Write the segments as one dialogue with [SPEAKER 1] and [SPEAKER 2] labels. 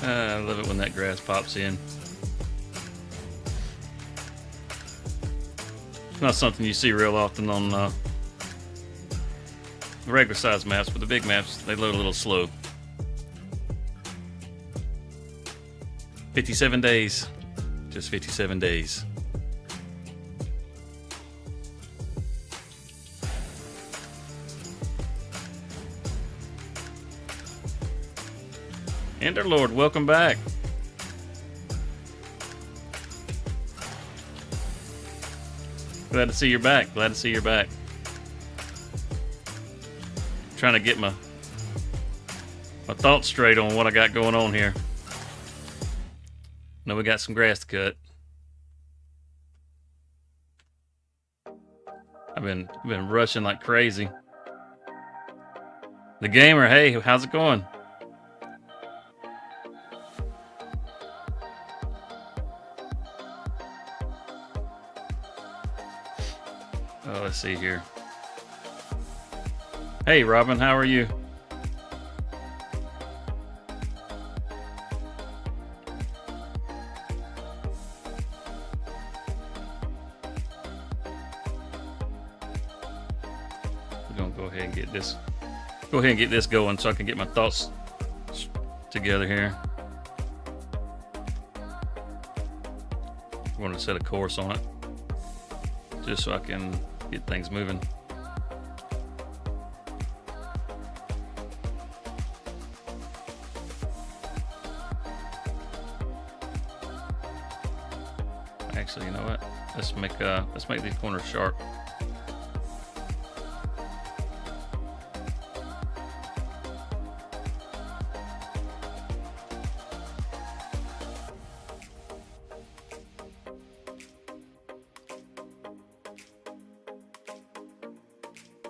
[SPEAKER 1] I love it when that grass pops in. It's not something you see real often on the regular size maps, but the big maps, they load a little slow. 57 days. Just 57 days. Enderlord, welcome back. Glad to see you're back. Glad to see you're back. Trying to get my thoughts straight on what I got going on here. Know we got some grass to cut. I've been rushing like crazy. The gamer, hey, how's it going? Oh, let's see here. Hey, Robin, how are you? We're gonna go ahead and get this. Go ahead and get this going so I can get my thoughts together here. I want to set a course on it, just so I can get things moving. Actually, you know what? Let's make these corners sharp.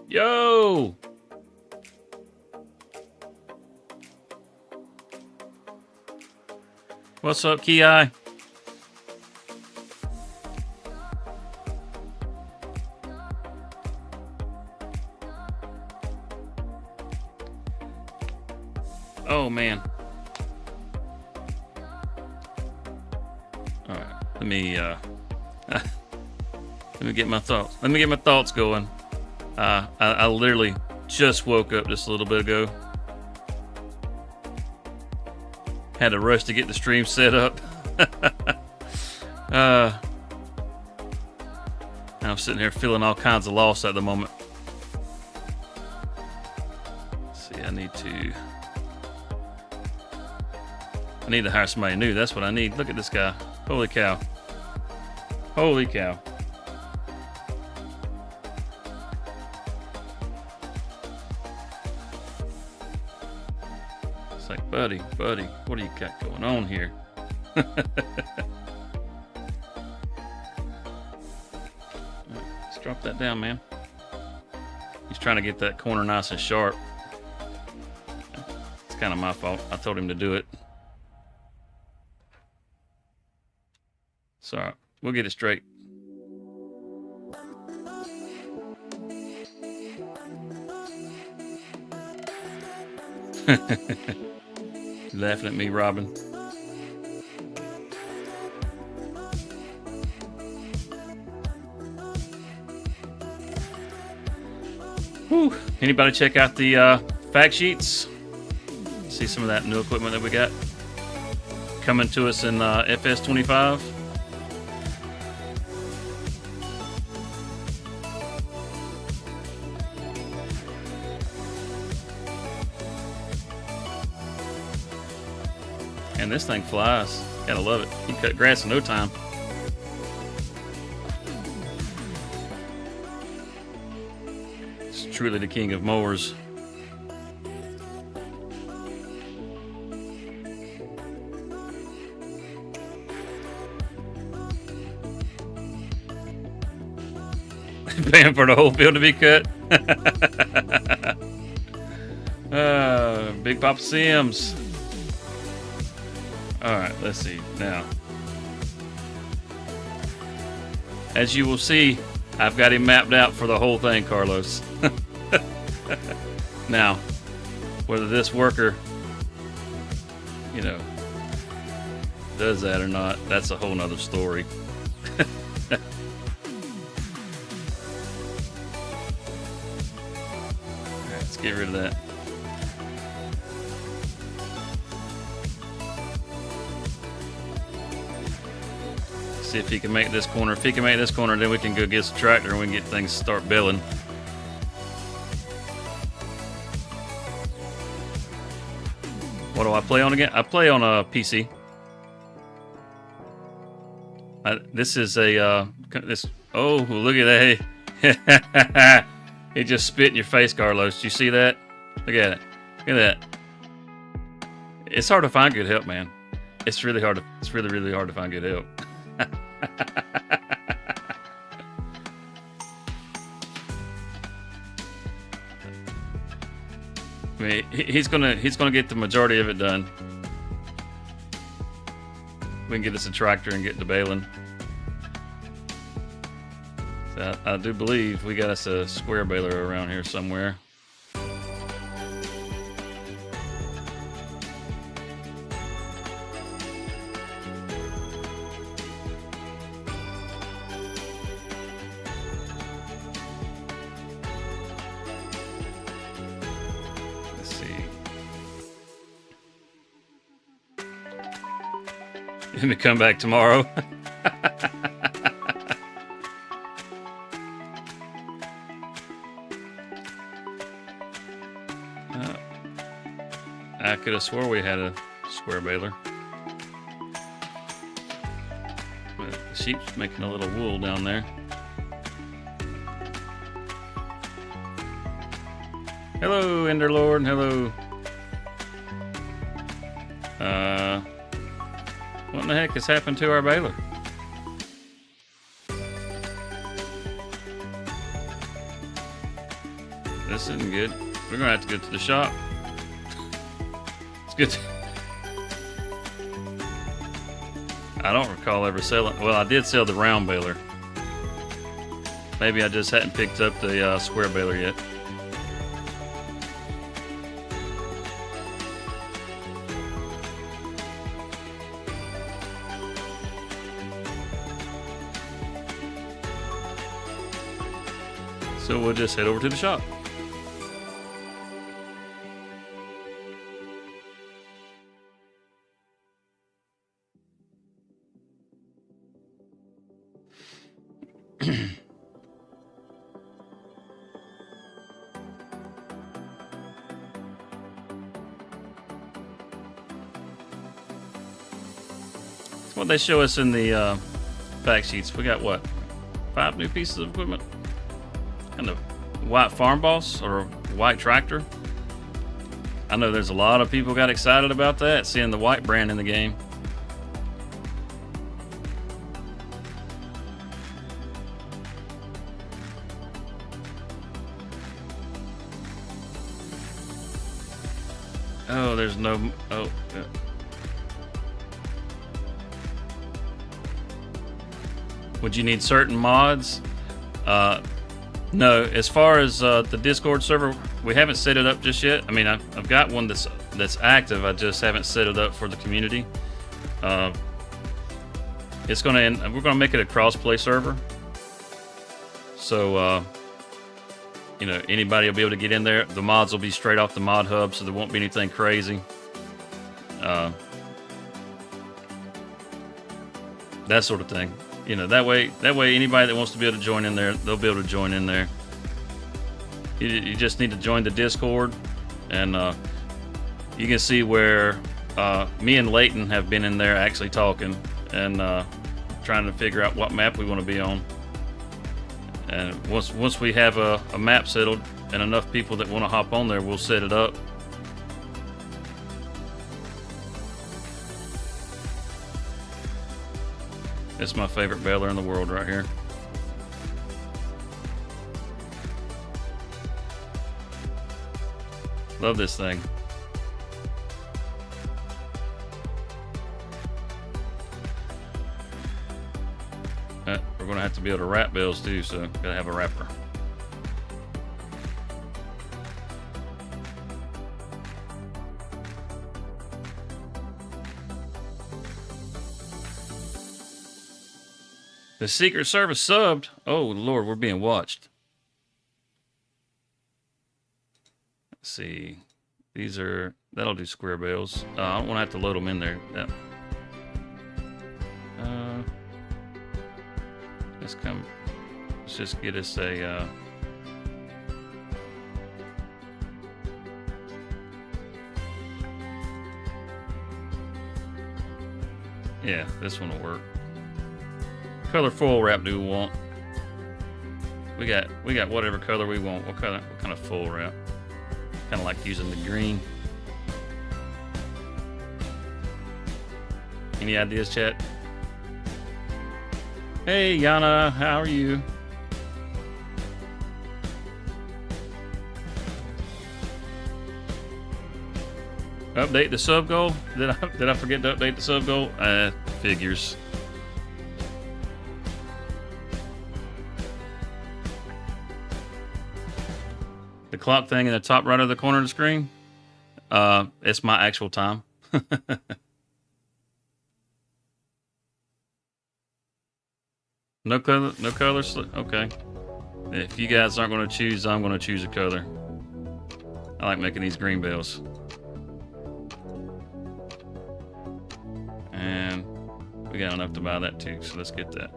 [SPEAKER 1] Yo! What's up, Ki? Oh man. All right, let me get my thoughts. Let me get my thoughts going. I literally just woke up just a little bit ago. Had to rush to get the stream set up. I'm sitting here feeling all kinds of loss at the moment. Let's see, I need to hire somebody new. That's what I need. Look at this guy. Holy cow. Holy cow. It's like, buddy, what do you got going on here? Let's drop that down, man. He's trying to get that corner nice and sharp. It's kind of my fault. I told him to do it. Sorry, we'll get it straight. Laughing at me, Robin. Whew. Anybody check out the fact sheets? See some of that new equipment that we got coming to us in FS25. And this thing flies. Gotta love it. You cut grass in no time. It's truly the king of mowers. Paying for the whole field to be cut. Big Papa Sims. Alright, let's see. Now, as you will see, I've got him mapped out for the whole thing, Carlos. Now, whether this worker you know, does that or not, that's a whole nother story. Alright, let's get rid of that. See if he can make this corner. If he can make this corner, then we can go get the tractor and we can get things start baling. What do I play on again? I play on a PC. This is a this. Oh, look at that! He just spit in your face, Carlos. Do you see that? Look at it. Look at that. It's hard to find good help, man. It's really hard to. It's really, really hard to find good help. I mean, he's gonna get the majority of it done. We can get us a tractor and get to baling. So I do believe we got us a square baler around here somewhere. Let me come back tomorrow. I could have swore we had a square baler. But the sheep's making a little wool down there. Hello, Enderlord. Hello. What in the heck has happened to our baler? This isn't good. We're gonna have to go to the shop. It's good. I don't recall ever selling. Well, I did sell the round baler. Maybe I just hadn't picked up the square baler yet. So we'll just head over to the shop. What they show us in the fact sheets. We got what? 5 new pieces of equipment? And a white farm boss or a white tractor. I know there's a lot of people got excited about that, seeing the white brand in the game. Oh, there's no. Oh. Yeah. Would you need certain mods? No, as far as the Discord server, we haven't set it up just yet. I mean, I've got one that's active. I just haven't set it up for the community. It's gonna we're gonna make it a cross-play server. So you know, anybody will be able to get in there. The mods will be straight off the mod hub, so there won't be anything crazy. That sort of thing. You know, that way anybody that wants to be able to join in there, they'll be able to join in there. You just need to join the Discord, and you can see where me and Leighton have been in there actually talking and trying to figure out what map we want to be on. And once we have a map settled and enough people that want to hop on there, we'll set it up. It's my favorite baler in the world right here. Love this thing. We're gonna have to be able to wrap bales too, so gotta have a wrapper. The Secret Service subbed. Oh, Lord, we're being watched. Let's see. These are... That'll do square bales. I don't want to have to load them in there. Let's just get us a... yeah, this one will work. Color foil wrap do we want? We got whatever color we want. What kind of foil wrap? Kind of like using the green. Any ideas, chat? Hey, Yana, how are you? Update the sub goal? Did I forget to update the sub goal? Figures. The clock thing in the top right of the corner of the screen? It's my actual time. No color, no colors? Okay. If you guys aren't going to choose, I'm going to choose a color. I like making these green bales. And we got enough to buy that too, so let's get that.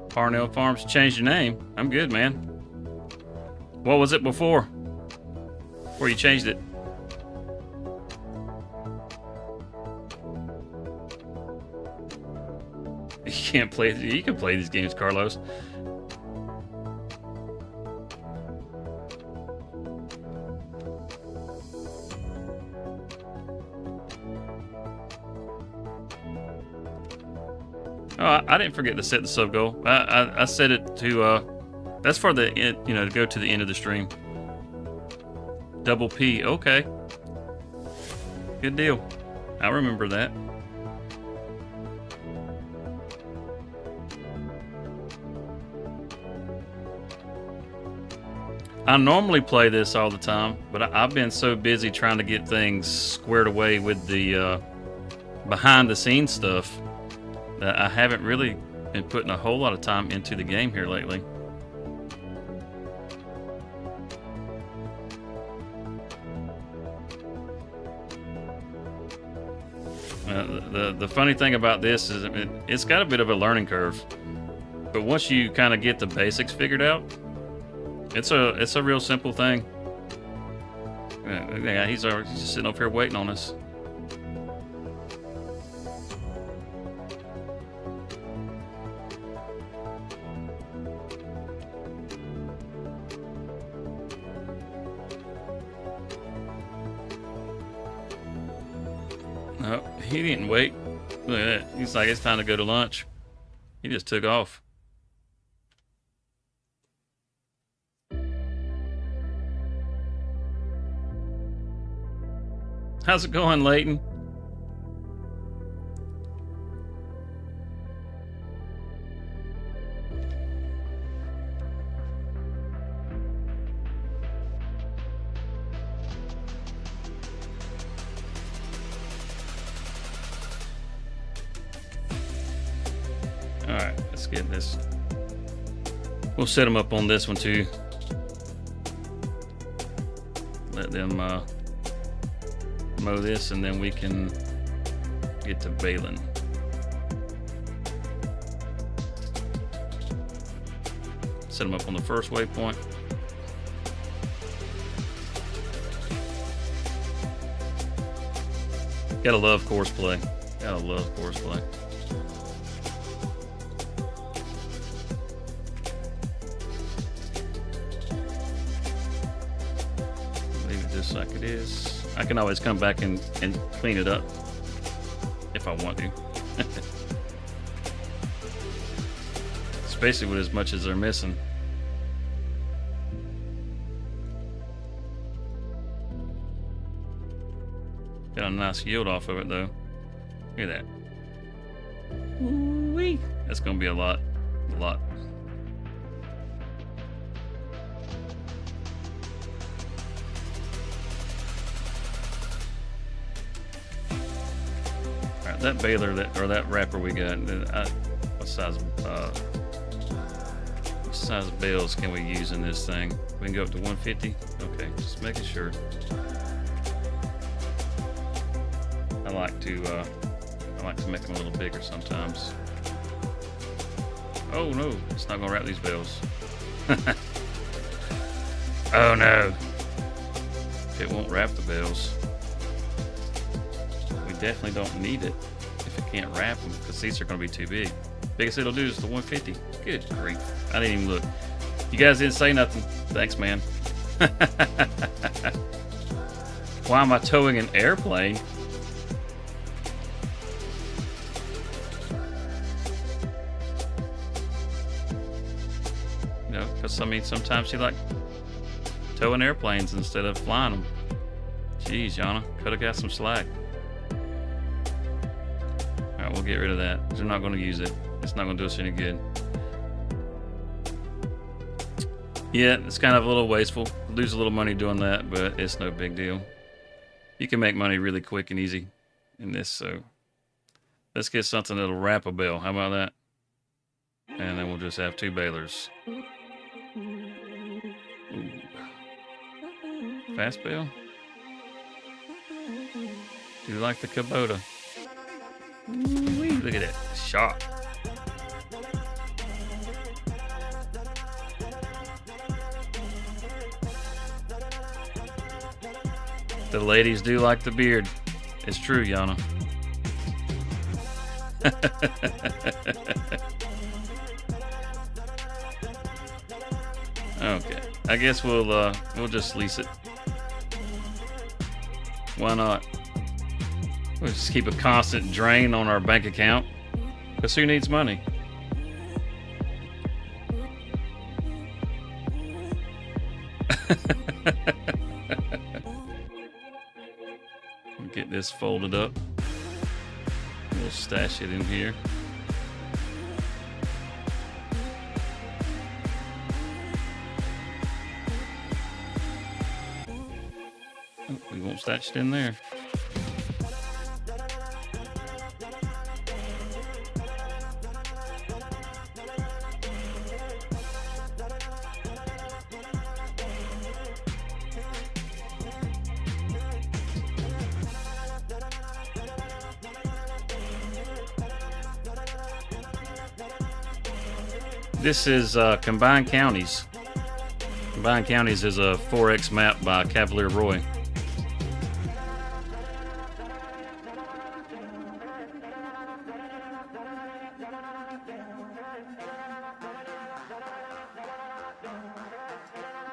[SPEAKER 1] Parnell Farms changed your name. I'm good, man. What was it before? Before you changed it? You can't play. You can play these games, Carlos. Oh, I didn't forget to set the sub goal. I set it to. That's for the end, to go to the end of the stream. Double P. Okay. Good deal. I remember that. I normally play this all the time, but I've been so busy trying to get things squared away with the behind the scenes stuff that I haven't really been putting a whole lot of time into the game here lately. The funny thing about this is it's got a bit of a learning curve, but once you kind of get the basics figured out, it's a real simple thing. Yeah, he's just sitting up here waiting on us. No, he didn't wait. Look at that. He's like, it's time to go to lunch. He just took off. How's it going, Leighton? All right, let's get this. We'll set them up on this one too. Let them mow this, and then we can get to Baling. Set them up on the first waypoint. Gotta love course play. Gotta love course play. Leave it just like it is. I can always come back and clean it up if I want to. It's basically as much as they're missing. Got a nice yield off of it though. Look at that. Ooh-wee. That's gonna be a lot. that baler or that wrapper we got. What size of bales can we use in this thing? We can go up to 150. Okay, just making sure. I like to make them a little bigger sometimes. Oh no, it's not gonna wrap these bales. Oh no, it won't wrap the bales. We definitely don't need it if it can't wrap them, because these are gonna be too big. Biggest it'll do is the 150. Good grief, I didn't even look. You guys didn't say nothing. Thanks, man. Why am I towing an airplane? You know, because I mean, sometimes you like towing airplanes instead of flying them. Jeez, Yana, could have got some slack. All right, we'll get rid of that. We're not going to use it. It's not going to do us any good. Yeah, it's kind of a little wasteful. Lose a little money doing that, but it's no big deal. You can make money really quick and easy in this, so let's get something that'll wrap a bale. How about that? And then we'll just have 2 balers. Ooh. Fast bale? Do you like the Kubota? Ooh-wee, look at that. Sharp. The ladies do like the beard. It's true, Yana. Okay, I guess we'll just lease it. Why not? We'll just keep a constant drain on our bank account. Because who needs money? Get this folded up. We'll stash it in here. Oh, we won't stash it in there. This is Combined Counties. Combined Counties is a 4X map by Cavalier Roy.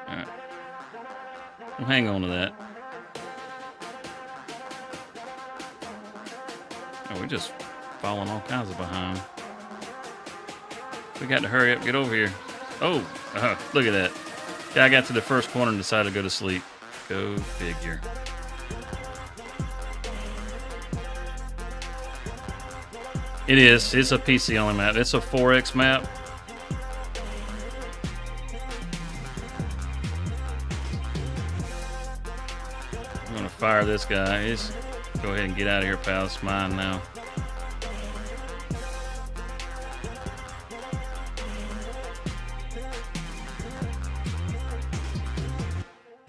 [SPEAKER 1] All right. We'll hang on to that. Oh, we're just falling all kinds of behind. We got to hurry up, get over here. Oh, look at that. Guy got to the first corner and decided to go to sleep. Go figure. It is. It's a PC only map. It's a 4X map. I'm going to fire this guy. He's, go ahead and get out of here, pal. It's mine now.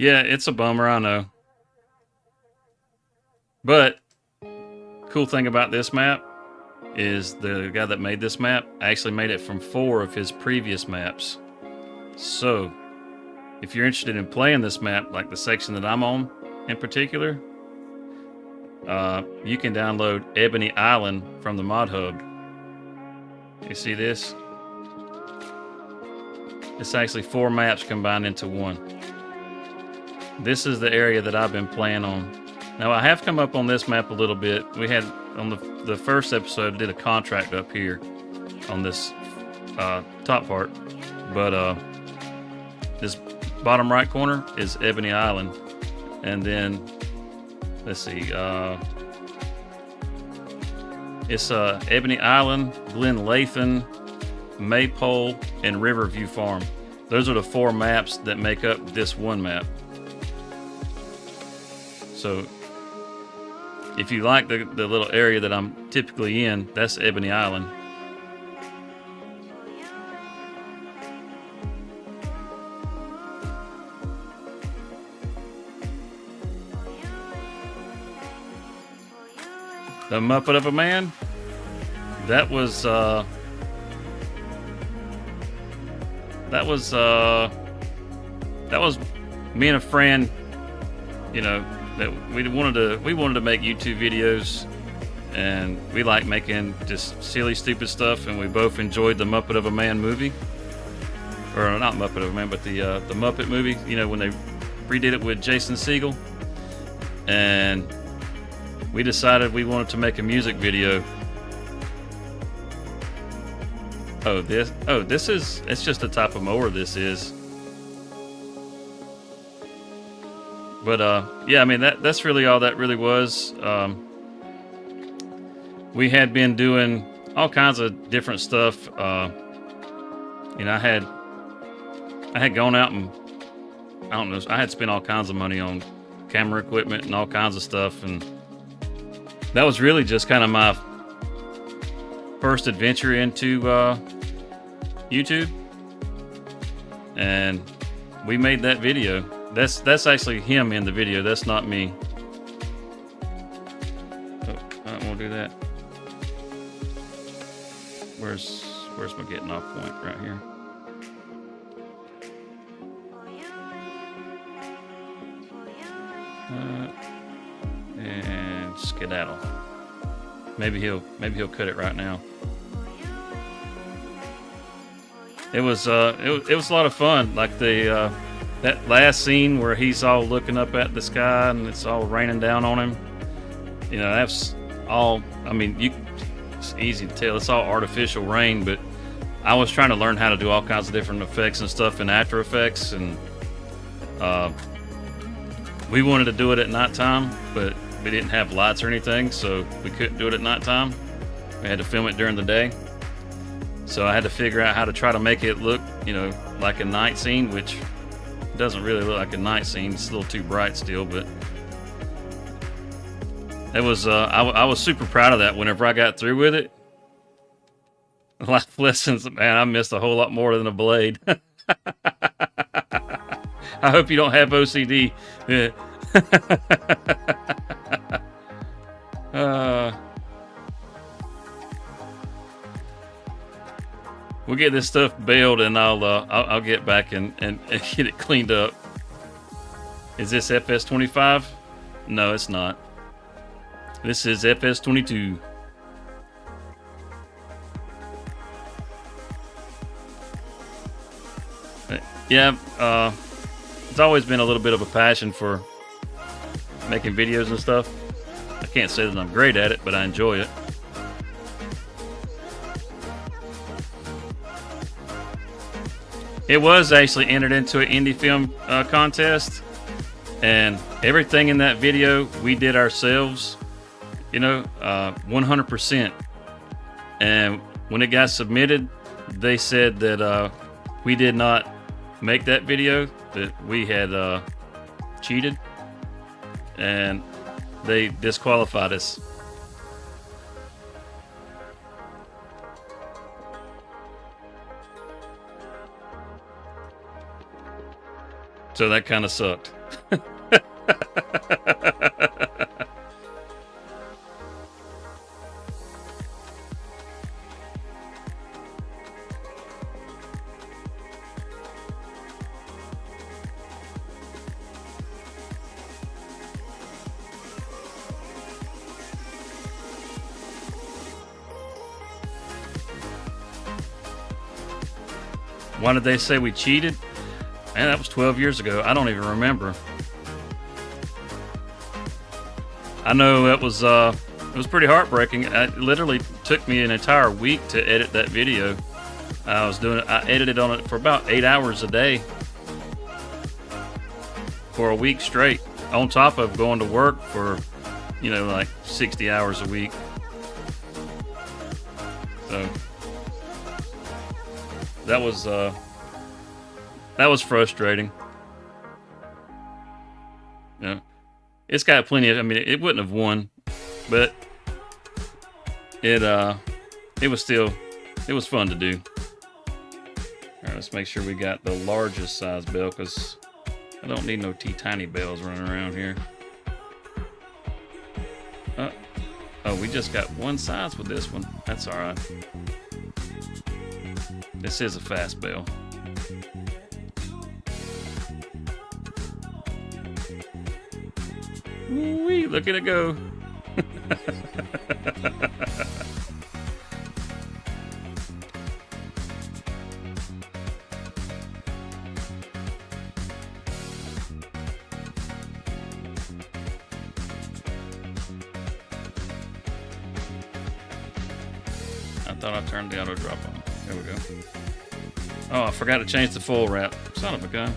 [SPEAKER 1] Yeah, it's a bummer, I know. But cool thing about this map is the guy that made this map actually made it from 4 of his previous maps. So if you're interested in playing this map, like the section that I'm on in particular, you can download Ebony Island from the Mod Hub. You see this? It's actually 4 maps combined into one. This is the area that I've been playing on. Now, I have come up on this map a little bit. We had, on the first episode, did a contract up here on this top part. But this bottom right corner is Ebony Island. And then, let's see, it's Ebony Island, Glen Lathan, Maypole, and Riverview Farm. Those are the 4 maps that make up this one map. So if you like the little area that I'm typically in, that's Ebony Island. The Muppet of a Man. That was me and a friend. You know, that we wanted to make YouTube videos, and we like making just silly, stupid stuff. And we both enjoyed the Muppet of a Man movie, or not Muppet of a Man, but the Muppet movie. You know, when they redid it with Jason Segel, and we decided we wanted to make a music video. It's just the type of mower this is. But yeah, I mean that's really all that really was. We had been doing all kinds of different stuff. You know, I had gone out and I don't know, I had spent all kinds of money on camera equipment and all kinds of stuff, and that was really just kind of my first adventure into YouTube, and we made that video. That's actually him in the video. That's not me. Oh, I don't want to do that. Where's my getting off point? Right here. And skedaddle. Maybe he'll cut it right now. It was a lot of fun. Like that last scene where he's all looking up at the sky and it's all raining down on him. You know, that's all. I mean, it's easy to tell. It's all artificial rain, but I was trying to learn how to do all kinds of different effects and stuff in After Effects, and we wanted to do it at nighttime, but we didn't have lights or anything, so we couldn't do it at nighttime. We had to film it during the day. So I had to figure out how to try to make it look, you know, like a night scene, which doesn't really look like a night scene. It's a little too bright still, but it was. I was super proud of that. Whenever I got through with it, life lessons, man, I missed a whole lot more than a blade. I hope you don't have OCD. We'll get this stuff baled, and I'll get back and get it cleaned up. Is this FS25? No, it's not. This is FS22. Yeah, it's always been a little bit of a passion for making videos and stuff. I can't say that I'm great at it, but I enjoy it. It was actually entered into an indie film contest, and everything in that video we did ourselves, you know, 100%. And when it got submitted, they said that we did not make that video, that we had cheated, and they disqualified us. So that kind of sucked. Why did they say we cheated? Man, that was 12 years ago. I don't even remember. I know it was pretty heartbreaking. It literally took me an entire week to edit that video. I edited on it for about 8 hours a day for a week straight, on top of going to work for, you know, like 60 hours a week. So that was frustrating. Yeah, it's got plenty of. I mean, it wouldn't have won but it was fun to do. All right, let's make sure we got the largest size bale, because I don't need no teeny bales running around here. Oh, we just got one size with this one. That's all right. This is a fast bale. Wee, look at it go. I thought I turned the auto drop on. There we go. Oh, I forgot to change the full wrap. Son of a gun.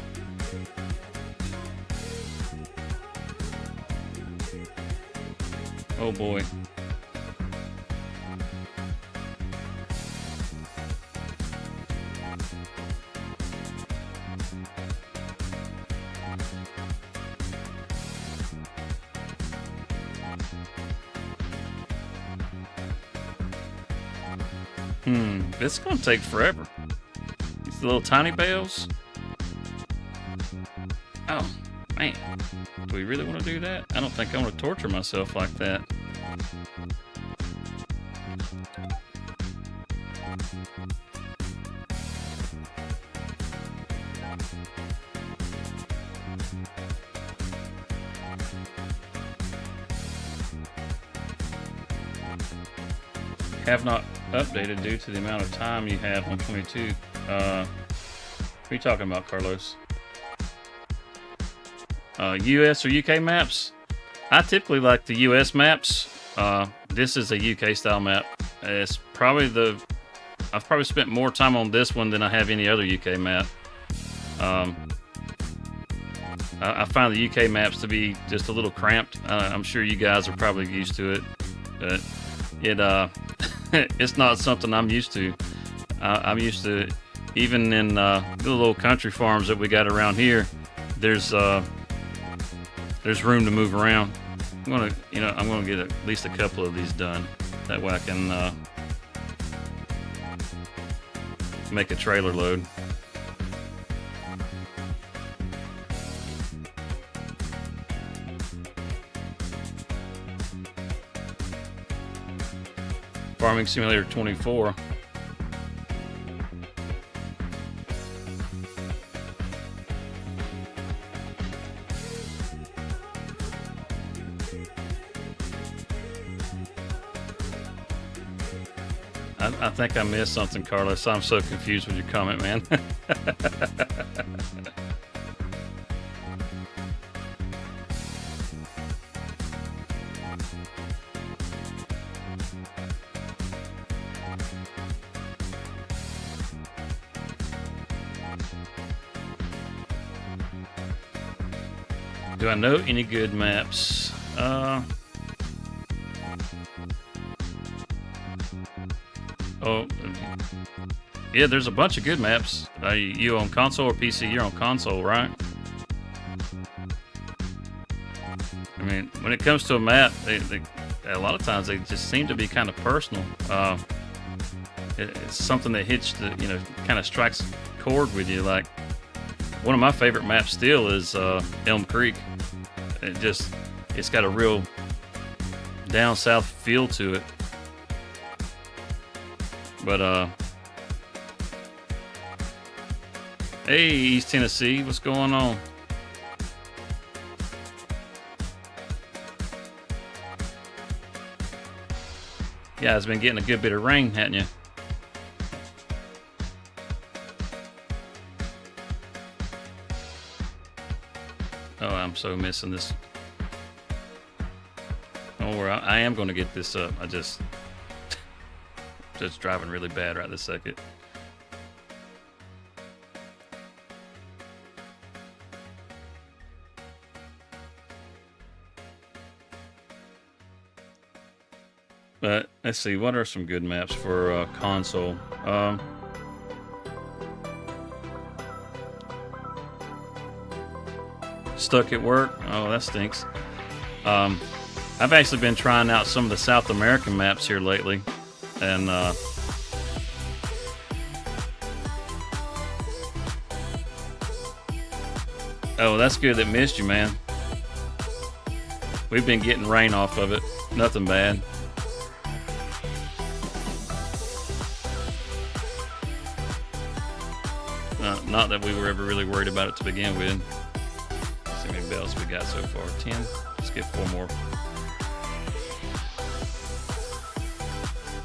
[SPEAKER 1] Oh boy. This is gonna take forever. These little tiny bales. Oh, man. Do we really want to do that? I don't think I want to torture myself like that. Have not updated due to the amount of time you have on 22. What are you talking about, Carlos? US or UK maps? I typically like the US maps. This is a UK style map. It's probably I've probably spent more time on this one than I have any other UK map. I find the UK maps to be just a little cramped. I'm sure you guys are probably used to it, but it's not something I'm used to. I'm used to, even in the little country farms that we got around here, there's room to move around. I'm gonna get at least a couple of these done. That way I can make a trailer load. Farming Simulator 24. I think I missed something, Carlos. I'm so confused with your comment, man. Do I know any good maps? Oh, yeah, there's a bunch of good maps. You on console or PC? You're on console, right? I mean, when it comes to a map, a lot of times they just seem to be kind of personal. It's something that hits kind of strikes a chord with you. Like, one of my favorite maps still is Elm Creek. It's got a real down south feel to it. But hey, East Tennessee, what's going on? You guys been getting a good bit of rain, hadn't you? Oh, I'm so missing this. Don't worry, I am going to get this up. I just driving really bad right this second. But let's see, what are some good maps for console? Stuck at work? Oh, that stinks. I've actually been trying out some of the South American maps here lately, and oh, that's good that missed you, man. We've been getting rain off of it. Nothing bad. Not that we were ever really worried about it to begin with. Let's see how many bales we got so far. 10. Let's get 4 more.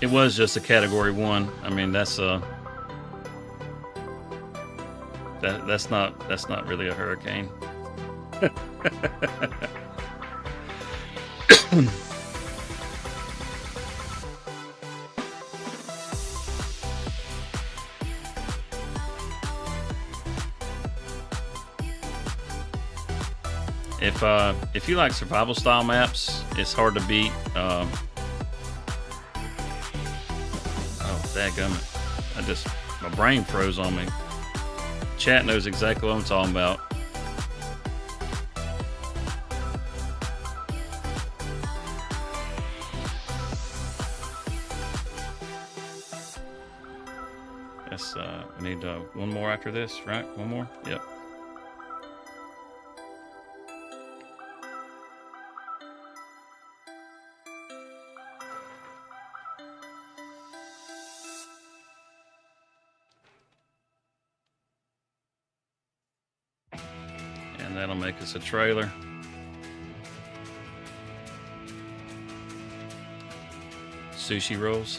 [SPEAKER 1] It was just a category 1. I mean, that's that's not really a hurricane. If you like survival style maps, it's hard to beat. Oh, dadgummit. My brain froze on me. Chat knows exactly what I'm talking about. Yes, I need one more after this, right? One more? Yep. That'll make us a trailer. Sushi rolls.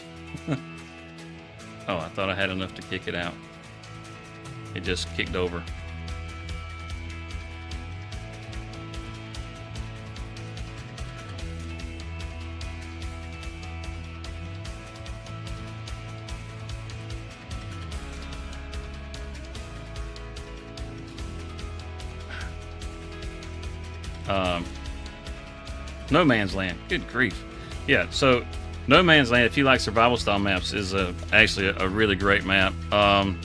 [SPEAKER 1] Oh, I thought I had enough to kick it out. It just kicked over. No Man's Land. Good grief. Yeah, so No Man's Land, if you like survival style maps, is actually a really great map. I'm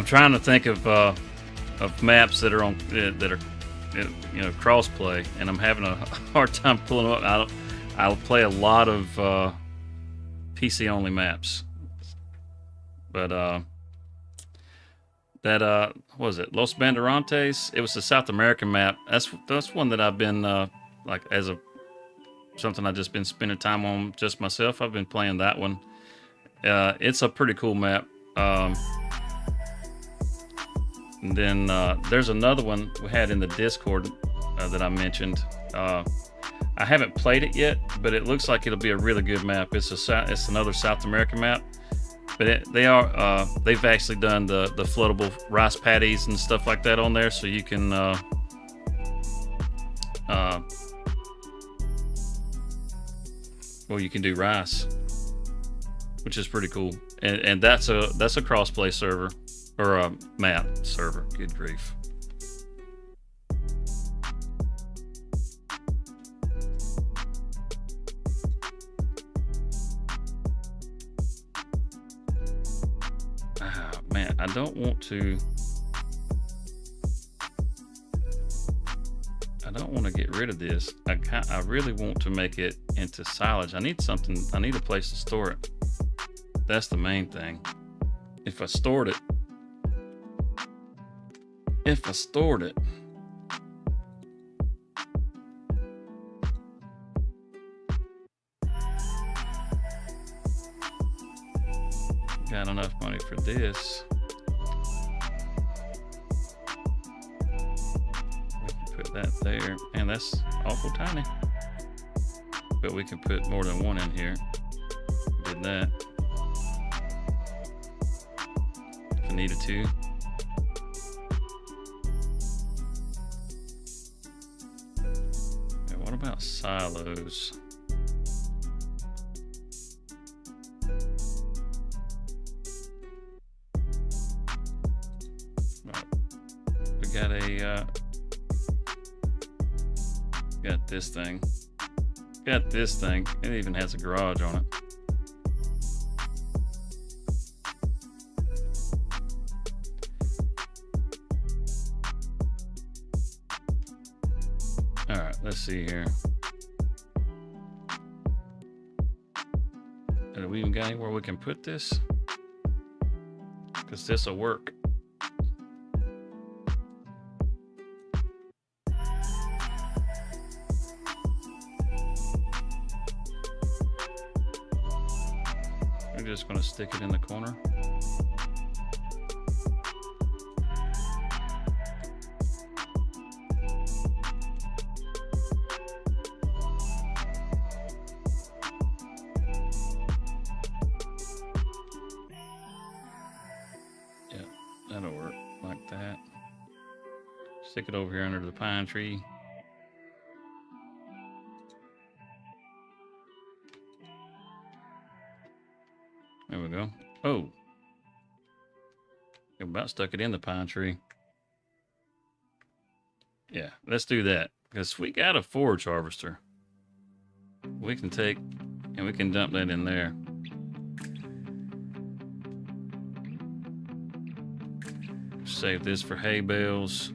[SPEAKER 1] trying to think of maps that are on cross play, and I'm having a hard time pulling them up. I'll play a lot of PC only maps, but what was it? Los Banderantes. It was a South American map. That's one that I've been like as something I've just been spending time on just myself. I've been playing that one. It's a pretty cool map. And then there's another one we had in the Discord that I mentioned. I haven't played it yet, but it looks like it'll be a really good map. It's another South American map. But they've actually done the floatable rice paddies and stuff like that on there, so you can you can do rice, which is pretty cool. And that's a crossplay server or a map server. Good grief. Man, I don't want to get rid of this. I really want to make it into silage. I need a place to store it. That's the main thing. If I stored it. Got enough money for this. We can put that there, and that's awful tiny. But we can put more than one in here. Did that. If I needed to. Now, what about silos? Got this thing. It even has a garage on it. All right, let's see here. Do we even got anywhere we can put this? Because this will work. We're just going to stick it in the corner. That'll work like that. Stick it over here under the pine tree. There we go. Oh, I about stuck it in the pine tree. Yeah, let's do that because we got a forage harvester. We can take and we can dump that in there. Save this for hay bales.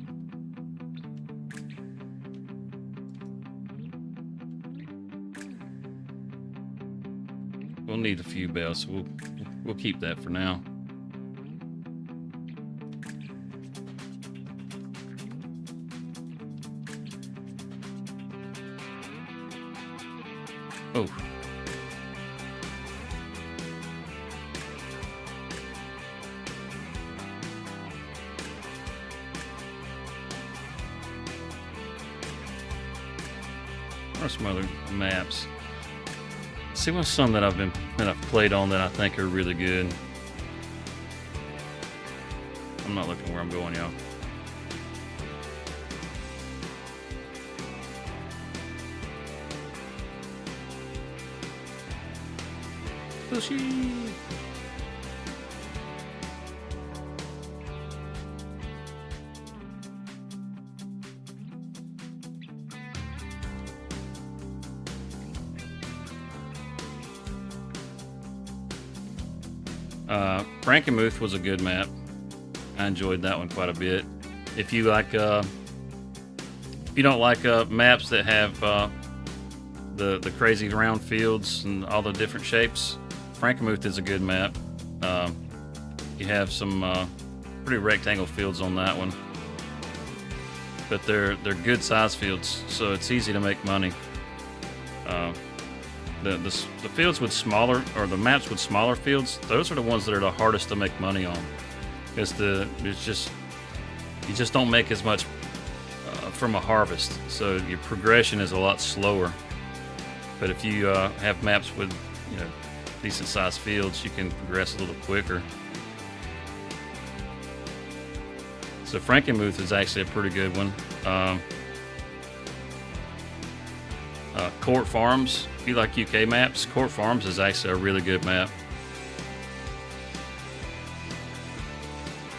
[SPEAKER 1] We'll need a few bales, so we'll keep that for now. Oh. Or some other maps. See what's some that I've played on that I think are really good. I'm not looking where I'm going, y'all. Sushi. Frankenmuth was a good map. I enjoyed that one quite a bit. If you like, if you don't like maps that have the crazy round fields and all the different shapes, Frankenmuth is a good map. You have some pretty rectangle fields on that one, but they're good size fields, so it's easy to make money. The fields with smaller, or the maps with smaller fields, those are the ones that are the hardest to make money on, because you just don't make as much from a harvest, so your progression is a lot slower. But if you have maps with decent sized fields, you can progress a little quicker. So Frankenmuth is actually a pretty good one. Court Farms, if you like UK maps, Court Farms is actually a really good map.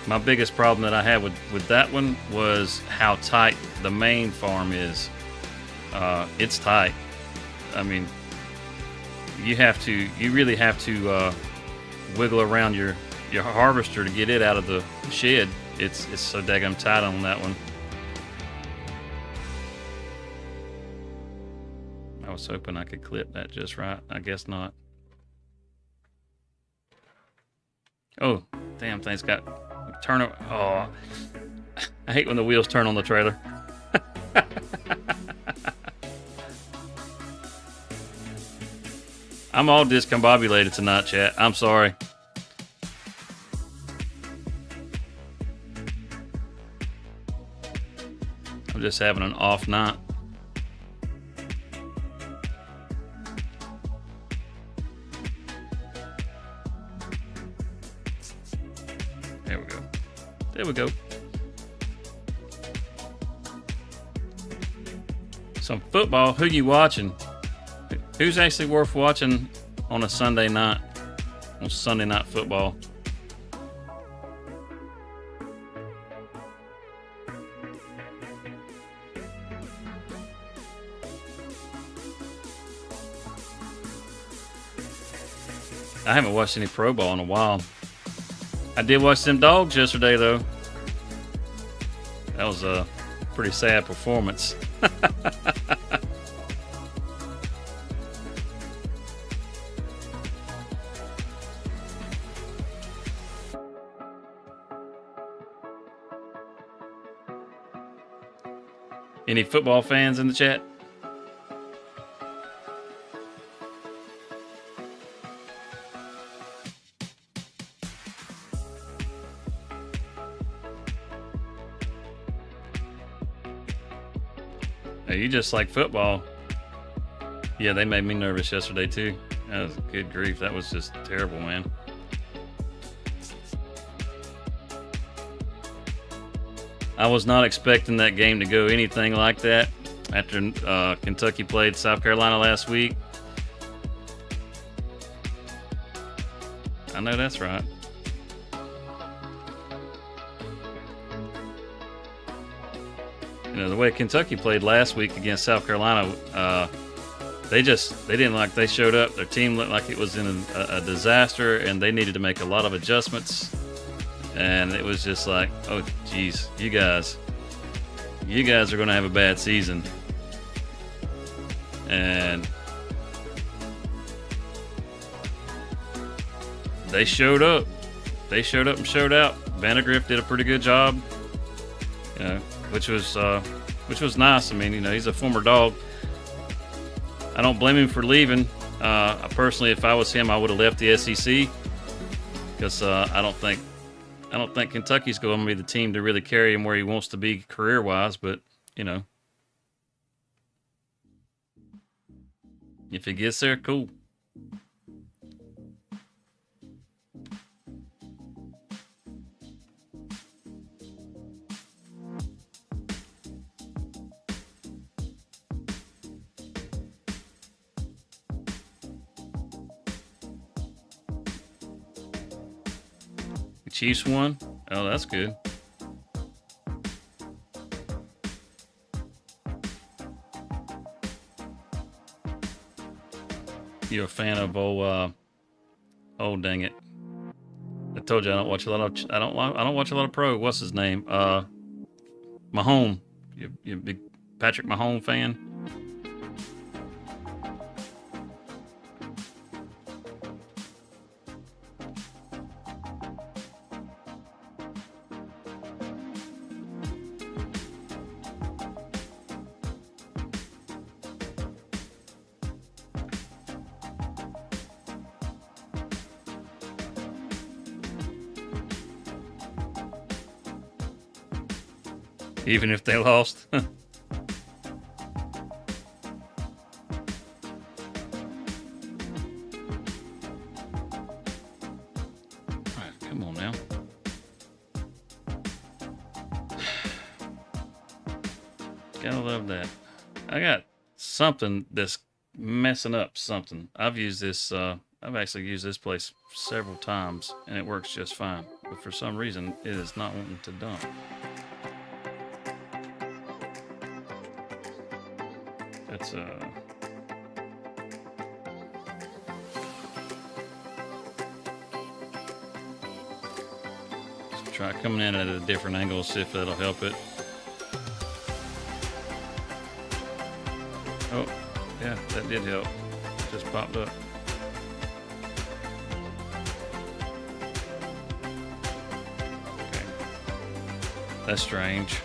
[SPEAKER 1] My biggest problem that I had with that one was how tight the main farm is. It's tight. I mean, you really have to wiggle around your harvester to get it out of the shed. It's so daggum tight on that one. I was hoping I could clip that just right. I guess not. Oh, damn thing's got turn. Oh, I hate when the wheels turn on the trailer. I'm all discombobulated tonight, chat. I'm sorry. I'm just having an off night. There we go. There we go. Some football. Who you watching? Who's actually worth watching on a Sunday night? On Sunday night football? I haven't watched any Pro Ball in a while. I did watch them dogs yesterday, though. That Pretty sad performance. Any football fans in the chat? Hey, you just like football. Yeah, they made me nervous yesterday too. That was good grief. That was just terrible, man. I was not expecting that game to go anything like that after Kentucky played South Carolina last week. I know that's right. You know, the way Kentucky played last week against South Carolina, they showed up. Their team looked like it was in a disaster, and they needed to make a lot of adjustments. And it was just like, oh, geez, you guys are going to have a bad season. And they showed up. They showed up and showed out. Vandegrift did a pretty good job, you know, which was nice. I mean, you know, he's a former Dog. I don't blame him for leaving. Personally, if I was him, I would have left the SEC because I don't think Kentucky's going to be the team to really carry him where he wants to be career-wise, but, you know, if he gets there, cool. Chiefs won. Oh, that's good. You're a fan of oh dang it! I told you I don't watch a lot of pro. What's his name? Mahomes. You big Patrick Mahomes fan? Even if they lost. All right, come on now. Gotta love that. I got something that's messing up something. I've actually used this place several times and it works just fine. But for some reason, it is not wanting to dump. That's let's try coming in at a different angle, see if that'll help it. Oh, yeah, that did help. It just popped up. Okay. That's strange.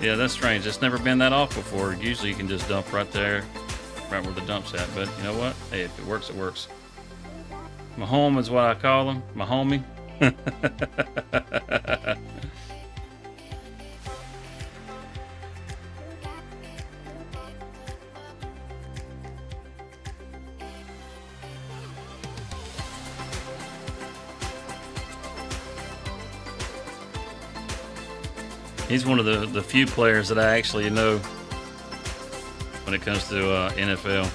[SPEAKER 1] Yeah, that's strange. It's never been that off before. Usually you can just dump right there, right where the dump's at. But you know what? Hey, if it works, it works. My home is what I call him. My homie. He's one of the few players that I actually know when it comes to NFL.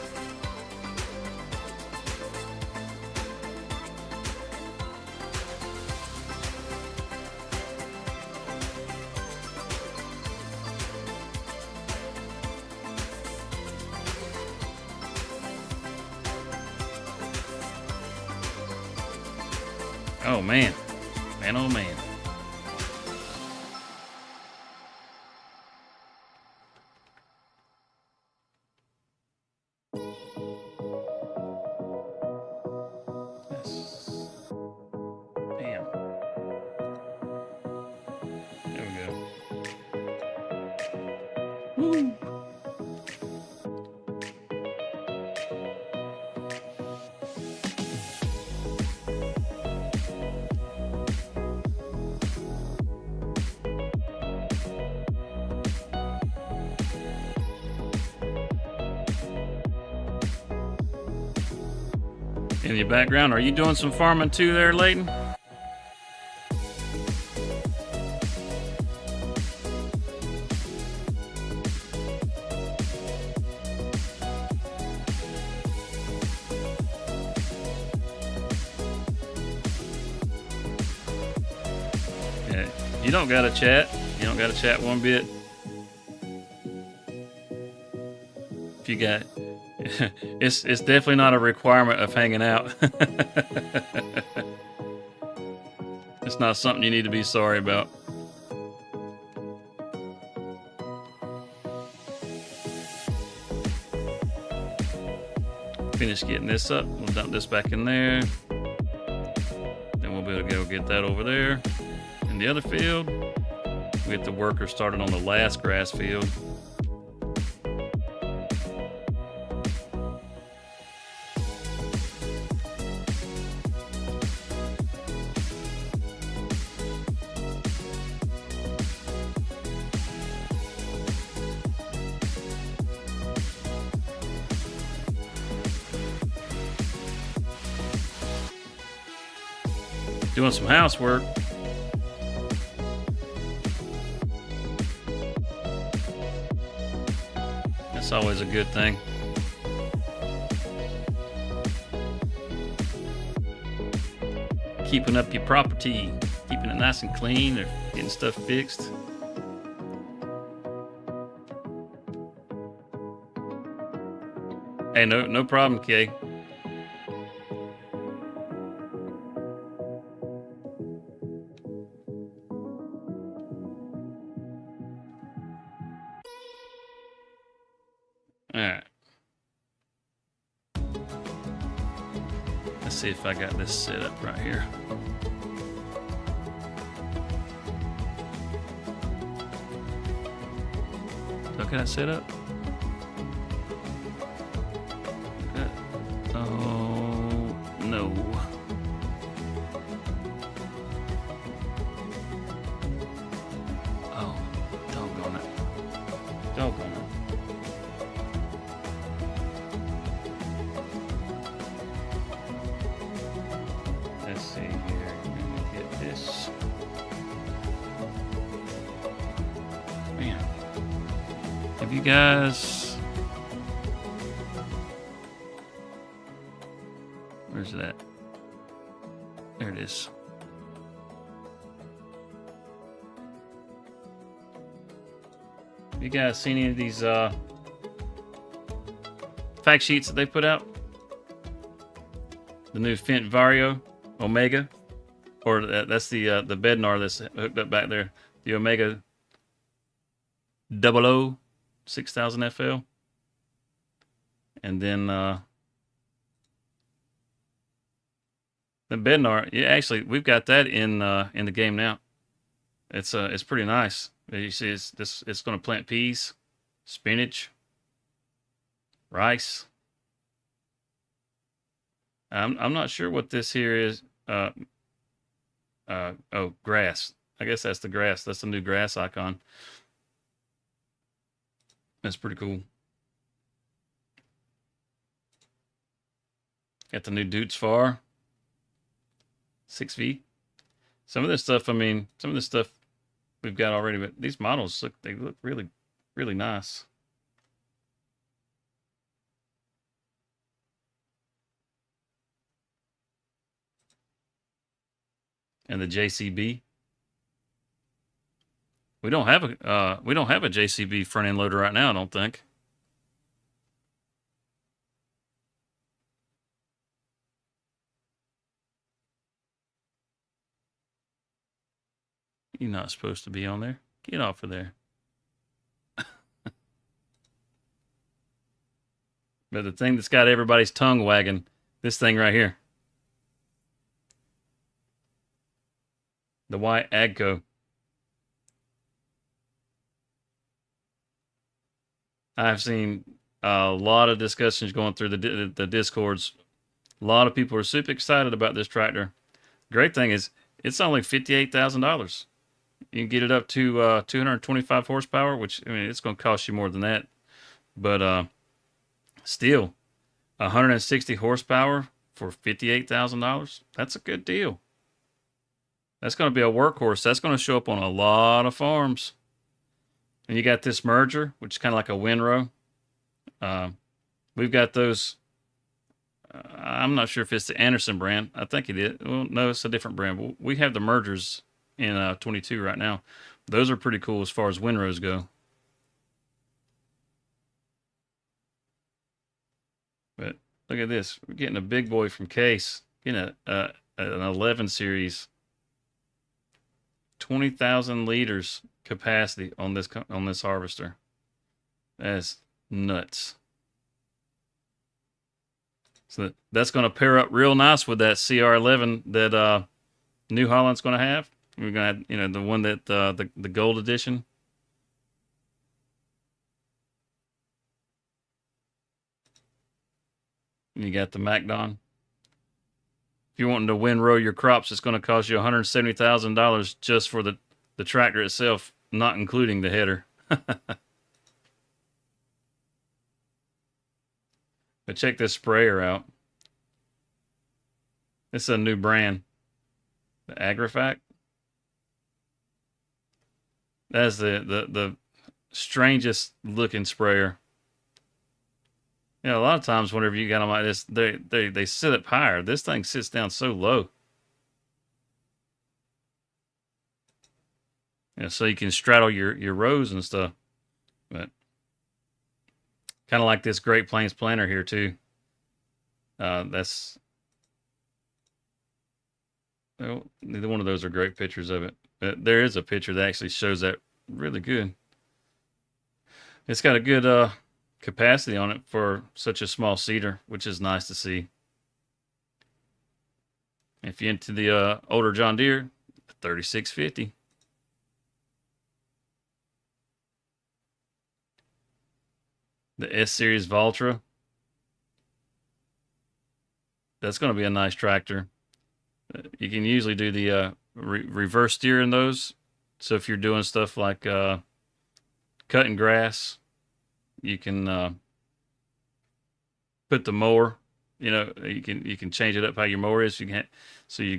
[SPEAKER 1] Oh man, man, oh man. Bam. There we go. Woo. In your background, are you doing some farming too there, Layton? Yeah, you don't gotta chat. You don't gotta chat one bit. If you got, it's definitely not a requirement of hanging out. It's not something you need to be sorry about. Finish getting this up. We'll dump this back in there. Then we'll be able to go get that over there. In the other field, we get the worker started on the last grass field. Doing some housework. That's always a good thing. Keeping up your property, keeping it nice and clean, or getting stuff fixed. Hey, no problem, Kay. Alright. Let's see if I got this set up right here. So can I set up? Oh, no. Oh, doggone it. Doggone it. Let's see here. Let me get this. Man. Have you guys... Where's it at? There it is. Have you guys seen any of these fact sheets that they put out? The new Fent Vario Omega, or that's the Bednar that's hooked up back there. The Omega 00 6000 FL, and then the Bednar. Yeah, actually, we've got that in the game now. It's pretty nice. You see, it's going to plant peas, spinach, rice. I'm not sure what this here is. Oh, grass. I guess that's the grass. That's the new grass icon. That's pretty cool. Got the new Dutes Far. 6V. Some of this stuff, I mean, some of this stuff we've got already, but these models they look really, really nice. And the JCB. We don't have a JCB front end loader right now, I don't think. You're not supposed to be on there. Get off of there. But the thing that's got everybody's tongue wagging, this thing right here. The white Agco. I've seen a lot of discussions going through the discords. A lot of people are super excited about this tractor. Great thing is, it's only $58,000. You can get it up to 225 horsepower, which, I mean, it's going to cost you more than that. But still, 160 horsepower for $58,000. That's a good deal. That's going to be a workhorse. That's going to show up on a lot of farms. And you got this merger, which is kind of like a windrow. We've got those. I'm not sure if it's the Anderson brand. I think it is. Well, no, it's a different brand. We have the mergers in 22 right now. Those are pretty cool as far as windrows go. But look at this. We're getting a big boy from Case. Getting an 11 series. 20,000 liters capacity on this harvester. That's nuts. So that's going to pair up real nice with that CR11 that New Holland's going to have. We're going to have, the one that the gold edition. And you got the MacDon. If you're wanting to windrow your crops, it's going to cost you $170,000 just for the tractor itself, not including the header. But check this sprayer out. It's a new brand, the Agrifac. That's the strangest looking sprayer. A lot of times whenever you got them like this, they sit up higher. This thing sits down so low. So you can straddle your rows and stuff. But kind of like this Great Plains planter here too. That's neither one of those are great pictures of it. But there is a picture that actually shows that really good. It's got a good capacity on it for such a small seeder, which is nice to see. If you're into the older John Deere, 3650. The S-Series Valtra. That's going to be a nice tractor. You can usually do the reverse steer in those. So if you're doing stuff like cutting grass, you can put the mower. You can change it up how your mower is. So you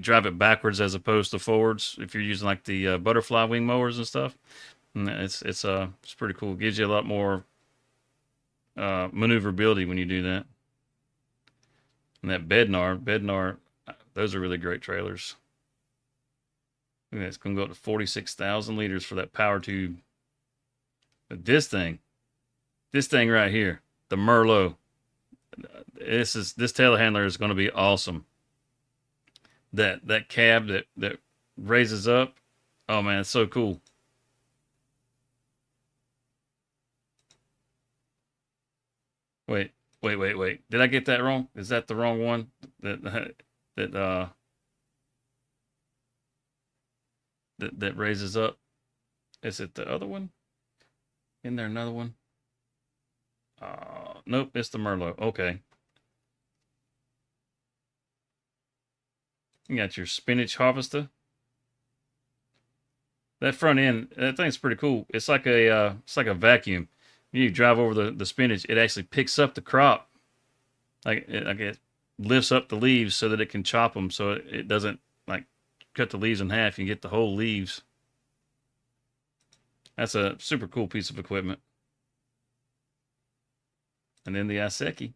[SPEAKER 1] drive it backwards as opposed to forwards. If you're using like the butterfly wing mowers and stuff, and it's pretty cool. It gives you a lot more maneuverability when you do that. And that Bednar, those are really great trailers. It's going to go up to 46,000 liters for that power tube. But this thing right here, the Merlot, this telehandler is going to be awesome. That cab that raises up, oh man, it's so cool. Wait. Did I get that wrong? Is that the wrong one? That raises up? Is it the other one? Isn't there another one? Nope, it's the Merlot. Okay. You got your spinach harvester. That front end, that thing's pretty cool. It's like a vacuum. You drive over the spinach, it actually picks up the crop. Like it lifts up the leaves so that it can chop them, so it doesn't like cut the leaves in half. You get the whole leaves. That's a super cool piece of equipment. And then the Iseki.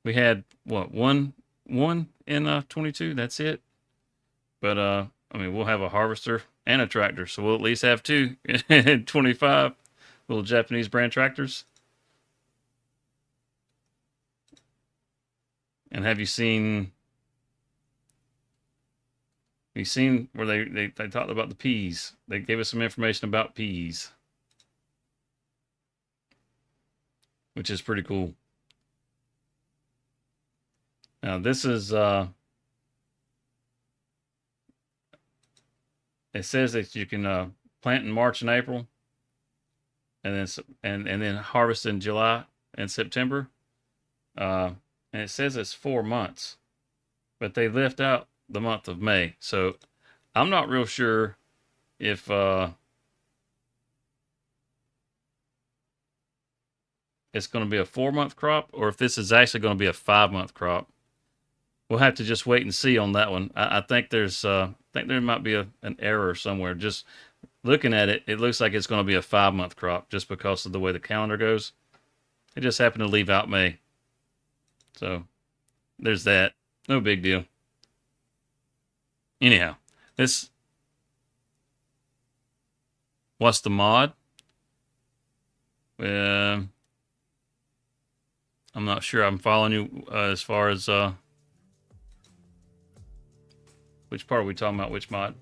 [SPEAKER 1] We had what, one in 22. That's it. But I mean, we'll have a harvester and a tractor, so we'll at least have two in 25 little Japanese brand tractors. And have you seen You seen where they talked about the peas? They gave us some information about peas, which is pretty cool. Now this is it says that you can plant in March and April, and then harvest in July and September. And it says it's 4 months, but they left out the month of May. So I'm not real sure if it's going to be a 4-month crop or if this is actually going to be a 5-month crop. We'll have to just wait and see on that one. I think there might be an error somewhere. Just looking at it, it looks like it's going to be a 5-month crop just because of the way the calendar goes. It just happened to leave out May. So there's that. No big deal. Anyhow, what's the mod? I'm not sure I'm following you as far as which part are we talking about? Which mod?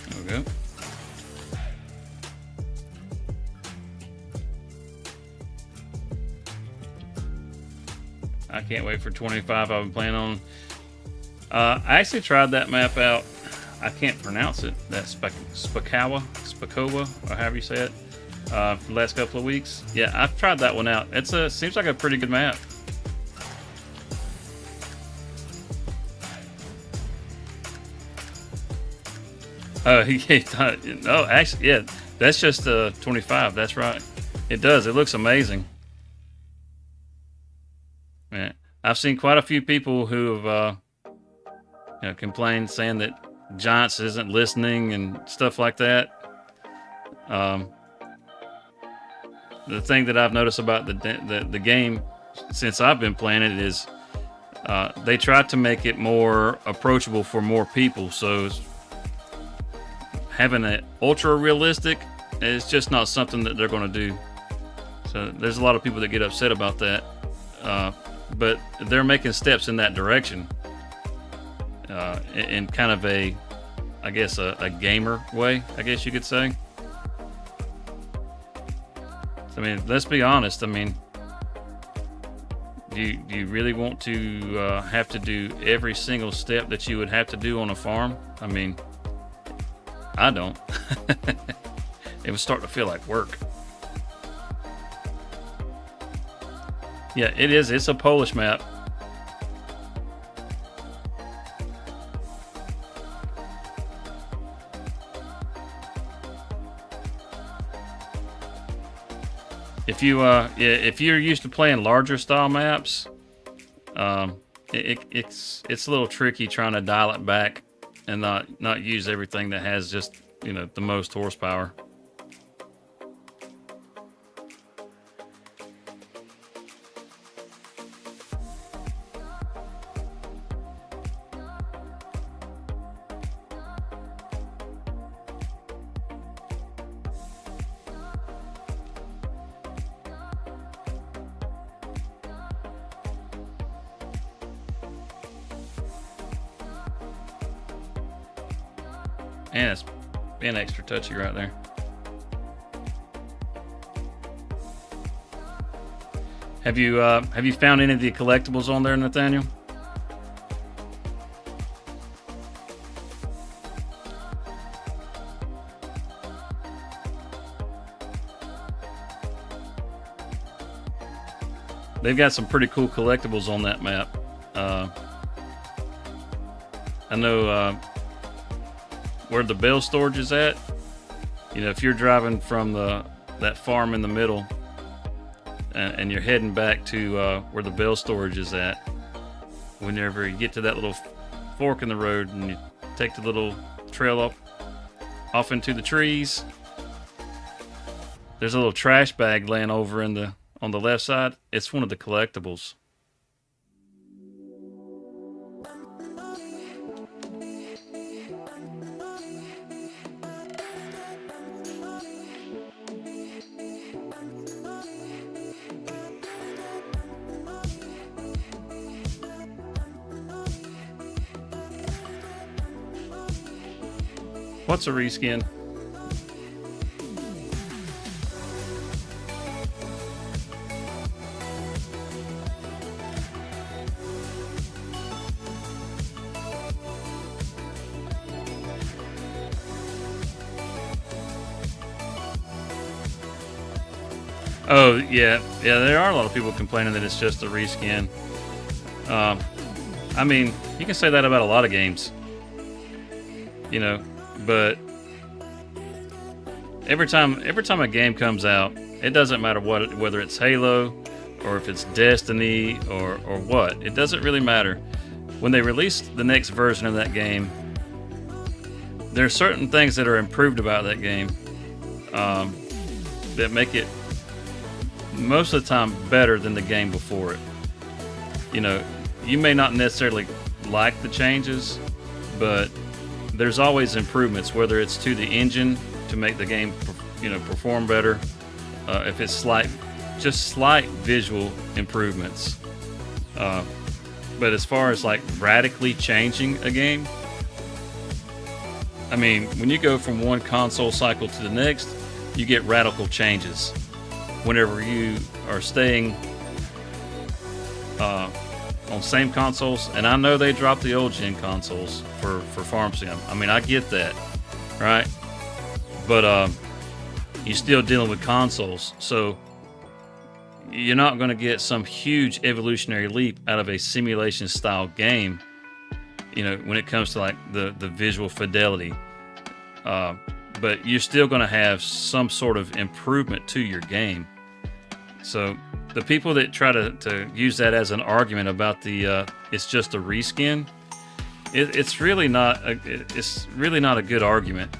[SPEAKER 1] There we go. I can't wait for 25. I've been planning on. I actually tried that map out. I can't pronounce it. That's Spakawa, or however you say it. For the last couple of weeks. Yeah, I've tried that one out. Seems like a pretty good map. Oh, no, actually, yeah, that's just 25. That's right. It does. It looks amazing. Yeah, I've seen quite a few people who have complained, saying that Giants isn't listening and stuff like that. The thing that I've noticed about the game since I've been playing it is they tried to make it more approachable for more people. So having it ultra realistic is just not something that they're going to do. So there's a lot of people that get upset about that. But they're making steps in that direction, in kind of a gamer way, I guess you could say. I mean, let's be honest. I mean, do you really want to have to do every single step that you would have to do on a farm? I mean, I don't. It was starting to feel like work. Yeah, it is. It's a Polish map. If you're used to playing larger style maps, it's a little tricky trying to dial it back and not use everything that has just the most horsepower. And it's being extra touchy right there. Have you found any of the collectibles on there, Nathaniel? They've got some pretty cool collectibles on that map. I know where the bale storage is at. If you're driving from that farm in the middle and you're heading back to where the bale storage is at, whenever you get to that little fork in the road and you take the little trail off into the trees, there's a little trash bag laying over on the left side. It's one of the collectibles. What's a reskin? Oh yeah, there are a lot of people complaining that it's just a reskin. I mean, you can say that about a lot of games, you know, but every time a game comes out, it doesn't matter whether it's Halo or if it's Destiny or what. It doesn't really matter. When they release the next version of that game, there are certain things that are improved about that game that make it most of the time better than the game before it. You know, you may not necessarily like the changes, but there's always improvements, whether it's to the engine to make the game, perform better. If it's just slight visual improvements. But as far as like radically changing a game, I mean, when you go from one console cycle to the next, you get radical changes. Whenever you are staying on same consoles, and I know they dropped the old gen consoles for Farm Sim. I mean, I get that, right? But you're still dealing with consoles, so you're not going to get some huge evolutionary leap out of a simulation style game, when it comes to like the visual fidelity. But you're still going to have some sort of improvement to your game. So the people that try to use that as an argument about it's just a reskin, it's really not a good argument.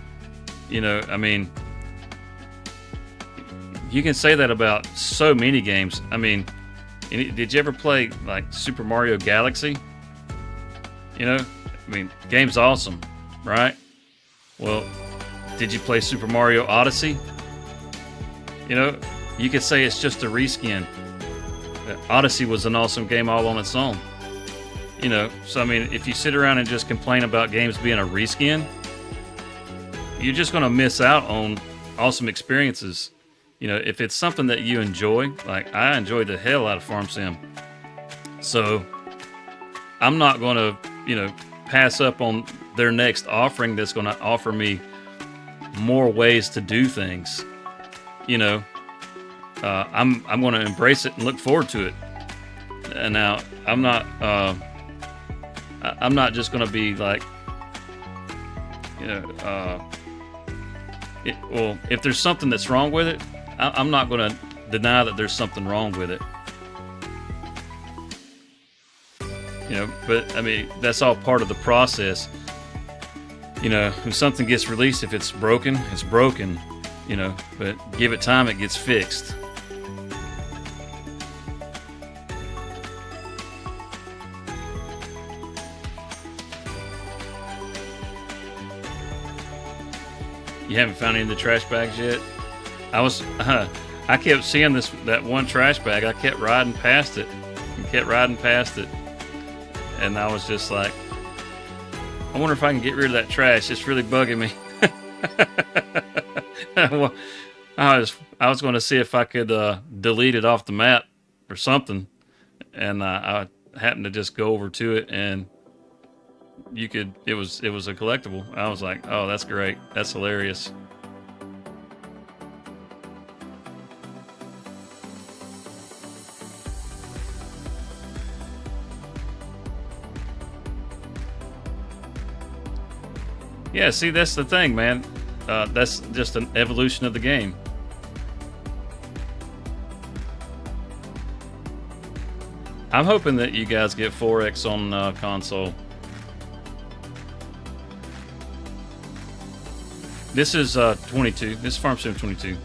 [SPEAKER 1] I mean, you can say that about so many games. I mean, did you ever play like Super Mario Galaxy? I mean, game's awesome, right? Well, did you play Super Mario Odyssey? You could say it's just a reskin. Odyssey was an awesome game all on its own. So I mean, if you sit around and just complain about games being a reskin, you're just going to miss out on awesome experiences. If it's something that you enjoy, like I enjoyed the hell out of Farm Sim. So I'm not going to, pass up on their next offering that's going to offer me more ways to do things. I'm going to embrace it and look forward to it. And now I'm not just going to be like, well, if there's something that's wrong with it, I'm not going to deny that there's something wrong with it. But I mean, that's all part of the process. When something gets released, if it's broken, it's broken, but give it time, it gets fixed. You haven't found any of the trash bags yet? I kept seeing that one trash bag. I kept riding past it and I was just like, I wonder if I can get rid of that trash. It's really bugging me. Well, I was going to see if I could delete it off the map or something, and I happened to just go over to it, and it was a collectible. I was like, oh, that's great. That's hilarious. Yeah, see, that's the thing, man. That's just an evolution of the game. I'm hoping that you guys get 4X on console. This is 22. This is Farm Sim 22.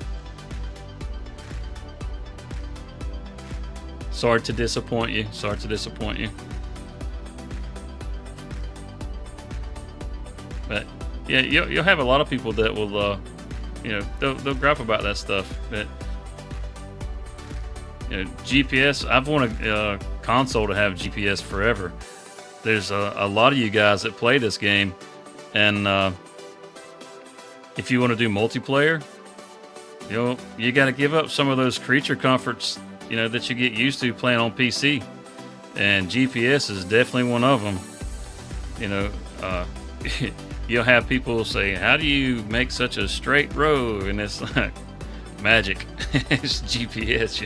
[SPEAKER 1] Sorry to disappoint you. Sorry to disappoint you. But yeah, you'll have a lot of people that will, they'll gripe about that stuff. But GPS, I've wanted a console to have GPS forever. There's a lot of you guys that play this game, and if you want to do multiplayer, you got to give up some of those creature comforts, that you get used to playing on PC, and GPS is definitely one of them. You'll have people say, "How do you make such a straight road?" And it's like magic. It's GPS,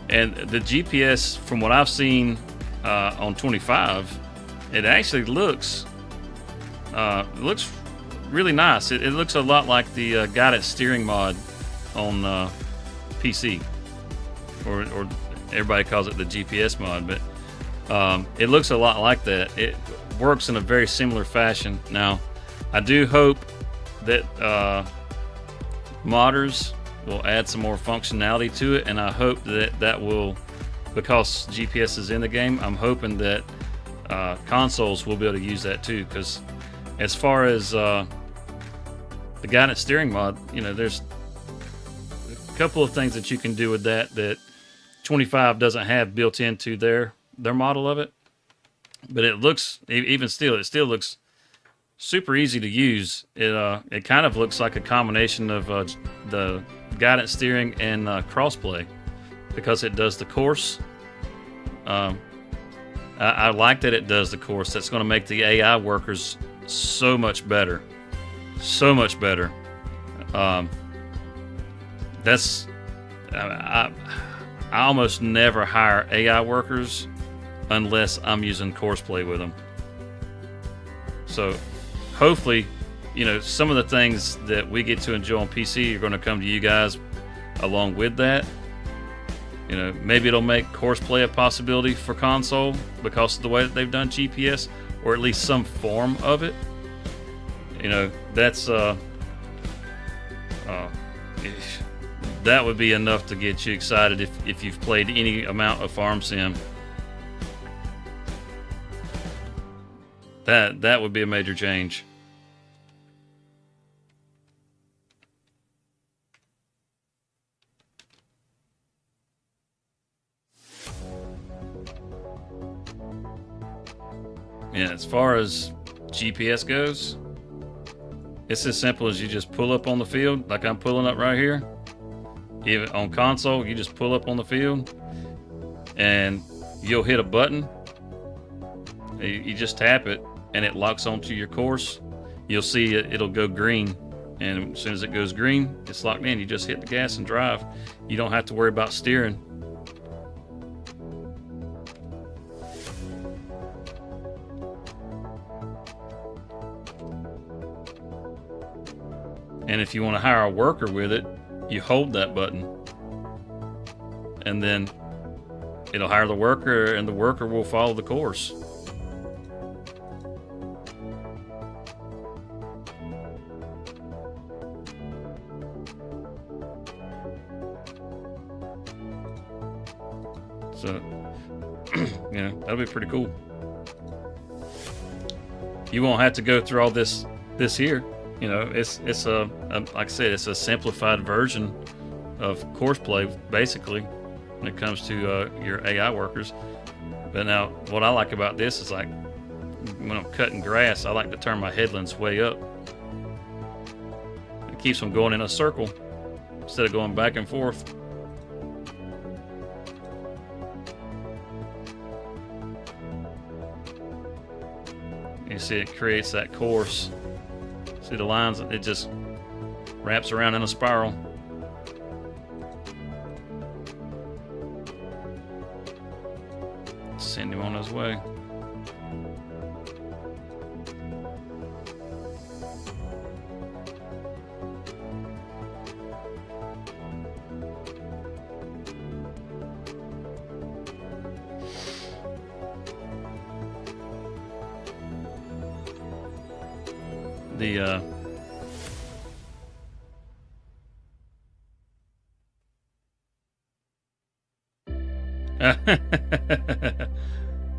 [SPEAKER 1] And the GPS, from what I've seen on 25, it actually looks really nice. It looks a lot like the guided steering mod on PC, or everybody calls it the GPS mod, but it looks a lot like that. It works in a very similar fashion. Now, I do hope that modders will add some more functionality to it, and I hope that will, because GPS is in the game, I'm hoping that consoles will be able to use that too, because as far as the guided steering mod, there's a couple of things that you can do with that 25 doesn't have built into their model of it, but it looks, even still, it still looks super easy to use. It kind of looks like a combination of the guidance steering and crossplay, because it does the course. I like that it does the course. That's going to make the AI workers so much better. So much better. I almost never hire AI workers unless I'm using courseplay with them. So hopefully, some of the things that we get to enjoy on PC are going to come to you guys along with that. Maybe it'll make courseplay a possibility for console because of the way that they've done GPS, or at least some form of it. That's that would be enough to get you excited if you've played any amount of farm sim. That would be a major change. Yeah, as far as GPS goes, it's as simple as you just pull up on the field, like I'm pulling up right here. Even on console, you just pull up on the field, and you'll hit a button. You just tap it, and it locks onto your course. You'll see it'll go green, and as soon as it goes green, it's locked in. You just hit the gas and drive. You don't have to worry about steering. And if you want to hire a worker with it, you hold that button, and then it'll hire the worker, and the worker will follow the course. So, that'll be pretty cool. You won't have to go through all this here. It's a like I said, it's a simplified version of courseplay, basically, when it comes to your AI workers. But now, what I like about this is, like, when I'm cutting grass, I like to turn my headlands way up. It keeps them going in a circle instead of going back and forth. You see, it creates that course. See the lines? It just wraps around in a spiral. Send him on his way.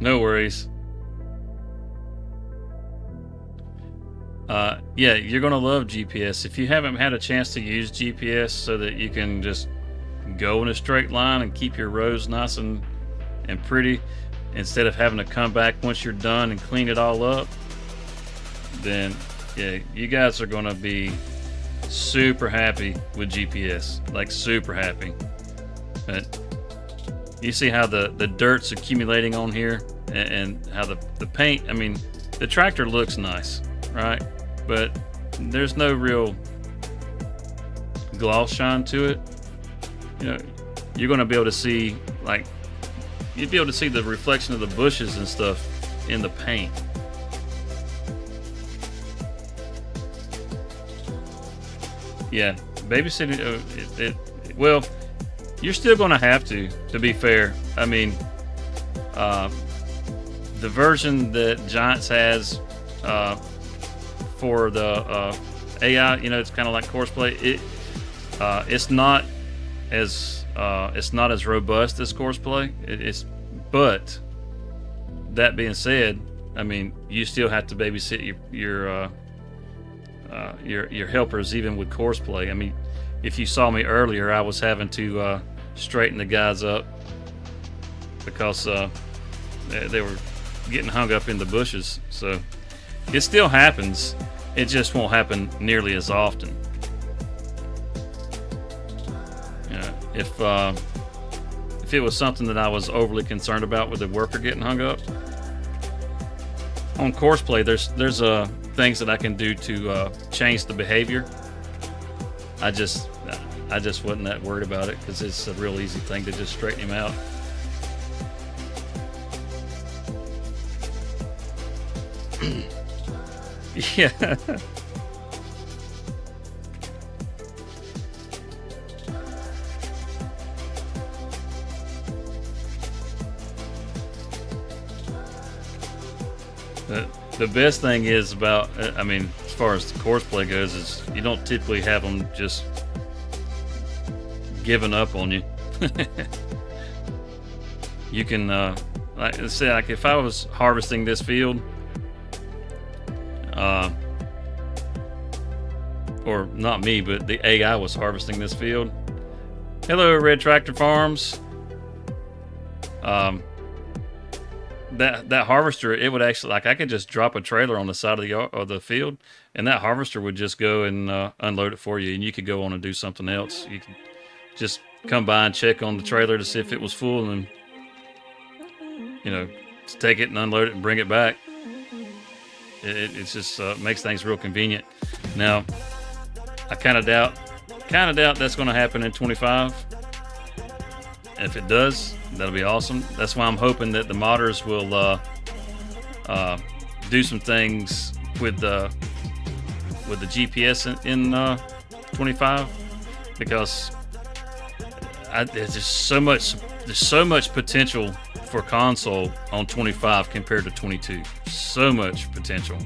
[SPEAKER 1] No worries. Yeah, you're gonna love GPS. If you haven't had a chance to use GPS so that you can just go in a straight line and keep your rows nice and pretty instead of having to come back once you're done and clean it all up, then yeah, you guys are gonna be super happy with GPS, like super happy. But you see how the dirt's accumulating on here, and how the paint, I mean, the tractor looks nice, right? But there's no real gloss shine to it. You know, you're going to be able to see, like, you'd be able to see the reflection of the bushes and stuff in the paint. Yeah, babysitting, well, you're still going to have to be fair. I mean, the version that Giants has for the AI, you know, it's kind of like Courseplay. It's not as robust as Courseplay. But that being said, I mean, you still have to babysit your helpers even with Courseplay. I mean, if you saw me earlier, I was having to straighten the guys up because they were getting hung up in the bushes. So it still happens. It just won't happen nearly as often. If it was something that I was overly concerned about with the worker getting hung up on Courseplay, there's things that I can do to change the behavior. I just wasn't that worried about it because it's a real easy thing to just straighten him out. Yeah. The best thing is about, I mean, as far as the Courseplay goes, is you don't typically have them just giving up on you. You can, like I said, like if I was harvesting this field, or not me, but the AI was harvesting this field. Hello, Red Tractor Farms. That harvester, it would actually, like, I could just drop a trailer on the side of the field, and that harvester would just go and unload it for you, and you could go on and do something else. You could just come by and check on the trailer to see if it was full, and you know, to take it and unload it and bring it back. It just makes things real convenient. Now, I kind of doubt that's going to happen in 25. If it does, that'll be awesome. That's why I'm hoping that the modders will do some things with the GPS in 25, because there's just so much potential for console on 25 compared to 22. So much potential.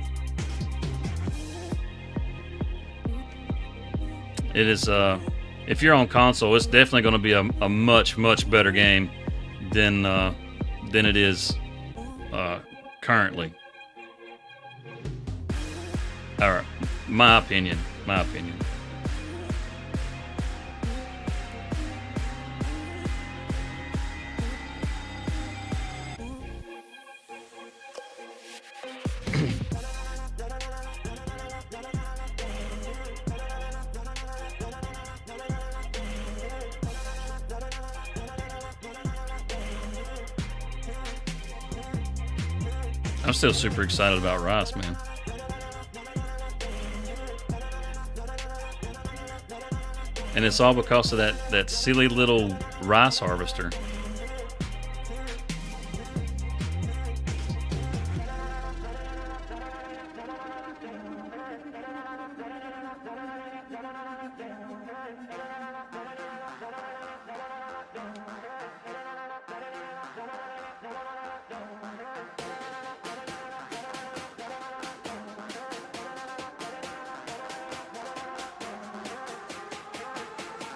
[SPEAKER 1] It is if you're on console, it's definitely going to be a much better game than it is currently. All right, my opinion. I'm still super excited about rice, man. And it's all because of that silly little rice harvester.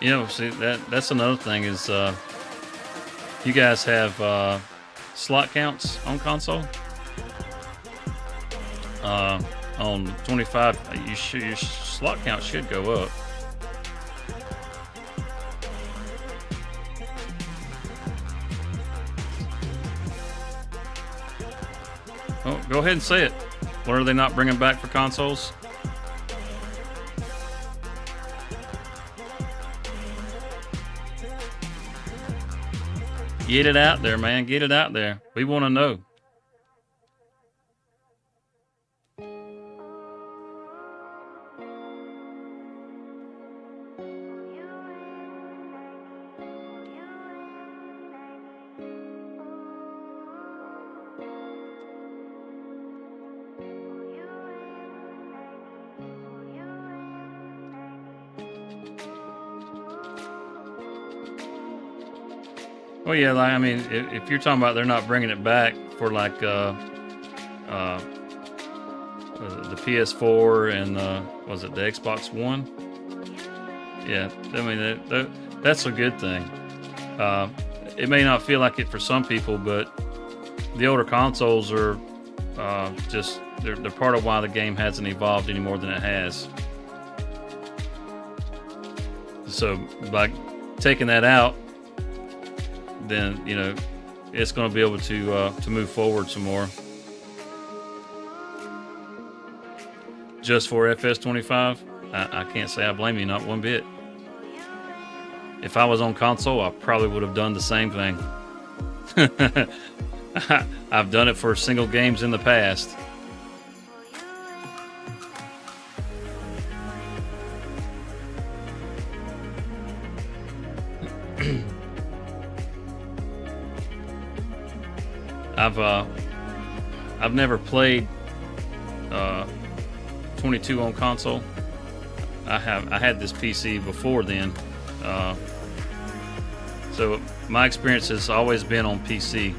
[SPEAKER 1] You know, see, that's another thing is You guys have slot counts on console? On 25, your slot count should go up. Oh, go ahead and say it. What are they not bringing back for consoles? Get it out there, man. Get it out there. We want to know. Well, yeah, like, I mean, if you're talking about they're not bringing it back for like the PS4 and was it the Xbox One? Yeah, I mean that's a good thing. It may not feel like it for some people, but the older consoles are just they're part of why the game hasn't evolved any more than it has. So by taking that out, then it's going to be able to move forward some more. Just for FS25, I can't say I blame you, not one bit. If I was on console, I probably would have done the same thing. I've done it for single games in the past. I've never played 22 on console. I had this PC before then, so my experience has always been on PC.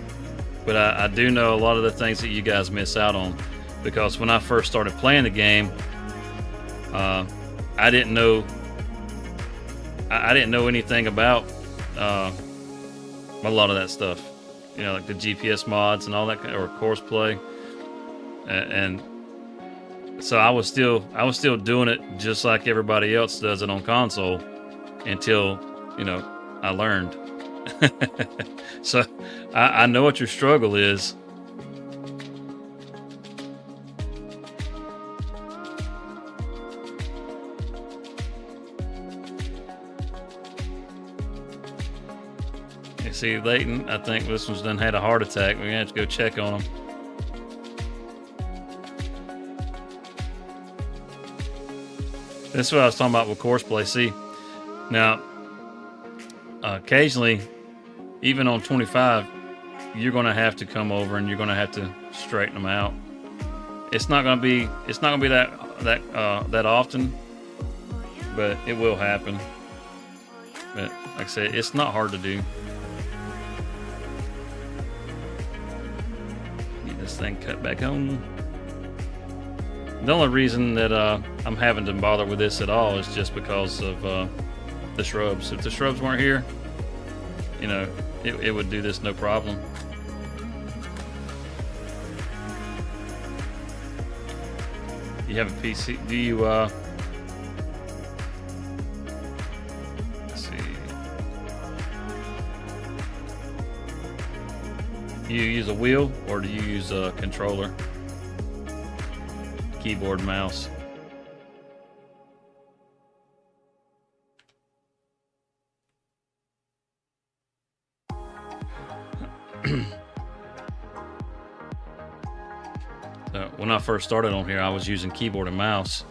[SPEAKER 1] But I do know a lot of the things that you guys miss out on, because when I first started playing the game, I didn't know anything about a lot of that stuff. Like the GPS mods and all that, or course play, and so I was still doing it just like everybody else does it on console until I learned. So I know what your struggle is. See, Leighton, I think this one's done had a heart attack. We're gonna have to go check on him. That's what I was talking about with course play. See, now occasionally, even on 25, you're gonna have to come over and you're gonna have to straighten them out. It's not gonna be that often, but it will happen. But like I said, it's not hard to do. This thing cut back on. The only reason that I'm having to bother with this at all is just because of the shrubs. If the shrubs weren't here, it would do this no problem. You have a PC? Do you? Let's see. You use a wheel, or do you use a controller? Keyboard, mouse. When I first started on here, I was using keyboard and mouse.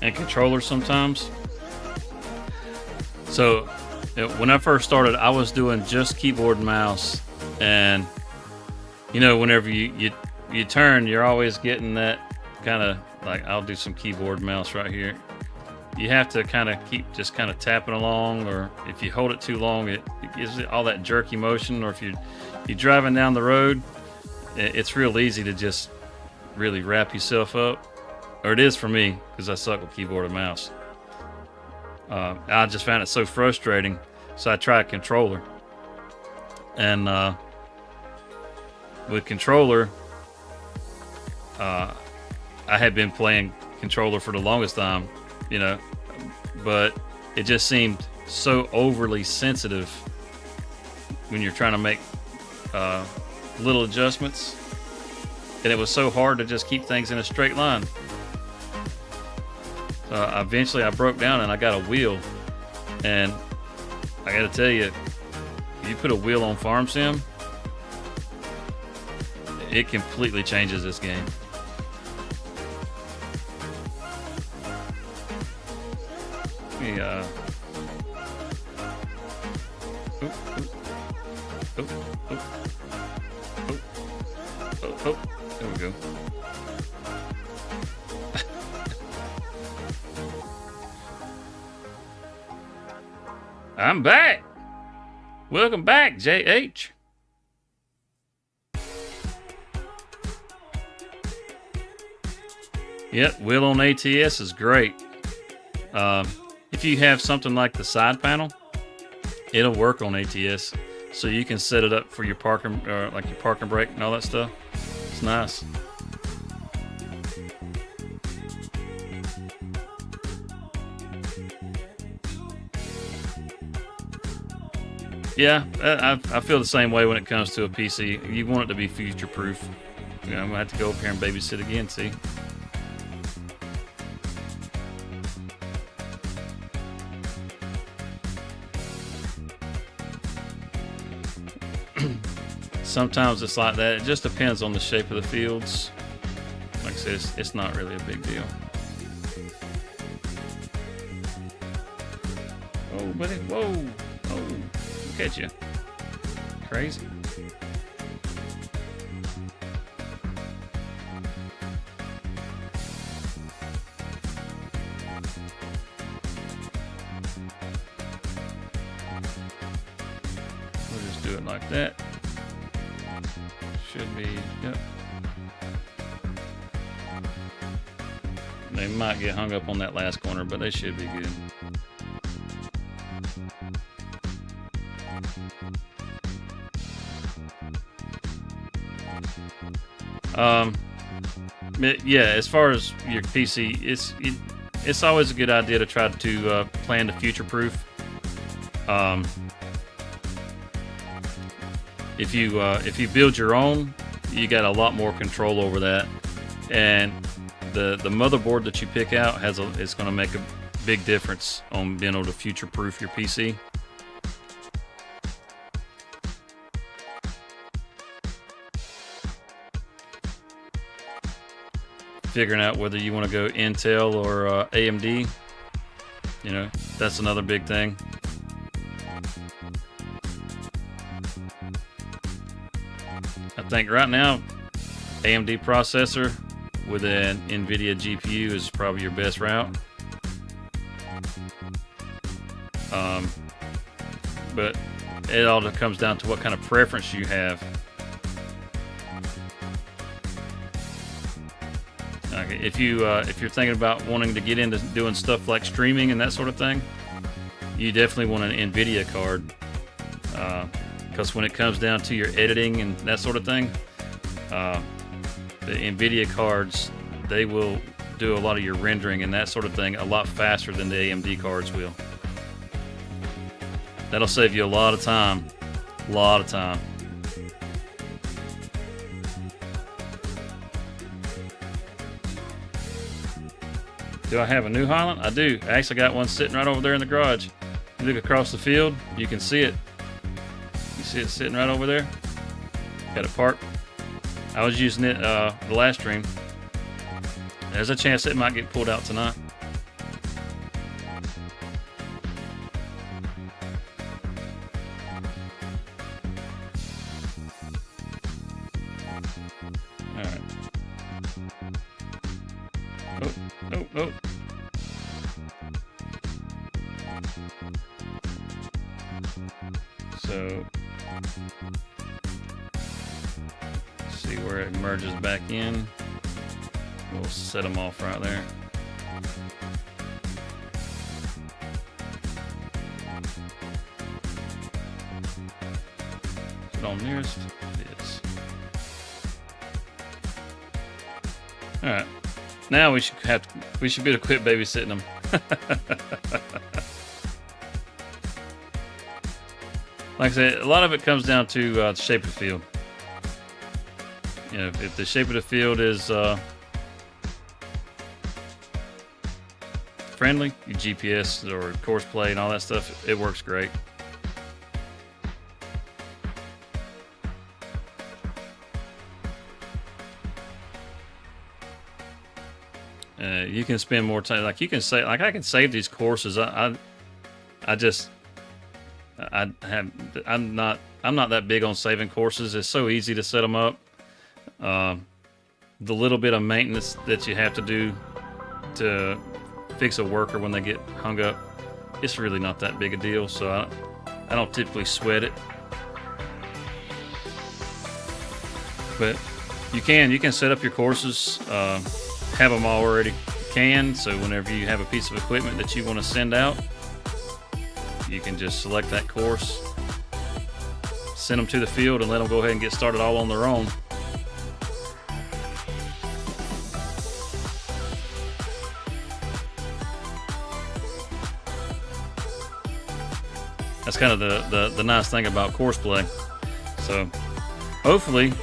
[SPEAKER 1] And controllers sometimes. So when I first started, I was doing just keyboard and mouse, and whenever you turn, you're always getting that kind of like, I'll do some keyboard and mouse right here. You have to kind of keep just kind of tapping along, or if you hold it too long, it gives it all that jerky motion. Or if you're driving down the road, it's real easy to just really wrap yourself up, or it is for me because I suck with keyboard and mouse. I just found it so frustrating, so I tried controller, and with controller, I had been playing controller for the longest time, but it just seemed so overly sensitive when you're trying to make little adjustments, and it was so hard to just keep things in a straight line. Eventually I broke down and I got a wheel, and I gotta tell you, if you put a wheel on Farm Sim, it completely changes this game. There we go. I'm back. Welcome back, JH. Yep, wheel on ATS is great. If you have something like the side panel, it'll work on ATS, so you can set it up for your parking, like your parking brake and all that stuff. It's nice. Yeah, I feel the same way when it comes to a PC. You want it to be future-proof. I'm gonna have to go up here and babysit again. See. Sometimes it's like that. It just depends on the shape of the fields. Like I said, it's not really a big deal. Oh, buddy. Whoa. Oh, look at you. Crazy. We'll just do it like that. Should be, yep. They might get hung up on that last corner, but they should be good. Yeah, as far as your PC, it's always a good idea to try to plan to future-proof. If you build your own, you got a lot more control over that, and the motherboard that you pick out it's going to make a big difference on being able to future-proof your PC. Figuring out whether you want to go Intel or AMD, that's another big thing. I think right now, AMD processor with an NVIDIA GPU is probably your best route. But it all comes down to what kind of preference you have. Okay, if you're thinking about wanting to get into doing stuff like streaming and that sort of thing, you definitely want an NVIDIA card. Because when it comes down to your editing and that sort of thing, the NVIDIA cards, they will do a lot of your rendering and that sort of thing a lot faster than the AMD cards will. That'll save you a lot of time. A lot of time. Do I have a New Holland? I do. I actually got one sitting right over there in the garage. You look across the field, you can see it. You see it sitting right over there? Got it parked. I was using it the last stream. There's a chance it might get pulled out tonight. So see where it merges back in. We'll set them off right there. Is it on nearest? It is. All right. Now we should be able to quit babysitting them. Like I said, a lot of it comes down to the shape of the field. You know, if the shape of the field is friendly, your GPS or course play and all that stuff, it works great. You can spend more time. Like you can say, like I can save these courses. I'm not that big on saving courses. It's so easy to set them up. The little bit of maintenance that you have to do to fix a worker when they get hung up, it's really not that big a deal. So I don't typically sweat it. But you can set up your courses, have them already canned. So whenever you have a piece of equipment that you want to send out, you can just select that course, send them to the field, and let them go ahead and get started all on their own. That's kind of the nice thing about course play. So hopefully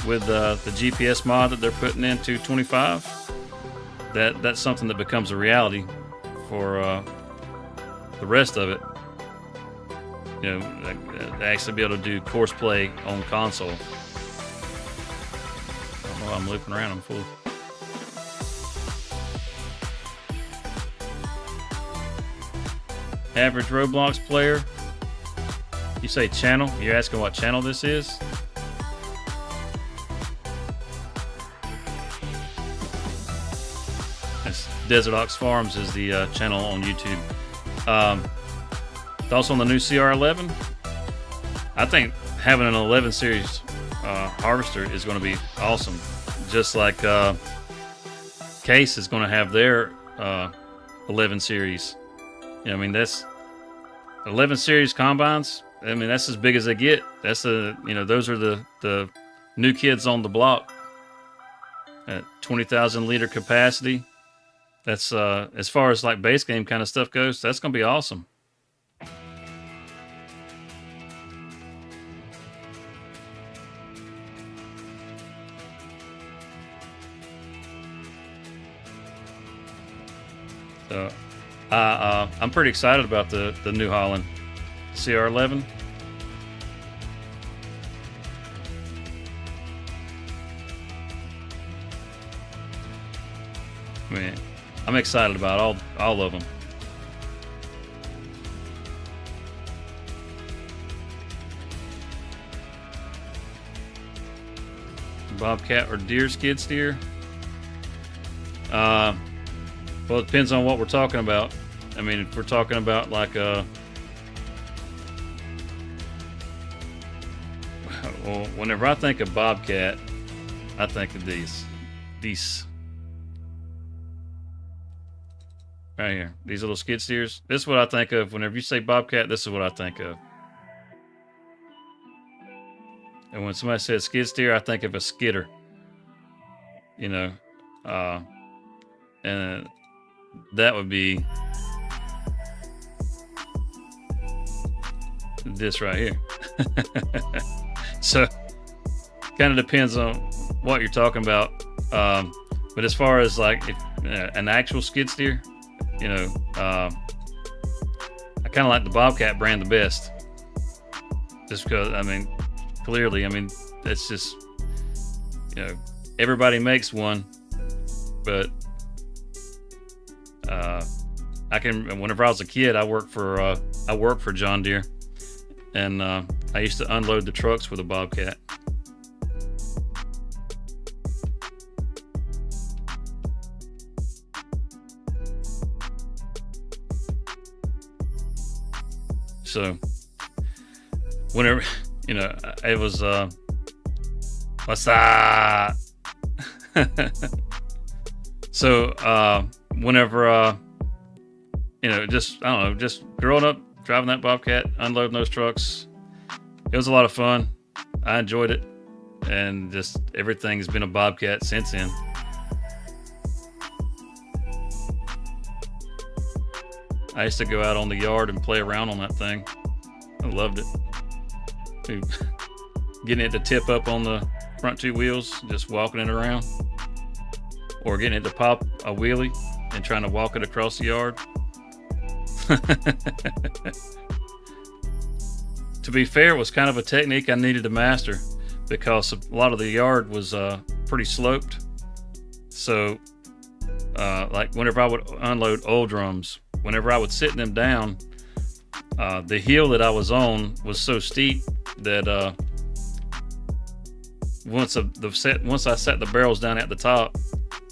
[SPEAKER 1] with the GPS mod that they're putting into 25, that's something that becomes a reality for the rest of it. You know, actually be able to do course play on console. I don't know why I'm looping around, I'm full. Average Roblox player. You say channel? You're asking what channel this is? Desert Ox Farms is the channel on YouTube. It's also on the new CR11. I think having an 11 series harvester is going to be awesome. Just like Case is going to have their 11 series. You know, I mean, that's 11 series combines. I mean, that's as big as they get. That's those are the new kids on the block at 20,000 liter capacity. That's as far as like base game kind of stuff goes, that's gonna be awesome. So I'm pretty excited about the New Holland CR11. Man, I'm excited about all of them. Bobcat or deer skid steer? Well, it depends on what we're talking about. I mean, if we're talking about like well, whenever I think of Bobcat, I think of these right here, these little skid steers. This is what I think of whenever you say Bobcat. This is what I think of. And when somebody says skid steer, I think of a skidder. You know, and that would be this right here. So kind of depends on what you're talking about. But as far as like an actual skid steer, you know, I kind of like the Bobcat brand the best, just because, I mean, clearly, I mean, that's just, you know, everybody makes one, but whenever I was a kid, I worked for John Deere, and I used to unload the trucks with a Bobcat. So whenever, it was what's that? So whenever just I don't know, just growing up driving that Bobcat, unloading those trucks, it was a lot of fun. I enjoyed it, and just everything's been a Bobcat since then. I used to go out on the yard and play around on that thing. I loved it. Getting it to tip up on the front two wheels, just walking it around, or getting it to pop a wheelie and trying to walk it across the yard. To be fair, it was kind of a technique I needed to master because a lot of the yard was pretty sloped. So like whenever I would unload oil drums, whenever I would sit them down, the hill that I was on was so steep that once I set the barrels down at the top,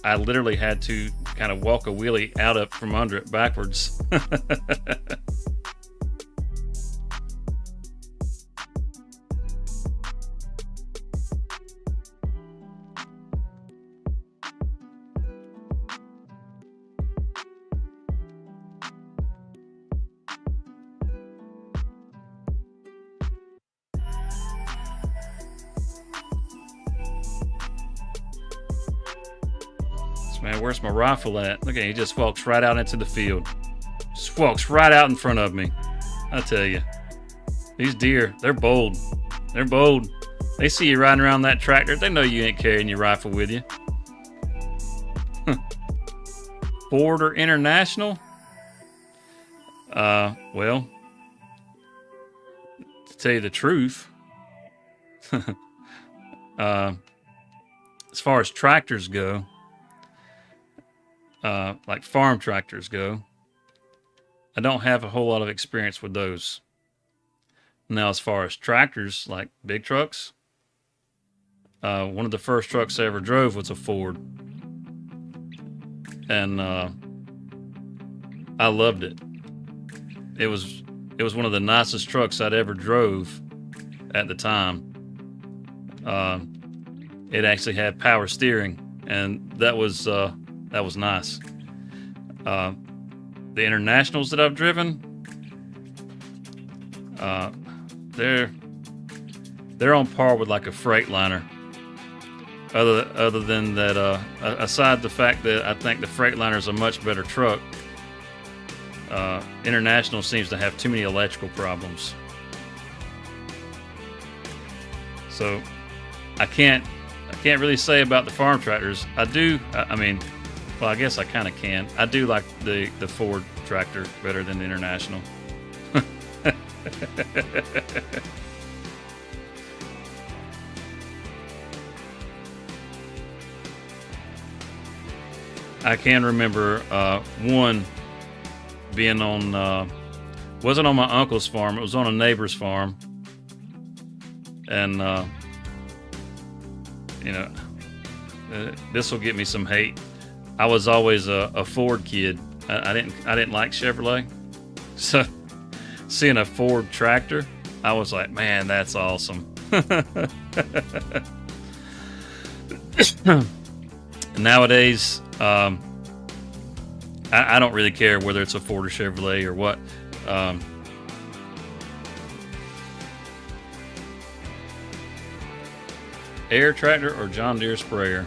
[SPEAKER 1] I literally had to kind of walk a wheelie out up from under it backwards. Man, where's my rifle at? Look at, he just walks right out into the field. Just walks right out in front of me. I tell you, these deer, they're bold. They're bold. They see you riding around that tractor. They know you ain't carrying your rifle with you. Ford or International? Well, to tell you the truth, as far as tractors go, like farm tractors go, I don't have a whole lot of experience with those. Now, as far as tractors, like big trucks, one of the first trucks I ever drove was a Ford. And I loved it. It was one of the nicest trucks I'd ever drove at the time. It actually had power steering, and that was nice. The Internationals that I've driven, they're on par with like a Freightliner. Other than that, aside the fact that I think the Freightliner is a much better truck, International seems to have too many electrical problems. So I can't really say about the farm tractors. I mean, well, I guess I kind of can. I do like the Ford tractor better than the International. I can remember one being on, wasn't on my uncle's farm, it was on a neighbor's farm. And, this will get me some hate. I was always a Ford kid. I didn't like Chevrolet. So seeing a Ford tractor, I was like, man, that's awesome. Nowadays, I don't really care whether it's a Ford or Chevrolet or what. Air tractor or John Deere sprayer?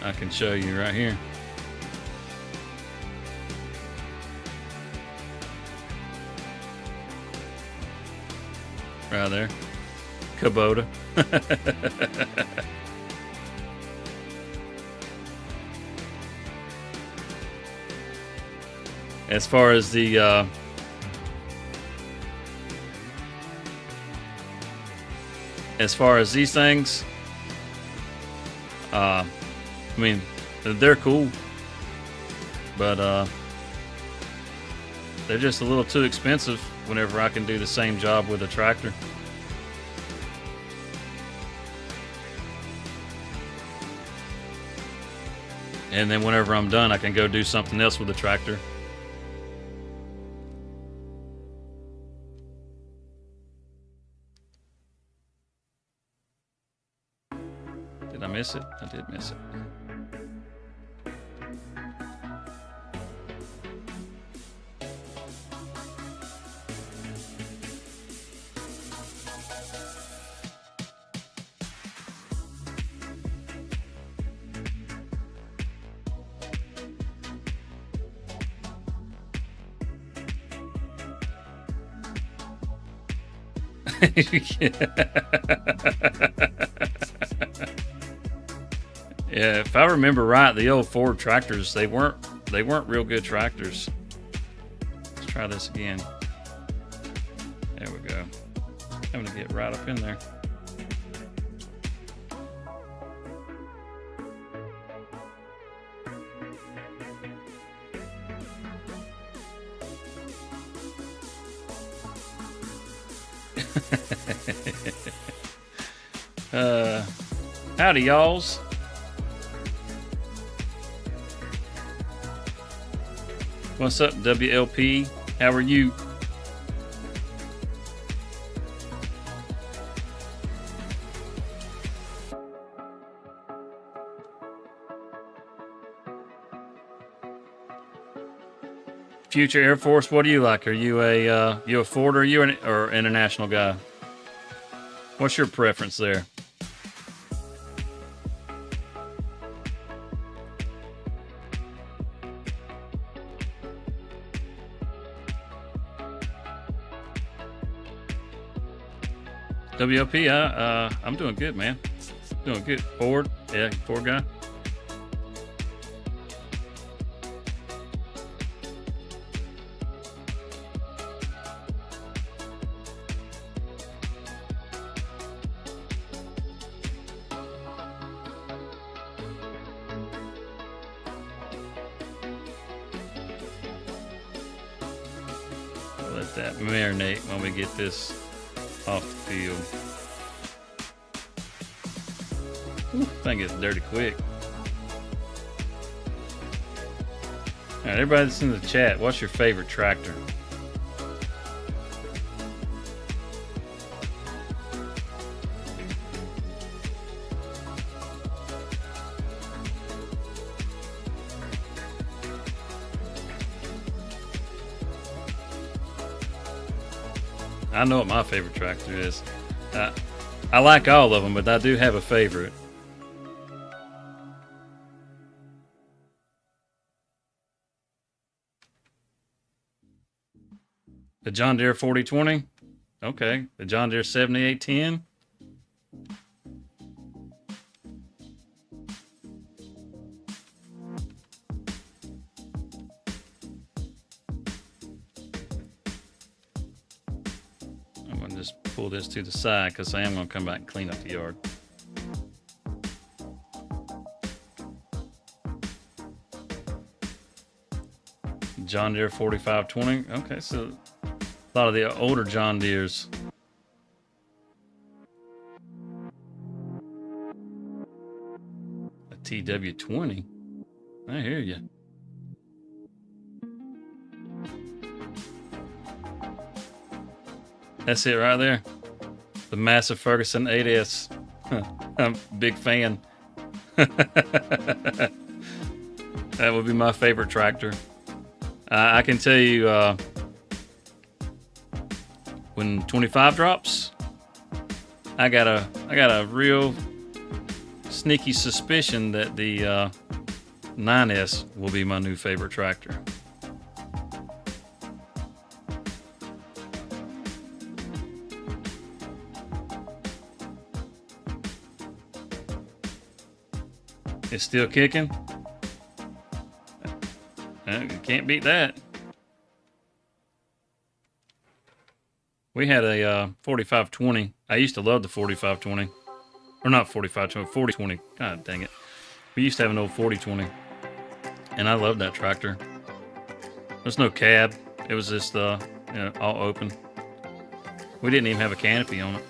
[SPEAKER 1] I can show you right here. Right there. Kubota. As far as the as far as these things, I mean, they're cool, but they're just a little too expensive whenever I can do the same job with a tractor. And then whenever I'm done, I can go do something else with the tractor. Did I miss it? I did miss it. Yeah, if I remember right, the old Ford tractors, they weren't real good tractors. Let's try this again. There we go. I'm gonna get right up in there. Howdy, y'alls. What's up, WLP? How are you? Future Air Force, what do you like? Are you a Ford or are you an international guy? What's your preference there? WLP, I'm doing good, man. Doing good. Ford, yeah, Ford guy. Let that marinate when we get this off the field. Ooh, thing gets dirty quick. All right, everybody that's in the chat, what's your favorite tractor? I know what my favorite tractor is. I like all of them, but I do have a favorite. The John Deere 4020. Okay. The John Deere 7810. I'm going to just pull this to the side because I am going to come back and clean up the yard. John Deere 4520. Okay, so a lot of the older John Deeres. A TW20. I hear you. That's it right there. The massive Ferguson 8S. I'm a big fan. That would be my favorite tractor. I can tell you when 25 drops, I got a real sneaky suspicion that the 9S will be my new favorite tractor. It's still kicking. You can't beat that. We had a 4520. I used to love the 4520. Or not 4520, 4020. God dang it. We used to have an old 4020. And I loved that tractor. There's no cab. It was just all open. We didn't even have a canopy on it.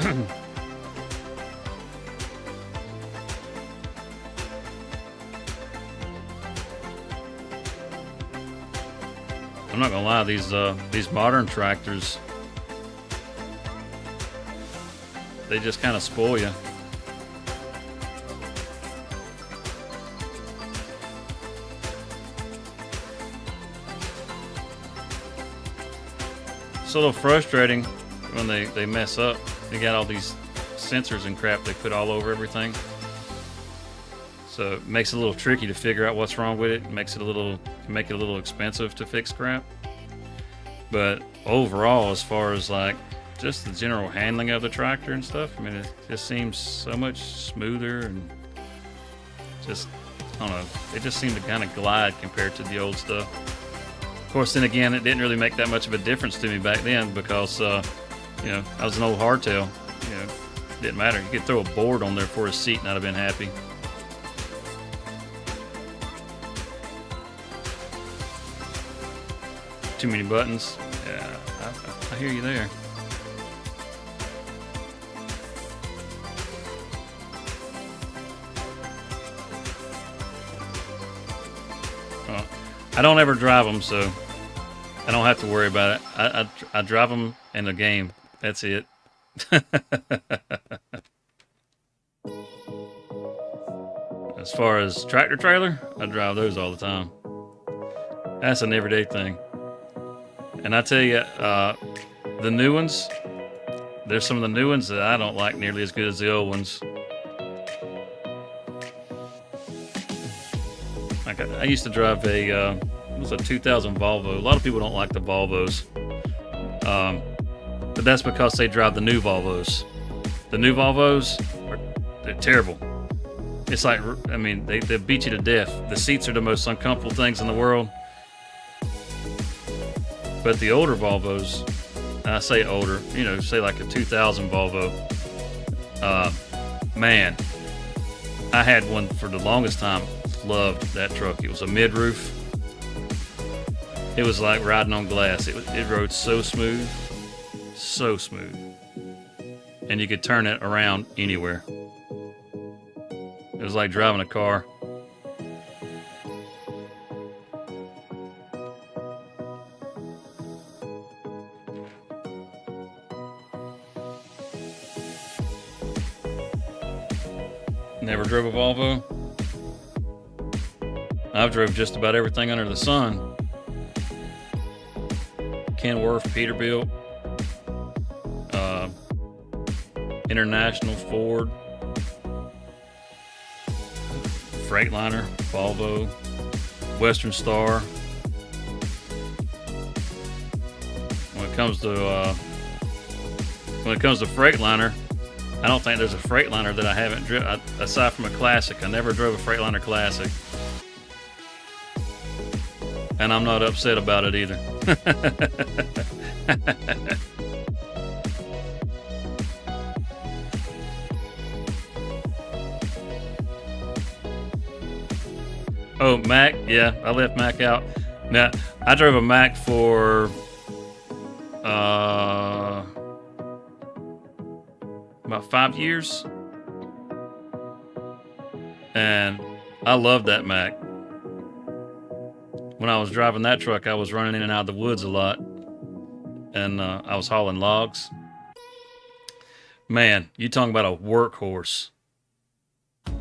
[SPEAKER 1] I'm not gonna lie, these modern tractors, they just kind of spoil you. It's a little frustrating when they mess up. They got all these sensors and crap they put all over everything. So it makes it a little tricky to figure out what's wrong with it. It makes it make it a little expensive to fix crap. But overall, as far as like just the general handling of the tractor and stuff, I mean, it just seems so much smoother and just, I don't know, it just seemed to kind of glide compared to the old stuff. Of course, then again, it didn't really make that much of a difference to me back then because, you know, I was an old hardtail. You know, it didn't matter. You could throw a board on there for a seat and I'd have been happy. Too many buttons. Yeah, I hear you there. I don't ever drive them, so I don't have to worry about it. I drive them in the game. That's it. As far as tractor trailer, I drive those all the time. That's an everyday thing. And I tell you, the new ones, there's some of the new ones that I don't like nearly as good as the old ones. Like I used to drive it was a 2000 Volvo. A lot of people don't like the Volvos, but that's because they drive the new Volvos. The new Volvos, they're terrible. It's like, I mean, they beat you to death. The seats are the most uncomfortable things in the world. But the older Volvos, I say older, you know, say like a 2000 Volvo, man, I had one for the longest time. Loved that truck. It was a mid-roof. It was like riding on glass. It rode so smooth, and you could turn it around anywhere. It was like driving a car. Never drove a Volvo. I've drove just about everything under the sun. Kenworth, Peterbilt, International, Ford, Freightliner, Volvo, Western Star. When it comes to Freightliner, I don't think there's a Freightliner that I haven't driven, aside from a Classic. I never drove a Freightliner Classic. And I'm not upset about it either. Oh, Mac. Yeah, I left Mac out. Now, I drove a Mac for about 5 years. And I loved that Mac. When I was driving that truck, I was running in and out of the woods a lot, and I was hauling logs. Man, you talking about a workhorse. I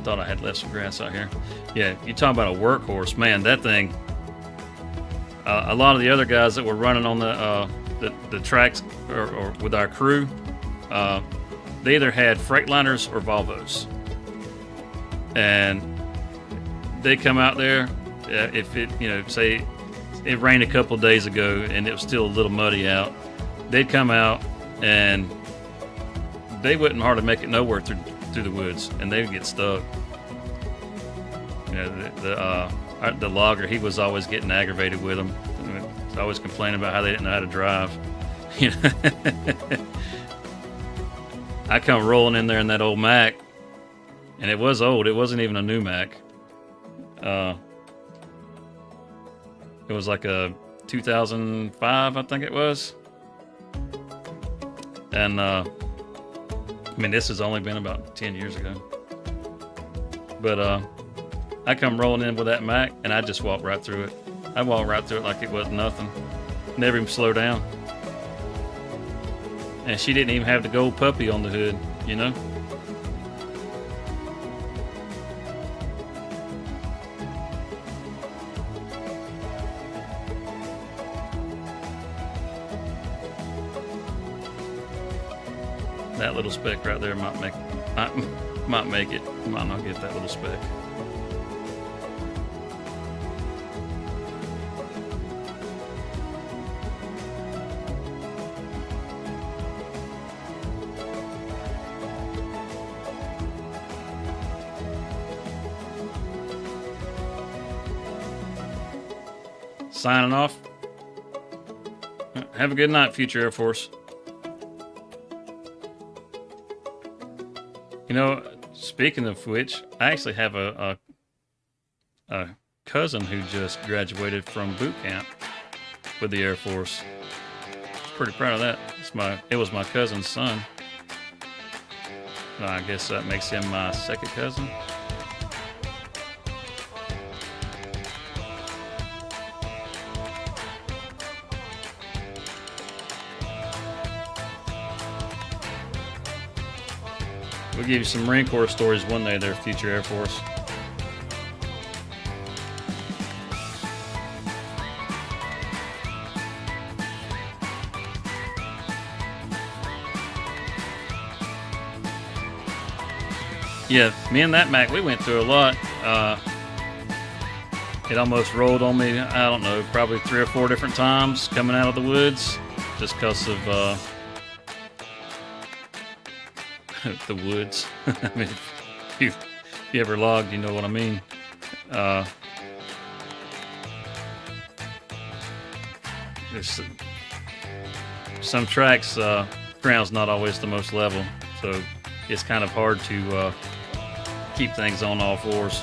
[SPEAKER 1] thought I had left some grass out here. Yeah, you talking about a workhorse. Man, that thing, a lot of the other guys that were running on the tracks or with our crew, they either had Freightliners or Volvos. And they come out there, if it, you know, say it rained a couple of days ago and it was still a little muddy out, they'd come out and they wouldn't hardly make it nowhere through the woods, and they would get stuck. You know, the logger, he was always getting aggravated with them. He was always complaining about how they didn't know how to drive. You know, I come rolling in there in that old Mac, and it was old. It wasn't even a new Mac. It was like a 2005, I think it was. And I mean, this has only been about 10 years ago. But I come rolling in with that Mac, and I just walked right through it. I walked right through it like it wasn't nothing. Never even slow down. And she didn't even have the gold puppy on the hood, you know? That little speck right there might make it. Might not get that little speck. Signing off. Have a good night, future Air Force. You know, speaking of which, I actually have a cousin who just graduated from boot camp with the Air Force. I was pretty proud of that. It was my cousin's son. I guess that makes him my second cousin. We'll give you some Marine Corps stories one day there, future Air Force. Yeah, me and that Mac, we went through a lot. It almost rolled on me, I don't know, probably 3 or 4 different times coming out of the woods just because of the woods. I mean, if you ever logged, you know what I mean. There's some tracks, ground's not always the most level, so it's kind of hard to keep things on all fours.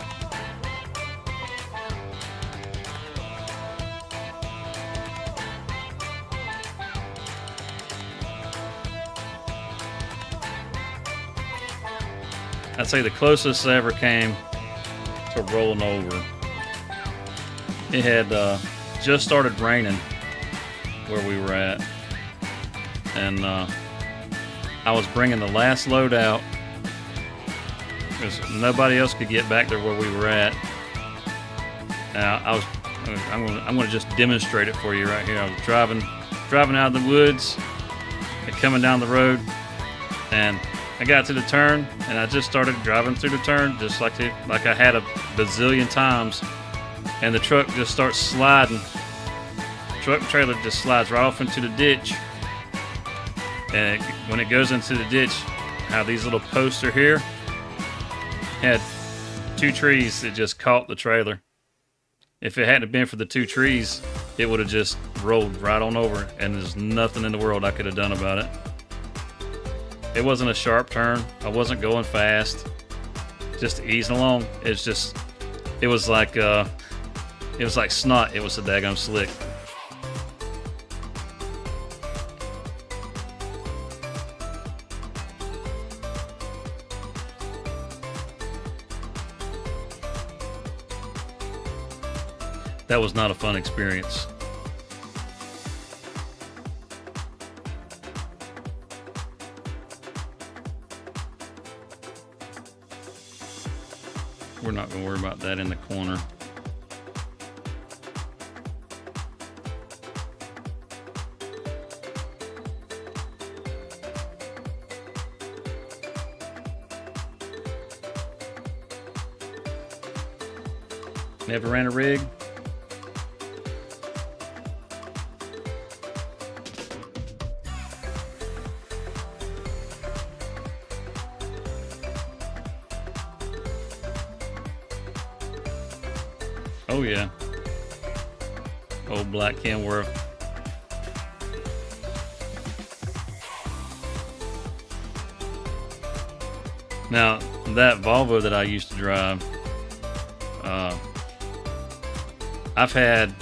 [SPEAKER 1] I'd say the closest I ever came to rolling over, it had just started raining where we were at, and I was bringing the last load out because nobody else could get back there where we were at. I'm going to just demonstrate it for you right here. I was driving out of the woods and coming down the road, and I got to the turn, and I just started driving through the turn just like I had a bazillion times, and the truck just starts sliding. Truck trailer just slides right off into the ditch, and when it goes into the ditch, how these little posts are here, had 2 trees that just caught the trailer. If it hadn't been for the 2 trees, it would have just rolled right on over, and there's nothing in the world I could have done about it. It wasn't a sharp turn. I wasn't going fast. Just easing along. It was like snot. It was so daggone slick. That was not a fun experience. We're not going to worry about that in the corner. Never ran a rig? Oh yeah, old black Kenworth. Now that Volvo that I used to drive, I've had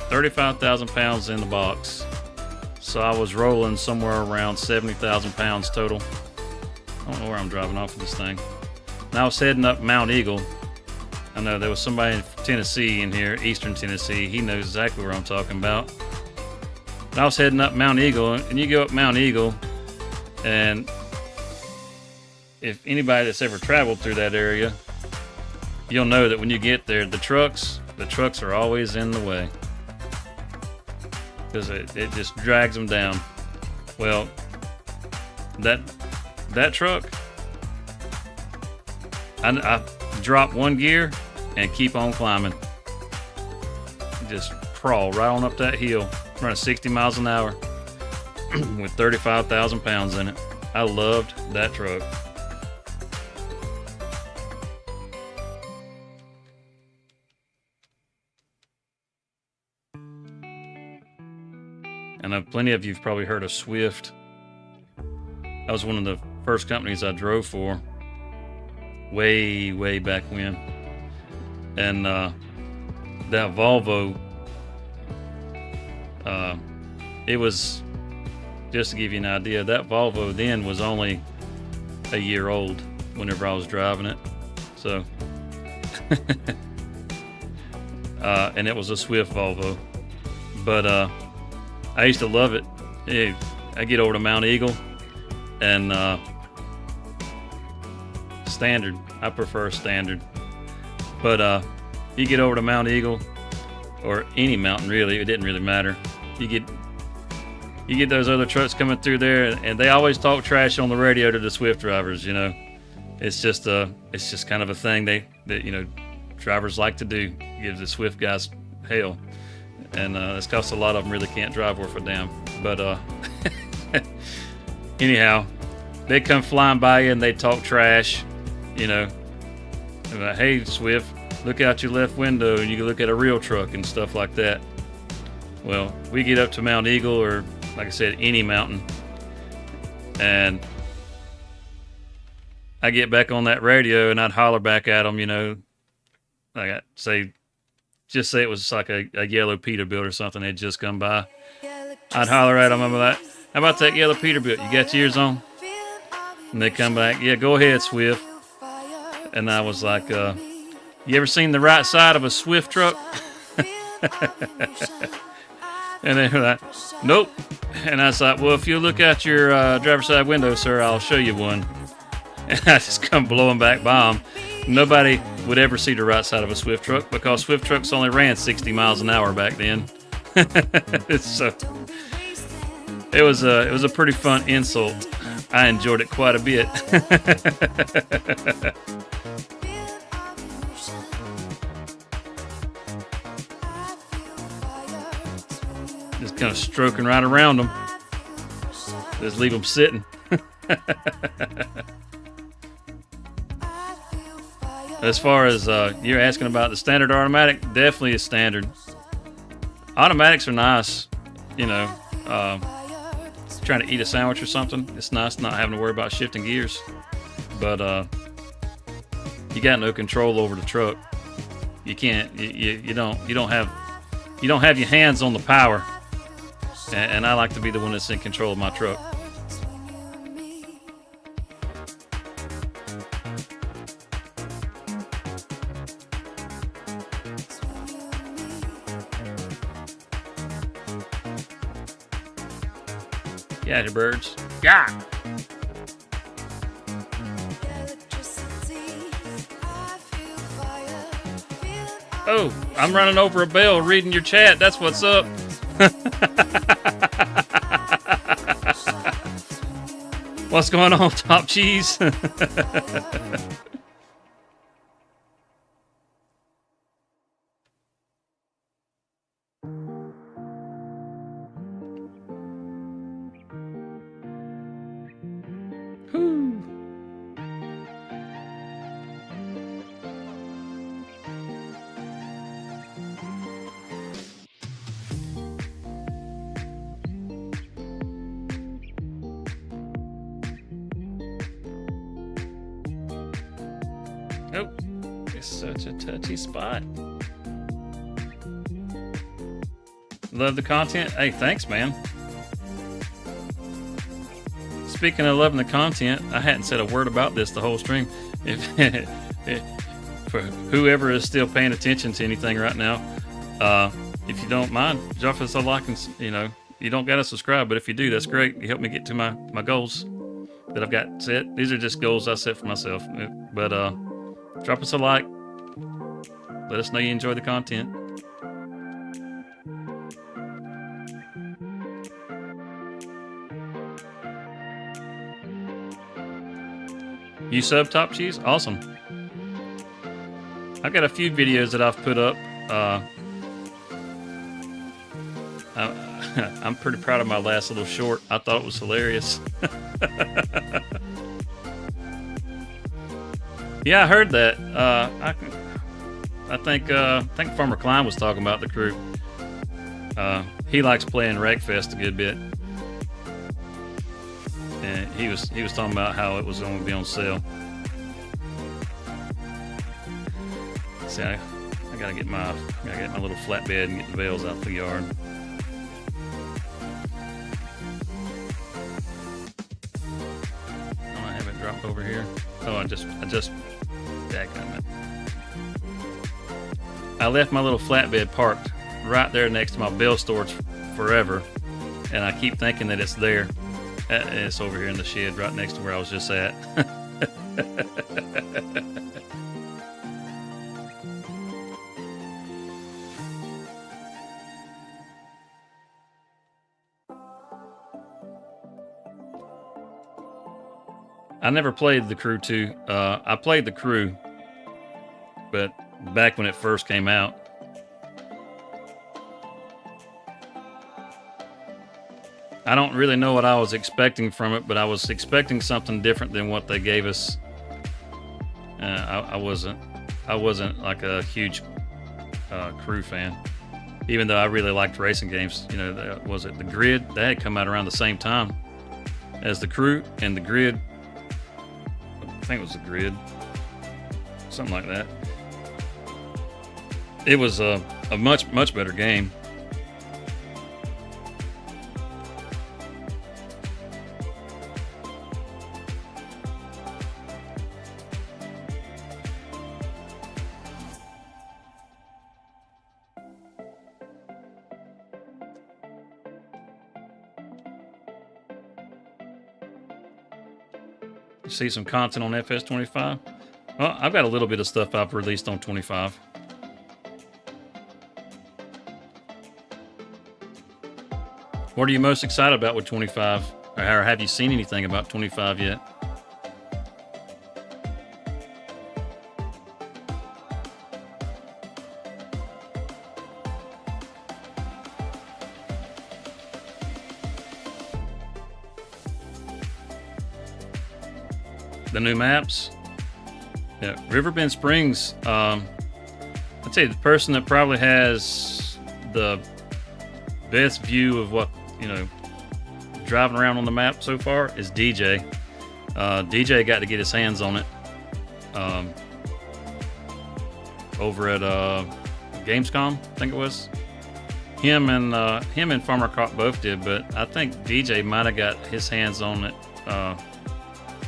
[SPEAKER 1] 35,000 pounds in the box So I was rolling somewhere around 70,000 pounds total. I don't know where I'm driving off of this thing. And I was heading up Mount Eagle. I know there was somebody in Tennessee in here, Eastern Tennessee. He knows exactly where I'm talking about. And I was heading up Mount Eagle, and you go up Mount Eagle, and if anybody that's ever traveled through that area, you'll know that when you get there, the trucks are always in the way. Because it just drags them down. Well, that truck, I drop one gear and keep on climbing. Just crawl right on up that hill, running 60 miles an hour with 35,000 pounds in it. I loved that truck. I know plenty of you've probably heard of Swift. That was one of the first companies I drove for way back when. And that Volvo, it was, just to give you an idea, that Volvo then was only a year old whenever I was driving it. So, and it was a Swift Volvo. But I used to love it. I get over to Mount Eagle and standard. I prefer standard. But you get over to Mount Eagle or any mountain really, it didn't really matter. You get those other trucks coming through there, and they always talk trash on the radio to the Swift drivers. You know, it's just kind of a thing that drivers like to do. Give the Swift guys hell. And it's because a lot of them really can't drive worth a damn. But anyhow, they come flying by you and they talk trash, Like, hey, Swift, look out your left window and you can look at a real truck and stuff like that. Well, we get up to Mount Eagle or, like I said, any mountain, and I get back on that radio and I'd holler back at them, like I'd say, just say it was like a yellow Peterbilt or something had just come by. I'd holler at them. I'm like, how about that yellow Peterbilt? You got yours on? And they come back, yeah, go ahead, Swift. And I was like, you ever seen the right side of a Swift truck? And they were like, nope. And I was like, well, if you look out your driver's side window, sir, I'll show you one. And I just come blowing back by them. Nobody would ever see the right side of a Swift truck because Swift trucks only ran 60 miles an hour back then. So it was a pretty fun insult. I enjoyed it quite a bit. Just kind of stroking right around them. Just leave them sitting. As far as you're asking about the standard automatic, definitely a standard. Automatics are nice, trying to eat a sandwich or something. It's nice not having to worry about shifting gears. But you got no control over the truck. You can't. You don't have your hands on the power. And I like to be the one that's in control of my truck. Yeah, the birds. Yeah. Oh, I'm running over a bale reading your chat. That's what's up. What's going on, Top Cheese? Oh, it's such a touchy spot. Love the content. Hey, thanks, man. speaking of loving the content, I hadn't said a word about this the whole stream. If for whoever is still paying attention to anything right now, if you don't mind, drop us a like, and you don't got to subscribe, but if you do, that's great. You help me get to my goals that I've got set. These are just goals I set for myself. But drop us a like. Let us know you enjoy the content. You sub Top Cheese? Awesome. I've got a few videos that I've put up. I'm pretty proud of my last little short. I thought it was hilarious. Yeah, I heard that. I think Farmer Klein was talking about the crew. He likes playing Wreckfest a good bit, and he was talking about how it was going to be on sale. See, I gotta get my little flatbed and get the bales out the yard. Oh, I have it dropped over here. Oh, I just dadgummit. I left my little flatbed parked right there next to my bale storage forever, and I keep thinking that it's there. And it's over here in the shed right next to where I was just at. I never played the Crew 2. I played the Crew, but back when it first came out. I don't really know what I was expecting from it, but I was expecting something different than what they gave us. I wasn't like a huge Crew fan, even though I really liked racing games. You know, was it the Grid? That had come out around the same time as the Crew, and the Grid, I think it was the Grid, something like that. It was a much better game. You see some content on FS25? Well, I've got a little bit of stuff I've released on 25. What are you most excited about with 25? Or have you seen anything about 25 yet? The new maps? Yeah, Riverbend Springs. I'd say the person that probably has the best view of what, driving around on the map so far is DJ. DJ got to get his hands on it over at Gamescom, I think it was. Him and Farmer Crop both did, but I think DJ might have got his hands on it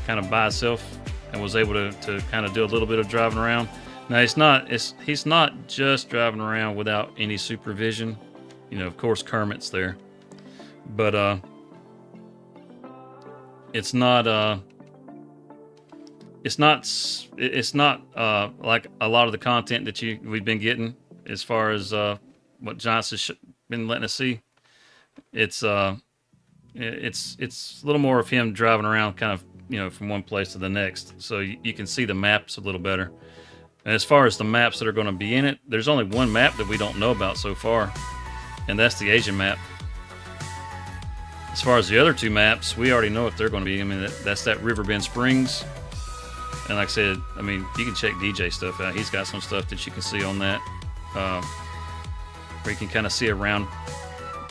[SPEAKER 1] kind of by himself and was able to kind of do a little bit of driving around. Now he's not just driving around without any supervision. Of course Kermit's there, but it's not like a lot of the content that we've been getting as far as what Johnson's been letting us see. It's a little more of him driving around kind of from one place to the next, so you can see the maps a little better. And as far as the maps that are going to be in it, there's only one map that we don't know about so far, and that's the Asian map. As far as the other two maps, we already know what they're going to be. I mean, that's that Riverbend Springs, and like I said, I mean, you can check DJ stuff out. He's got some stuff that you can see on that, where you can kind of see around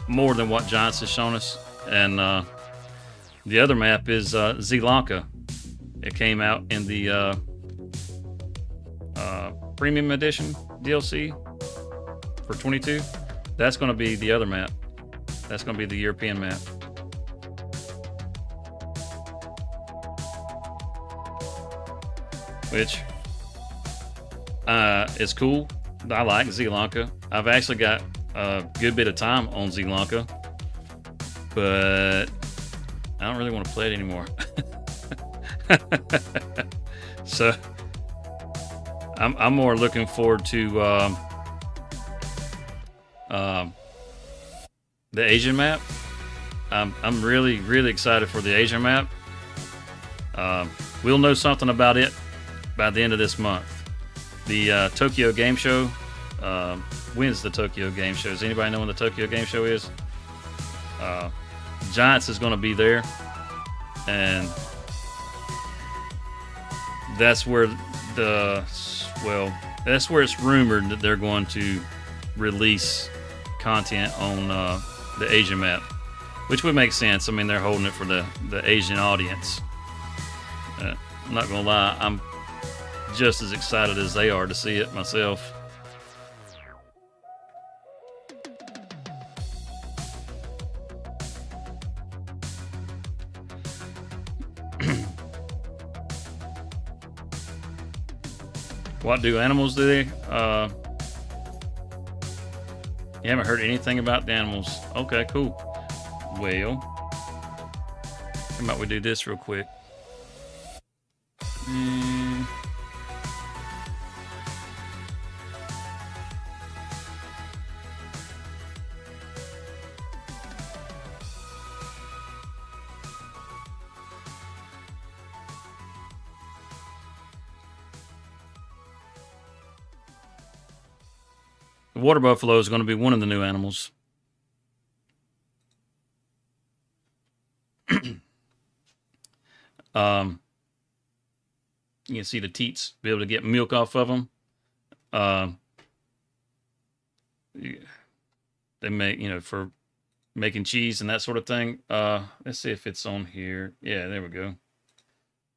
[SPEAKER 1] more than what Johnson's shown us. And the other map is Sri Lanka. It came out in the Premium Edition DLC for 22. That's going to be the other map. That's going to be the European map. which is cool. I like Sri Lanka. I've actually got a good bit of time on Sri Lanka, but I don't really want to play it anymore. So I'm more looking forward to the Asian map. I'm really excited for the Asian map. We'll know something about it by the end of this month. The Tokyo Game Show. When's the Tokyo Game Show? Does anybody know when the Tokyo Game Show is? Giants is going to be there, and that's where that's where it's rumored that they're going to release content on the Asian map, which would make sense. I mean, they're holding it for the Asian audience. I'm not gonna lie, I'm just as excited as they are to see it myself. What do animals do? You haven't heard anything about the animals. Okay, cool. Well, how about we do this real quick? The water buffalo is going to be one of the new animals. You can see the teats, be able to get milk off of them. They make, for making cheese and that sort of thing. Let's see if it's on here. Yeah, there we go.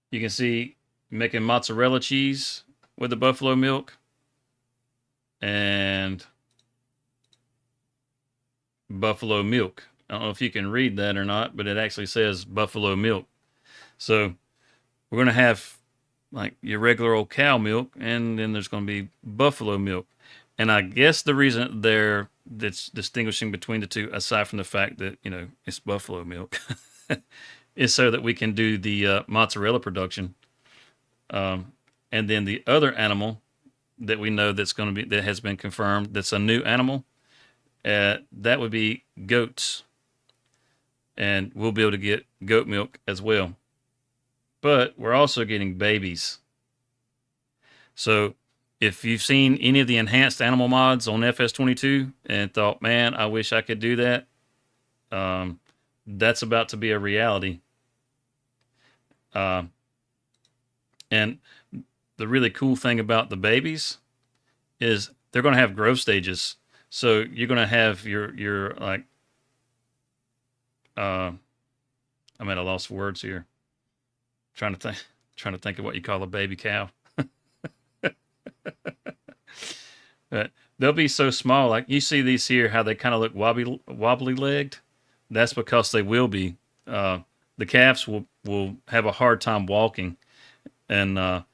[SPEAKER 1] You can see making mozzarella cheese with the buffalo milk. And buffalo milk. I don't know if you can read that or not, but it actually says buffalo milk. So we're going to have like your regular old cow milk, and then there's going to be buffalo milk. And I guess the reason that's distinguishing between the two, aside from the fact that, it's buffalo milk, is so that we can do the mozzarella production. And then the other animal that we know that has been confirmed, that's a new animal, that would be goats. And we'll be able to get goat milk as well. But we're also getting babies. So if you've seen any of the enhanced animal mods on FS22 and thought, man, I wish I could do that, that's about to be a reality. And the really cool thing about the babies is they're going to have growth stages. So you're going to have your like, I'm at a loss for words here. Trying to think of what you call a baby cow. But they'll be so small. Like you see these here, how they kind of look wobbly legged. That's because they will be. The calves will have a hard time walking, and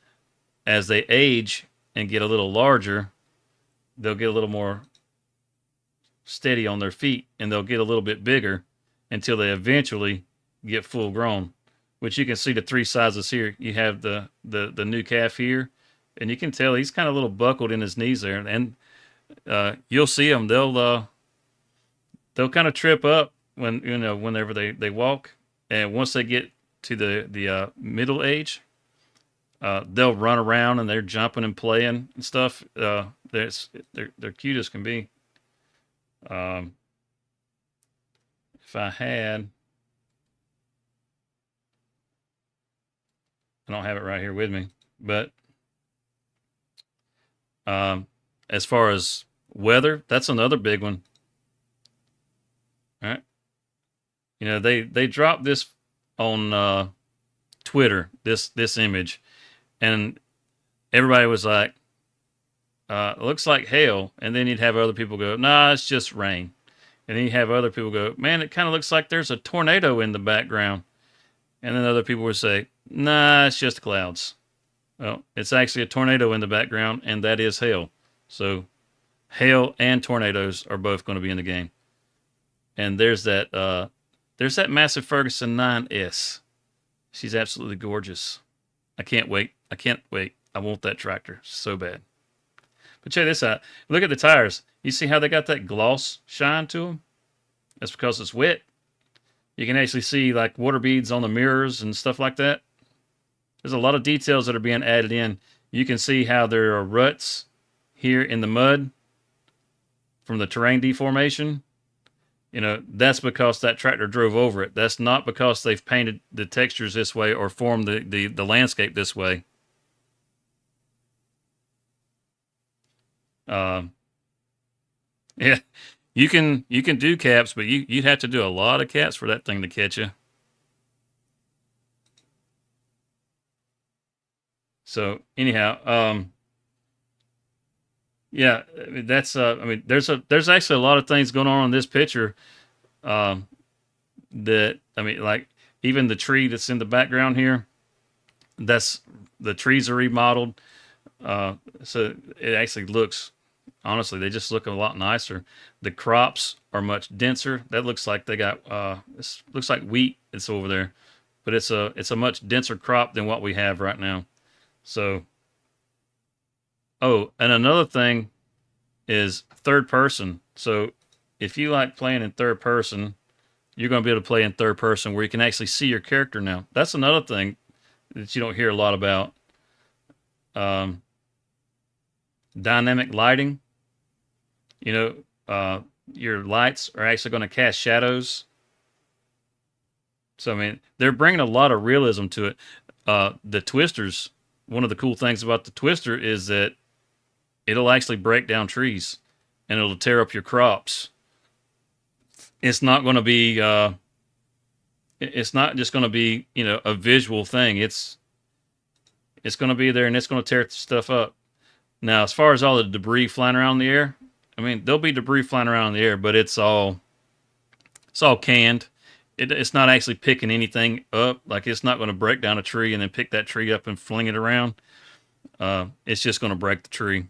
[SPEAKER 1] as they age and get a little larger, they'll get a little more steady on their feet, and they'll get a little bit bigger until they eventually get full grown. Which you can see the three sizes here. You have the new calf here, and you can tell he's kind of a little buckled in his knees there. And you'll see them; they'll kind of trip up whenever they walk, and once they get to the middle age, they'll run around and they're jumping and playing and stuff. They're cute as can be. If I had, I don't have it right here with me, but as far as weather, that's another big one. All right. They dropped this on Twitter, this image, and everybody was like, it looks like hail. And then you'd have other people go, nah, it's just rain. And then you have other people go, man, it kind of looks like there's a tornado in the background. And then other people would say, nah, it's just clouds. Well, it's actually a tornado in the background, and that is hail. So hail and tornadoes are both going to be in the game. And there's that massive Ferguson 9S. She's absolutely gorgeous. I can't wait. I can't wait. I want that tractor so bad. But check this out. Look at the tires. You see how they got that gloss shine to them? That's because it's wet. You can actually see like water beads on the mirrors and stuff like that. There's a lot of details that are being added in. You can see how there are ruts here in the mud from the terrain deformation. You know, that's because that tractor drove over it. That's not because they've painted the textures this way or formed the landscape this way. Uh, yeah, you can do caps, but you'd have to do a lot of caps for that thing to catch you. So anyhow, yeah, that's I mean, there's actually a lot of things going on in this picture. Um, that I mean, like even the tree that's in the background here. That's the trees are remodeled, so it actually looks. Honestly, they just look a lot nicer. The crops are much denser. That looks like they got. This looks like wheat. It's over there, but it's a much denser crop than what we have right now. So, oh, and another thing is third person. So, if you like playing in third person, you're going to be able to play in third person where you can actually see your character now. That's another thing that you don't hear a lot about. Um, Dynamic lighting. You know, your lights are actually going to cast shadows. So, I mean, they're bringing a lot of realism to it. The twisters, one of the cool things about the twister is that it'll actually break down trees and it'll tear up your crops. It's not going to be, it's not just going to be, a visual thing. It's going to be there and it's going to tear stuff up. Now, as far as all the debris flying around in the air, I mean, there'll be debris flying around in the air, but it's all canned. It's not actually picking anything up. Like it's not going to break down a tree and then pick that tree up and fling it around. It's just going to break the tree.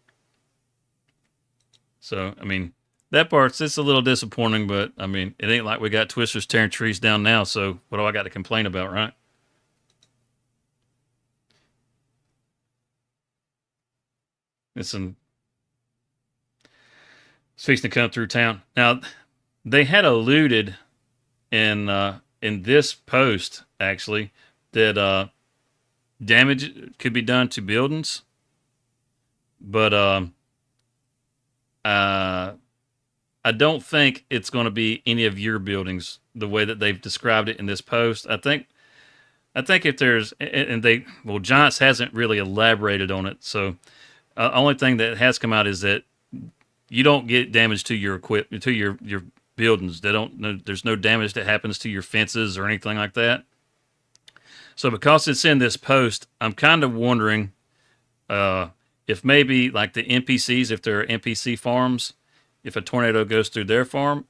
[SPEAKER 1] So, I mean, that part's it's a little disappointing, but I mean, it ain't like we got twisters tearing trees down now. So, what do I got to complain about, right? It's an it's fixing to come through town. Now, they had alluded in this post actually that damage could be done to buildings, but uh, I don't think it's going to be any of your buildings the way that they've described it in this post. I think if there's and they well Giants hasn't really elaborated on it, so only thing that has come out is that you don't get damage to your equipment to your buildings. They don't. No, there's no damage that happens to your fences or anything like that. So because it's in this post, I'm kind of wondering uh, if maybe like the NPCs, if there are NPC farms, if a tornado goes through their farm,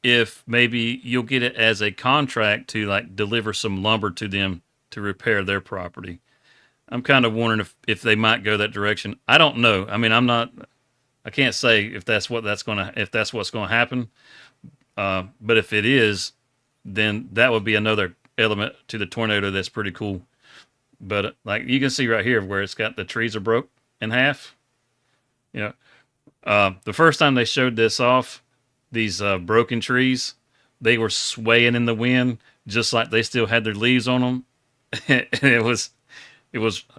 [SPEAKER 1] if maybe you'll get it as a contract to like deliver some lumber to them to repair their property. I'm kind of wondering if they might go that direction. I don't know. I mean, I can't say if that's what's gonna happen. But if it is, then that would be another element to the tornado that's pretty cool. But like you can see right here where it's got the trees are broke in half. You know, the first time they showed this off, these broken trees, they were swaying in the wind, just like they still had their leaves on them. And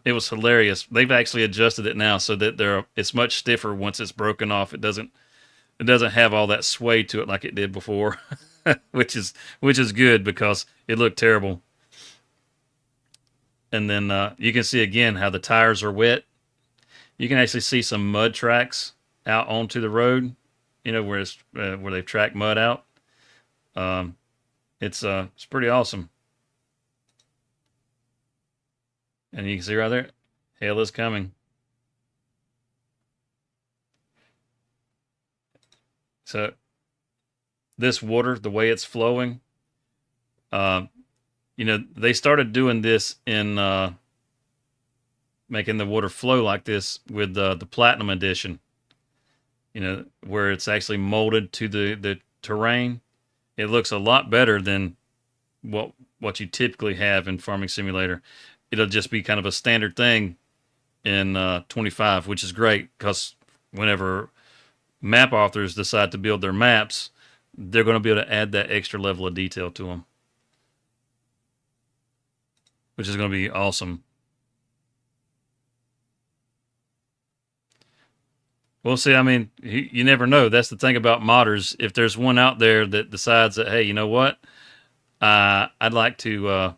[SPEAKER 1] it was hilarious. They've actually adjusted it now so that it's much stiffer once it's broken off. It doesn't have all that sway to it like it did before, which is good because it looked terrible. And then you can see again how the tires are wet. You can actually see some mud tracks out onto the road. Where they've tracked mud out. Um, it's pretty awesome. And you can see right there, hail is coming. So this water, the way it's flowing, uh, they started doing this in making the water flow like this with the Platinum Edition. Where it's actually molded to the terrain. It looks a lot better than what you typically have in Farming Simulator. It'll just be kind of a standard thing in 25, which is great because whenever map authors decide to build their maps, they're going to be able to add that extra level of detail to them, which is going to be awesome. Well, see, I mean, you never know. That's the thing about modders. If there's one out there that decides that, hey, you know what? I'd like to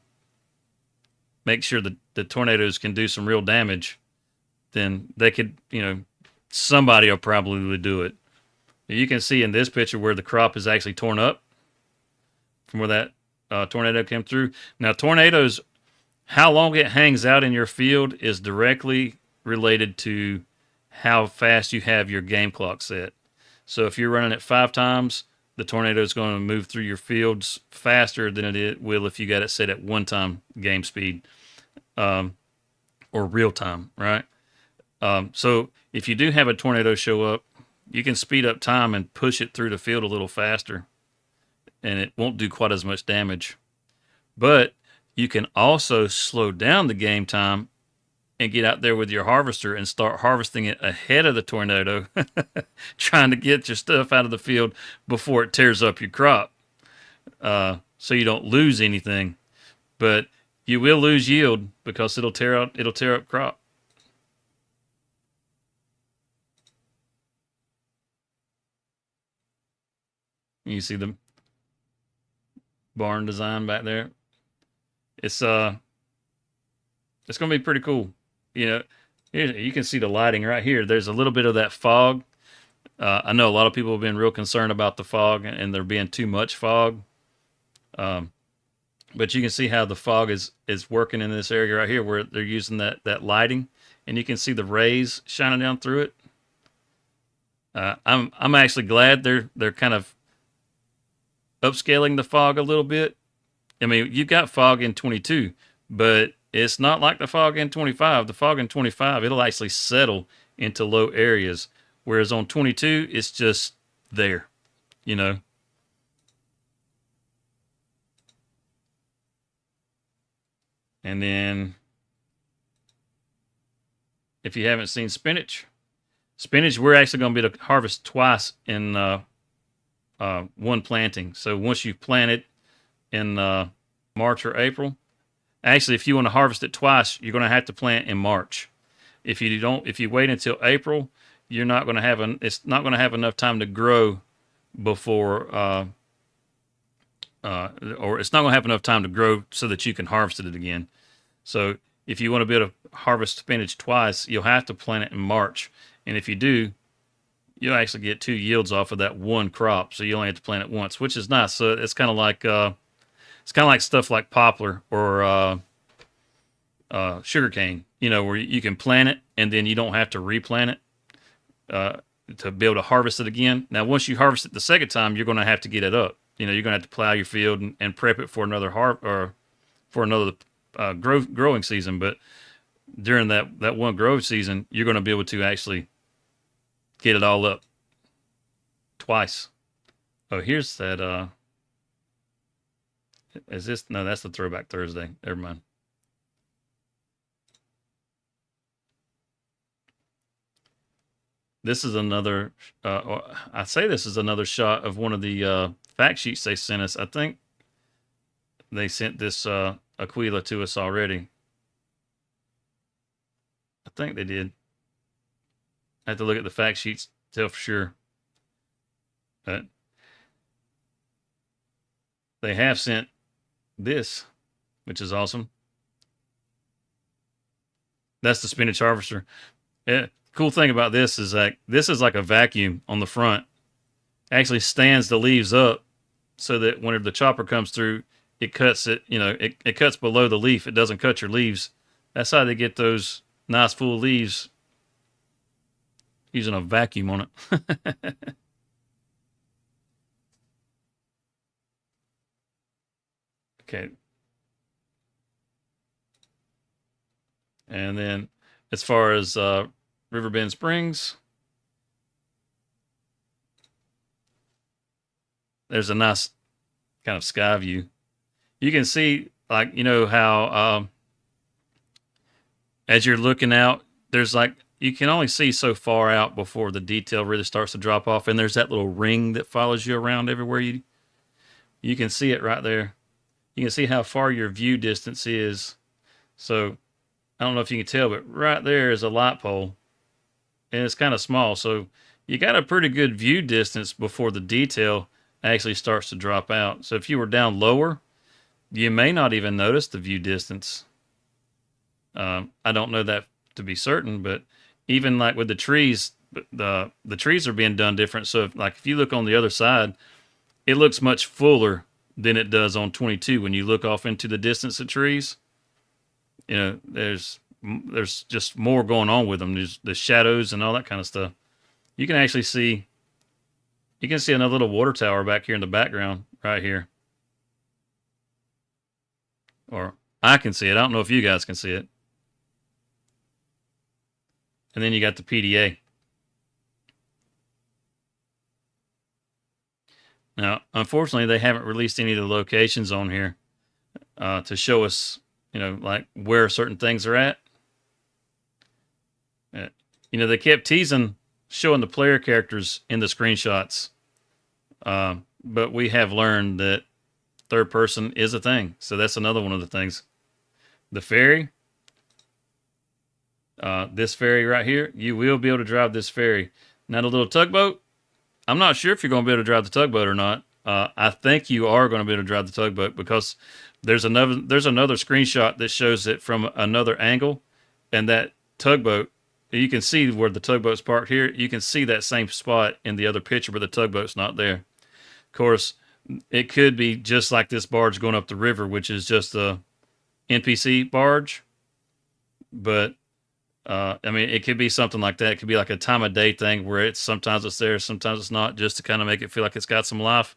[SPEAKER 1] make sure that the tornadoes can do some real damage, then they could, somebody will probably do it. You can see in this picture where the crop is actually torn up from where that tornado came through. Now, tornadoes, how long it hangs out in your field is directly related to how fast you have your game clock set. So if you're running it 5 times, the tornado is going to move through your fields faster than it will if you got it set at 1 time game speed, or real time, right? So if you do have a tornado show up, you can speed up time and push it through the field a little faster, and it won't do quite as much damage. But you can also slow down the game time and get out there with your harvester and start harvesting it ahead of the tornado, trying to get your stuff out of the field before it tears up your crop, so you don't lose anything. But you will lose yield because it'll tear up crop. You see the barn design back there. It's gonna be pretty cool. You can see the lighting right here. There's a little bit of that fog. I know a lot of people have been real concerned about the fog and there being too much fog. But you can see how the fog is working in this area right here where they're using that lighting, and you can see the rays shining down through it. I'm actually glad they're kind of upscaling the fog a little bit. I mean, you've got fog in 22, but it's not like the fog in 25. The fog in 25, it'll actually settle into low areas, whereas on 22, it's just there, you know. And then, if you haven't seen spinach, we're actually going to be able to harvest twice in one planting. So once you plant it in March or April, actually, if you want to harvest it twice, you're going to have to plant in March. If you wait until April, you're not going to have it's not going to have enough time to grow before, or it's not going to have enough time to grow so that you can harvest it again. So if you want to be able to harvest spinach twice, you'll have to plant it in March. And if you do, you'll actually get 2 yields off of that one crop. So you only have to plant it once, which is nice. So it's kind of like stuff like poplar or sugarcane, where you can plant it and then you don't have to replant it to be able to harvest it again. Now, once you harvest it the second time, you're going to have to get it up. You're going to have to plow your field and prep it for another growing season. But during that one growth season, you're going to be able to actually get it all up twice. Oh, here's that. Is this? No, that's the Throwback Thursday. Never mind. This is another. I say this is another shot of one of the fact sheets they sent us. I think they sent this Aquila to us already. I think they did. I have to look at the fact sheets to tell for sure. But they have sent this, which is awesome. That's the spinach harvester. Cool thing about this is that this is like a vacuum on the front. It actually stands the leaves up so that whenever the chopper comes through, it cuts it. It cuts below the leaf. It doesn't cut your leaves. That's how they get those nice full leaves, using a vacuum on it. Okay. And then as far as Riverbend Springs, there's a nice kind of sky view. You can see, like, you know how as you're looking out, there's like you can only see so far out before the detail really starts to drop off, and there's that little ring that follows you around everywhere. You can see it right there. You can see how far your view distance is. So I don't know if you can tell, but right there is a light pole, and it's kind of small. So you got a pretty good view distance before the detail actually starts to drop out. So if you were down lower, you may not even notice the view distance. I don't know that to be certain, but even like with the trees, the trees are being done different. So if you look on the other side, it looks much fuller than it does on 22 when you look off into the distance of trees. You know, there's just more going on with them. There's the shadows and all that kind of stuff. You can actually see another little water tower back here in the background right here. Or I can see it. I don't know if you guys can see it. And then you got the PDA. Now, unfortunately, they haven't released any of the locations on here to show us, you know, like where certain things are at. You know, they kept teasing showing the player characters in the screenshots, but we have learned that third person is a thing. So that's another one of the things. The ferry, this ferry right here, you will be able to drive this ferry. Now the little tugboat, I'm not sure if you're going to be able to drive the tugboat or not. I think you are going to be able to drive the tugboat because there's another screenshot that shows it from another angle, and that tugboat, you can see where the tugboat's parked here. You can see that same spot in the other picture, but the tugboat's not there. Of course, it could be just like this barge going up the river, which is just a NPC barge. But I mean, it could be something like that. It could be like a time of day thing where it's sometimes it's there, sometimes it's not, just to kind of make it feel like it's got some life.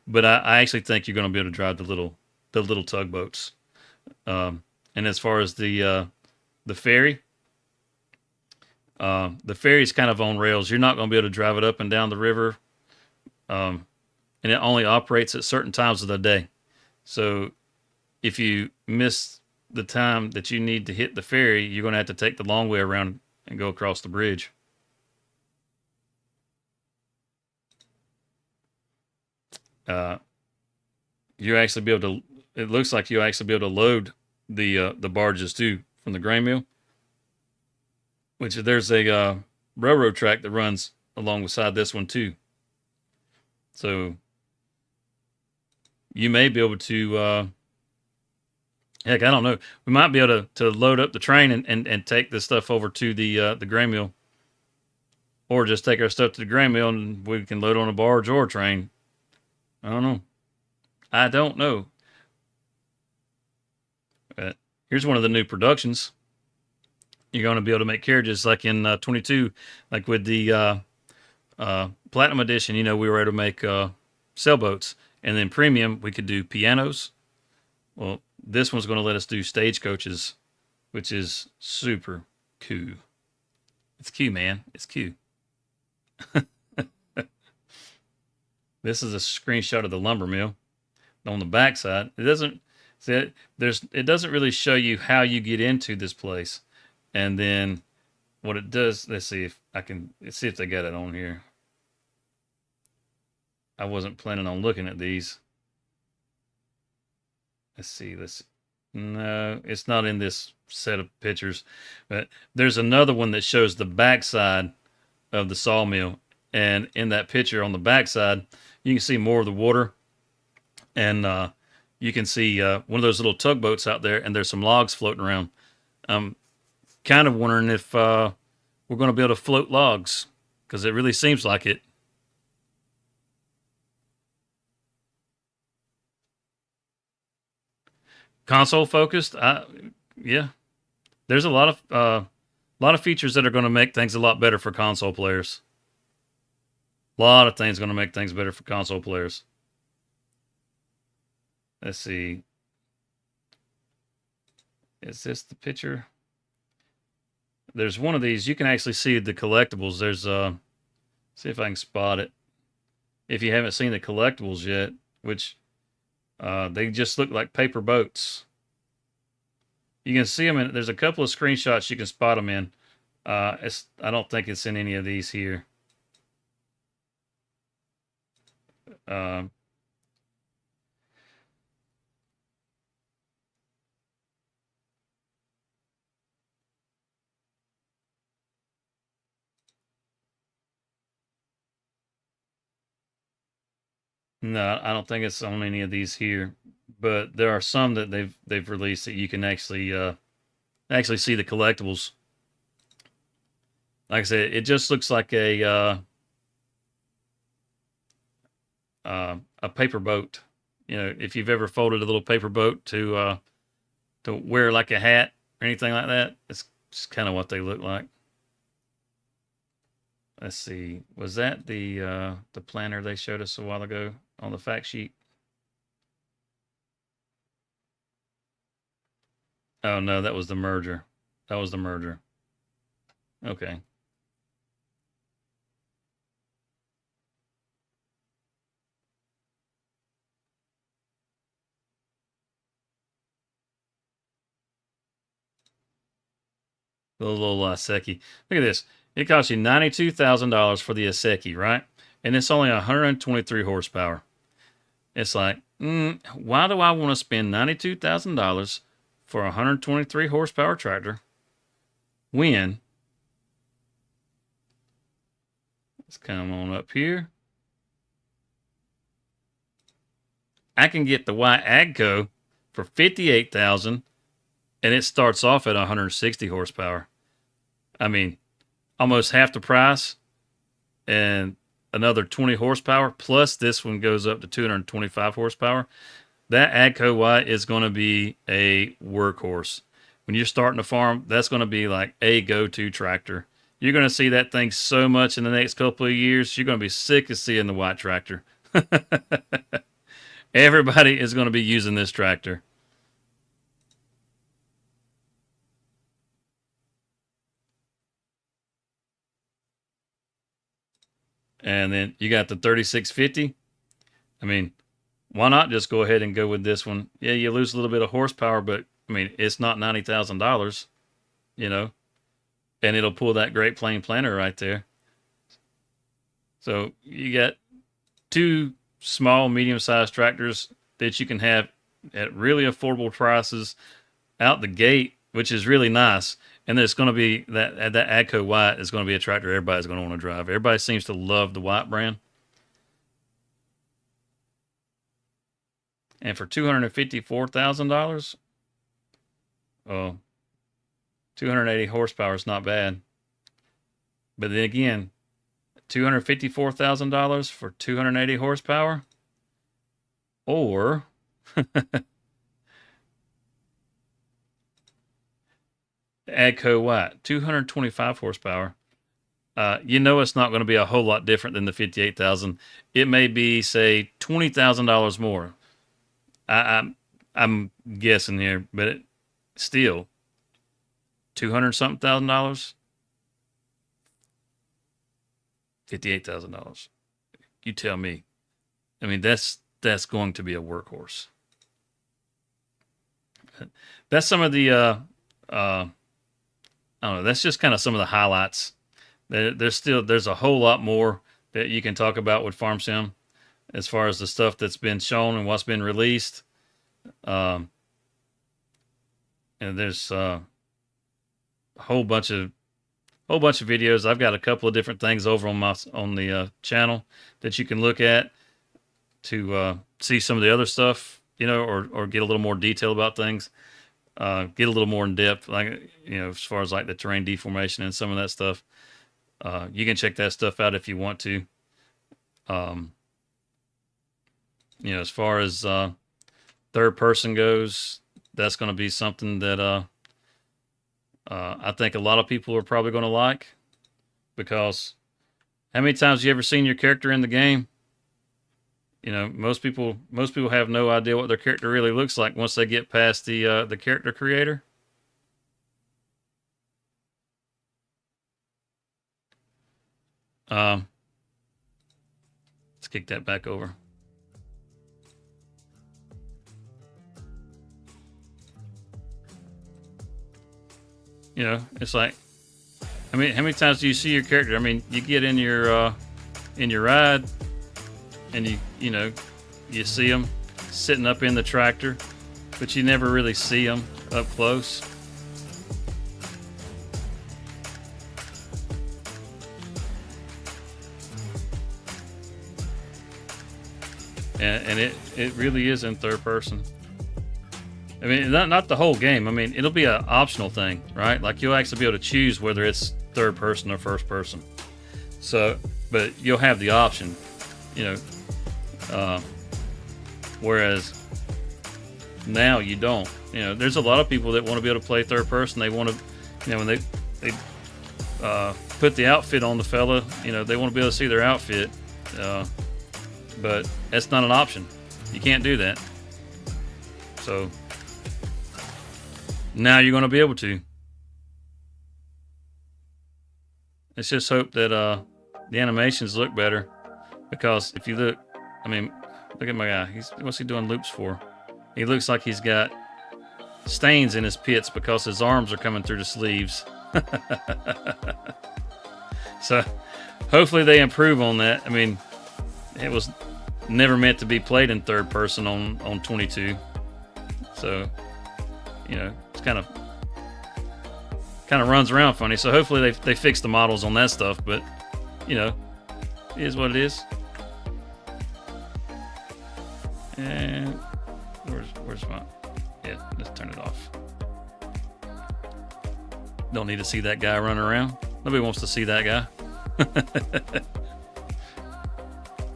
[SPEAKER 1] But I actually think you're going to be able to drive the little tugboats. And as far as the ferry, the ferry's kind of on rails. You're not going to be able to drive it up and down the river, and it only operates at certain times of the day. So if you miss the time that you need to hit the ferry, you're going to have to take the long way around and go across the bridge. You actually be able to. It looks like you actually be able to load the barges too from the grain mill, which there's a railroad track that runs along beside this one too. So you may be able to. Heck, I don't know. We might be able to load up the train and take this stuff over to the grain mill, or just take our stuff to the grain mill and we can load on a barge or a train. I don't know. I don't know. But here's one of the new productions. You're going to be able to make carriages like in 22, like with the Platinum Edition. You know, we were able to make sailboats, and then Premium we could do pianos. Well, this one's going to let us do stagecoaches, which is super cool. It's Q, man. It's Q. This is a screenshot of the lumber mill. On the back side, it doesn't really show you how you get into this place, and then what it does. Let's see if they got it on here. I wasn't planning on looking at these. Let's see. No, it's not in this set of pictures, but there's another one that shows the backside of the sawmill, and in that picture on the backside, you can see more of the water, and you can see one of those little tugboats out there, and there's some logs floating around. I'm kind of wondering if we're going to be able to float logs, because it really seems like it. Console focused, yeah. There's a lot of features that are going to make things a lot better for console players. A lot of things going to make things better for console players. Let's see. Is this the picture? there's one of these. You can actually see the collectibles. There's see if I can spot it. If you haven't seen the collectibles yet, which they just look like paper boats. You can see them in. There's a couple of screenshots you can spot them in. I don't think it's in any of these here. Uh, no, I don't think it's on any of these here. But there are some that they've released that you can actually see the collectibles. Like I said, it just looks like a paper boat. You know, if you've ever folded a little paper boat to wear like a hat or anything like that, it's just kind of what they look like. Let's see, was that the planner they showed us a while ago on the fact sheet? Oh no, that was the merger. That was the merger. Okay. The little Aseki. Look at this. It costs you $92,000 for the Aseki, right? And it's only 123 horsepower. It's like, why do I want to spend $92,000 for a 123 horsepower tractor when, let's come on up here, I can get the Y Agco for $58,000 and it starts off at 160 horsepower. I mean, almost half the price and another 20 horsepower, plus this one goes up to 225 horsepower. That Agco Y is going to be a workhorse. When you're starting a farm, that's going to be like a go-to tractor. You're going to see that thing so much in the next couple of years, you're going to be sick of seeing the white tractor. Everybody is going to be using this tractor. And then you got the 3650. I mean, why not just go ahead and go with this one? Yeah, you lose a little bit of horsepower, but I mean, it's not $90,000, you know, and it'll pull that Great Plain planter right there. So you got two small, medium-sized tractors that you can have at really affordable prices out the gate, which is really nice. And there's going to be that Agco White is going to be a tractor everybody's going to want to drive. Everybody seems to love the White brand. And for $254,000, oh, 280 horsepower is not bad. But then again, $254,000 for 280 horsepower, or Agco White, 225 horsepower. You know it's not going to be a whole lot different than the 58,000. It may be, say, $20,000 more. I'm guessing here, but still, 200 something $1,000, $58,000. You tell me. I mean, that's going to be a workhorse. That's some of the I don't know. That's just kind of some of the highlights. There's a whole lot more that you can talk about with Farm Sim, as far as the stuff that's been shown and what's been released. And there's a whole bunch of videos. I've got a couple of different things over on the channel that you can look at to see some of the other stuff, you know, or get a little more detail about things. Get a little more in depth, like, you know, as far as like the terrain deformation and some of that stuff. You can check that stuff out if you want to. You know, as far as third person goes, that's going to be something that I think a lot of people are probably going to like, because how many times have you ever seen your character in the game? You know, most people have no idea what their character really looks like once they get past the character creator. Let's kick that back over. You know, it's like, I mean, how many times do you see your character? I mean, you get in your ride, and you know, you see them sitting up in the tractor, but you never really see them up close. And it really is in third person. I mean, not the whole game. I mean, it'll be an optional thing, right? Like, you'll actually be able to choose whether it's third person or first person. So, but you'll have the option, you know. Whereas now you don't. You know, there's a lot of people that want to be able to play third person. They want to, you know, when they put the outfit on the fella, you know, they want to be able to see their outfit. But that's not an option. You can't do that. So now you're going to be able to. Let's just hope that the animations look better, because if you look, I mean, look at my guy. What's he doing loops for? He looks like he's got stains in his pits because his arms are coming through the sleeves. So hopefully they improve on that. I mean, it was never meant to be played in third person on 22. So, you know, it's kind of runs around funny. So hopefully they fix the models on that stuff. But, you know, it is what it is. And where's my... Yeah, let's turn it off. Don't need to see that guy running around. Nobody wants to see that guy.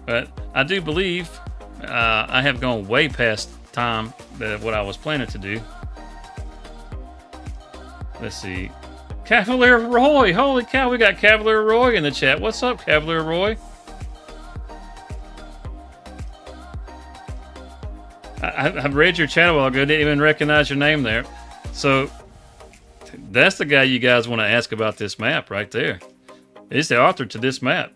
[SPEAKER 1] But I do believe I have gone way past time what I was planning to do. Let's see. Cavalier Roy! Holy cow, we got Cavalier Roy in the chat. What's up, Cavalier Roy? I've read your chat a while ago. Didn't even recognize your name there. So that's the guy you guys want to ask about this map right there. He's the author to this map.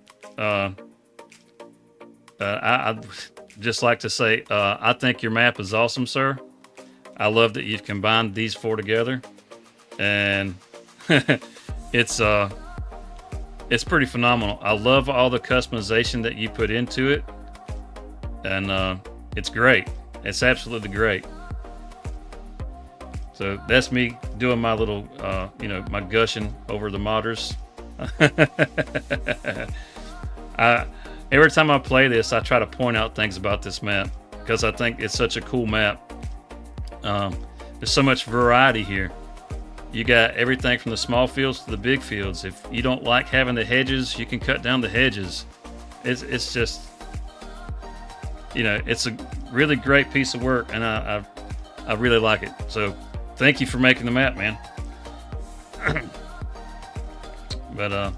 [SPEAKER 1] I'd just like to say, I think your map is awesome, sir. I love that you've combined these four together, and it's pretty phenomenal. I love all the customization that you put into it, and it's great. It's absolutely great. So that's me doing my little, you know, my gushing over the modders. Every time I play this, I try to point out things about this map because I think it's such a cool map. There's so much variety here. You got everything from the small fields to the big fields. If you don't like having the hedges, you can cut down the hedges. It's just, you know, it's a really great piece of work, and I really like it. So thank you for making the map, man. But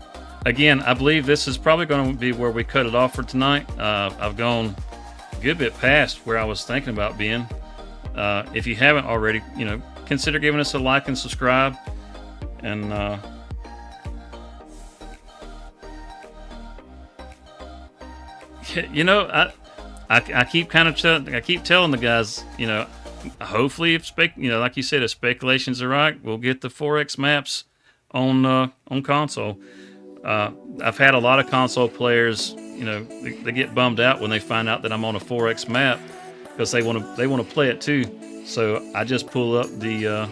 [SPEAKER 1] again, I believe this is probably going to be where we cut it off for tonight. I've gone a good bit past where I was thinking about being. If you haven't already, you know, consider giving us a like and subscribe. And you know, I keep telling the guys, you know, hopefully if you know, like you said, if speculations are right, we'll get the 4X maps on console. I've had a lot of console players, you know, they get bummed out when they find out that I'm on a 4X map because they want to play it too. So I just pull up the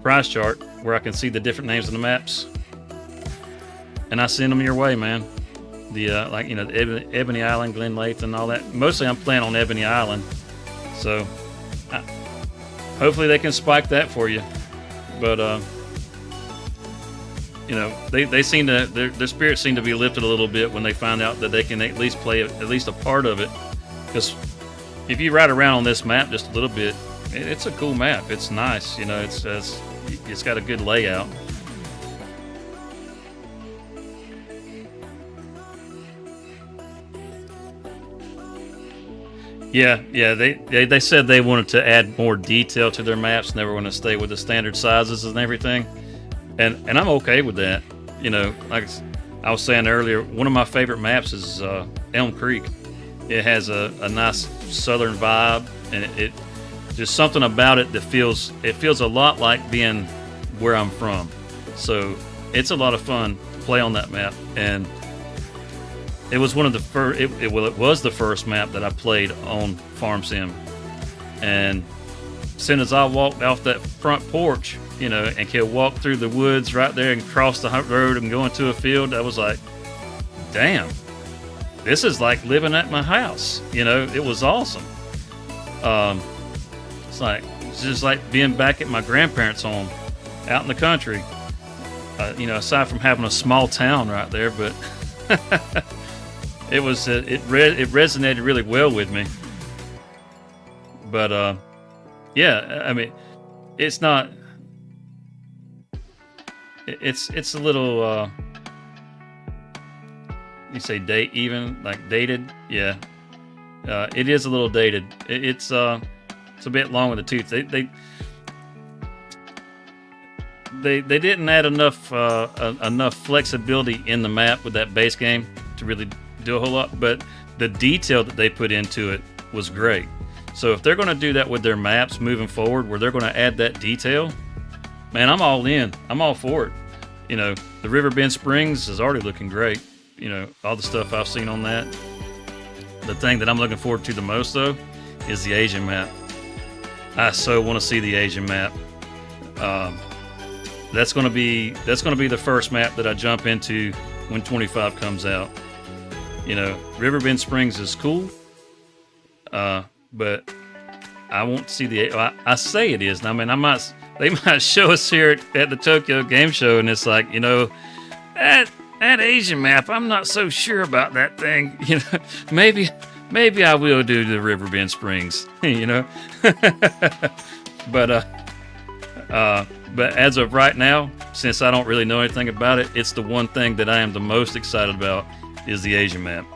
[SPEAKER 1] price chart where I can see the different names of the maps, and I send them your way, man. The like, you know, the Ebony Island, Glen Lathe, and all that. Mostly I'm playing on Ebony Island, so hopefully they can spike that for you. But you know, they seem to, their spirits seem to be lifted a little bit when they find out that they can at least play at least a part of it. Because if you ride around on this map just a little bit, it's a cool map. It's nice, you know. It's got a good layout. Yeah. They said they wanted to add more detail to their maps, and they were going to stay with the standard sizes and everything. and I'm okay with that. You know, like I was saying earlier, one of my favorite maps is Elm Creek. It has a nice southern vibe, and it just something about it that feels a lot like being where I'm from. So it's a lot of fun to play on that map, and it was one of the first. It was the first map that I played on Farm Sim, and as soon as I walked off that front porch, you know, and could walk through the woods right there and cross the road and go into a field, I was like, damn, this is like living at my house. You know, it was awesome. It's just like being back at my grandparents' home out in the country. You know, aside from having a small town right there, but it resonated really well with me. But yeah, I mean, it's not. It's a little. You say dated? Yeah. It is a little dated. It's a bit long with the tooth. They didn't add enough flexibility in the map with that base game to really do a whole lot, but the detail that they put into it was great. So if they're going to do that with their maps moving forward, where they're going to add that detail, man, I'm all in. I'm all for it. You know, the Riverbend Springs is already looking great. You know, all the stuff I've seen on that. The thing that I'm looking forward to the most, though, is the Asian map. I so want to see the Asian map. That's going to be the first map that I jump into when 25 comes out. You know, Riverbend Springs is cool, but I want to see the. I say it is. I mean, they might show us here at the Tokyo Game Show, and it's like, you know, that Asian map, I'm not so sure about that thing. You know, maybe I will do the Riverbend Springs. You know, but as of right now, since I don't really know anything about it, it's the one thing that I am the most excited about is the Asian map.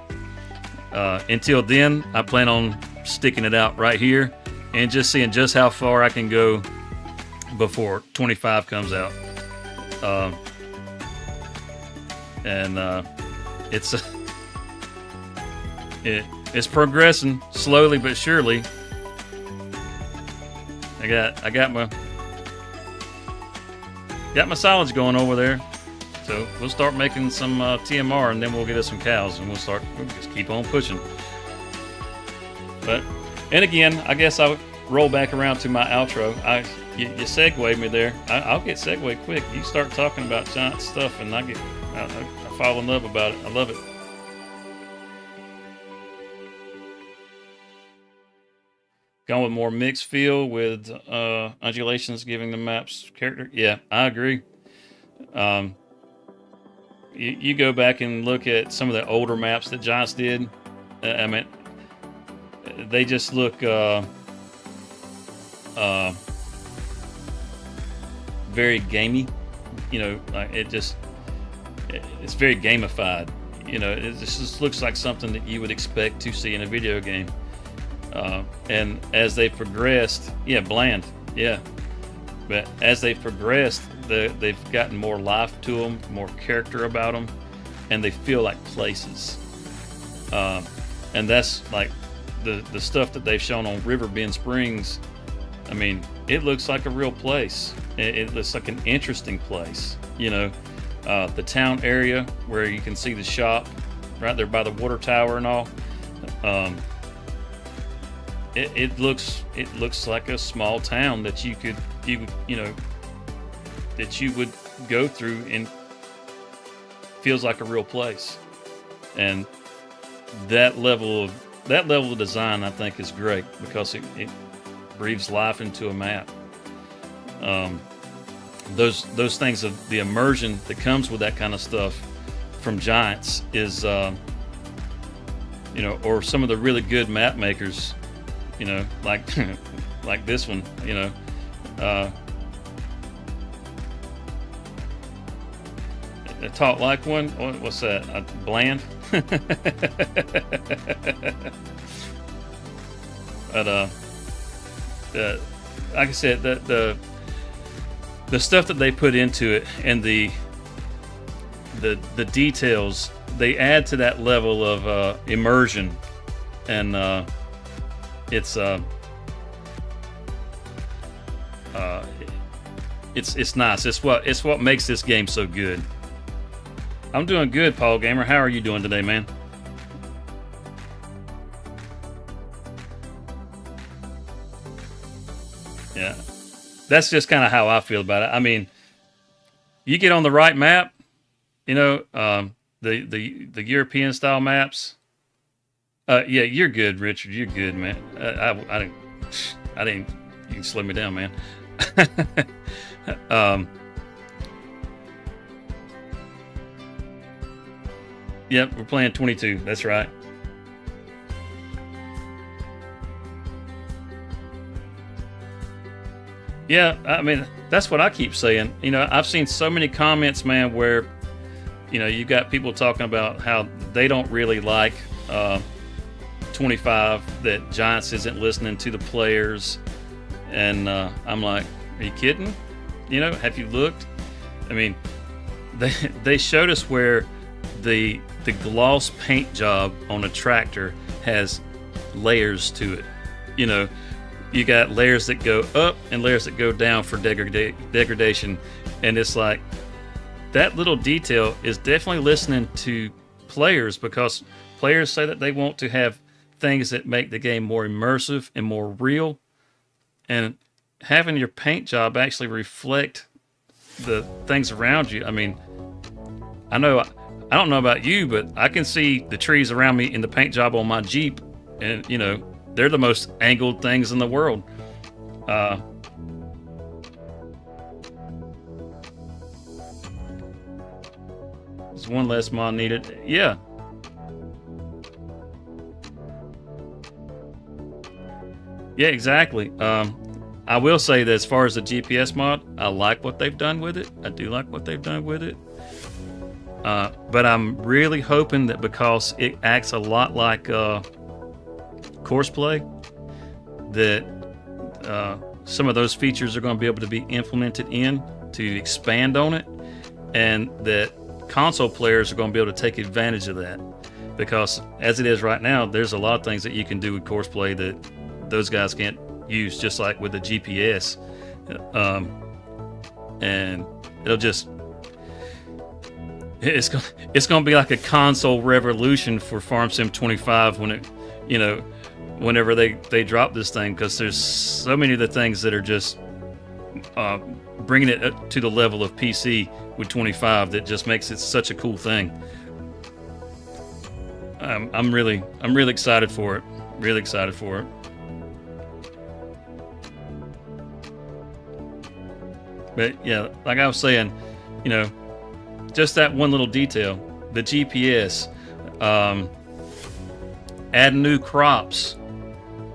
[SPEAKER 1] Until then, I plan on sticking it out right here and just seeing just how far I can go before 25 comes out. It's progressing slowly but surely. I got my silage going over there, so we'll start making some TMR, and then we'll get us some cows, and we'll just keep on pushing. And again, I guess I'll roll back around to my outro. You segued me there. I'll get segued quick. You start talking about giant stuff, and I fall in love about it. I love it. Going with more mixed feel with undulations giving the maps character. Yeah, I agree. You go back and look at some of the older maps that Giants did. I mean, they just look very gamey. You know, like it's very gamified. You know, it just looks like something that you would expect to see in a video game. And as they progressed, bland, but as they've progressed, they've gotten more life to them, more character about them, and they feel like places. And that's like the stuff that they've shown on Riverbend Springs. I mean, it looks like a real place. It looks like an interesting place. You know, the town area where you can see the shop right there by the water tower and all. It looks like a small town that you would go through, and feels like a real place. And that level of design, I think, is great because it breathes life into a map. Those things of the immersion that comes with that kind of stuff from Giants is, or some of the really good map makers. You know, like like this one, you know, a talk like one. What's that? Bland. But like I said, the the stuff that they put into it and the details they add to that level of immersion, and it's nice. It's what makes this game so good. I'm doing good, Paul Gamer. How are you doing today, man? Yeah, that's just kind of how I feel about it. I mean, you get on the right map, you know, the European style maps. Yeah, you're good, Richard. You're good, man. I didn't. You can slow me down, man. Yep, we're playing 22. That's right. Yeah, I mean, that's what I keep saying. You know, I've seen so many comments, man, where, you know, you got people talking about how they don't really like 25, that Giants isn't listening to the players. And I'm like, are you kidding? You know, have you looked? I mean, they showed us where the gloss paint job on a tractor has layers to it. You know, you got layers that go up and layers that go down for degradation. And it's like, that little detail is definitely listening to players, because players say that they want to have things that make the game more immersive and more real. And having your paint job actually reflect the things around you. I mean, I don't know about you, but I can see the trees around me in the paint job on my Jeep, and, you know, they're the most angled things in the world. There's one less mod needed. Yeah. Yeah, exactly. I will say that as far as the GPS mod, I like what they've done with it. I do like what they've done with it. But I'm really hoping that, because it acts a lot like course play, that some of those features are going to be able to be implemented in to expand on it, and that console players are going to be able to take advantage of that. Because as it is right now, there's a lot of things that you can do with course play that those guys can't use, just like with the GPS. And it'll just, it's going to be like a console revolution for Farm Sim 25 when it, you know, whenever they drop this thing, because there's so many of the things that are just bringing it up to the level of PC with 25 that just makes it such a cool thing. I'm really excited for it. Really excited for it. But yeah, like I was saying, you know, just that one little detail, the GPS, add new crops,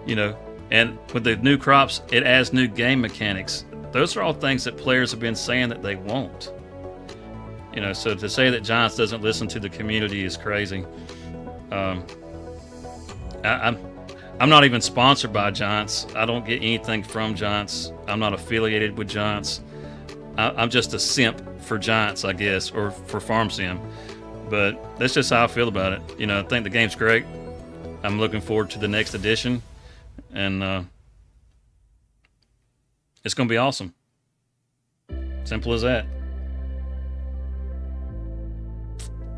[SPEAKER 1] you know, and with the new crops, it adds new game mechanics. Those are all things that players have been saying that they want. You know, so to say that Giants doesn't listen to the community is crazy. I'm not even sponsored by Giants. I don't get anything from Giants. I'm not affiliated with Giants. I'm just a simp for Giants, I guess, or for Farm Sim. But that's just how I feel about it. You know, I think the game's great. I'm looking forward to the next edition, and it's going to be awesome. Simple as that.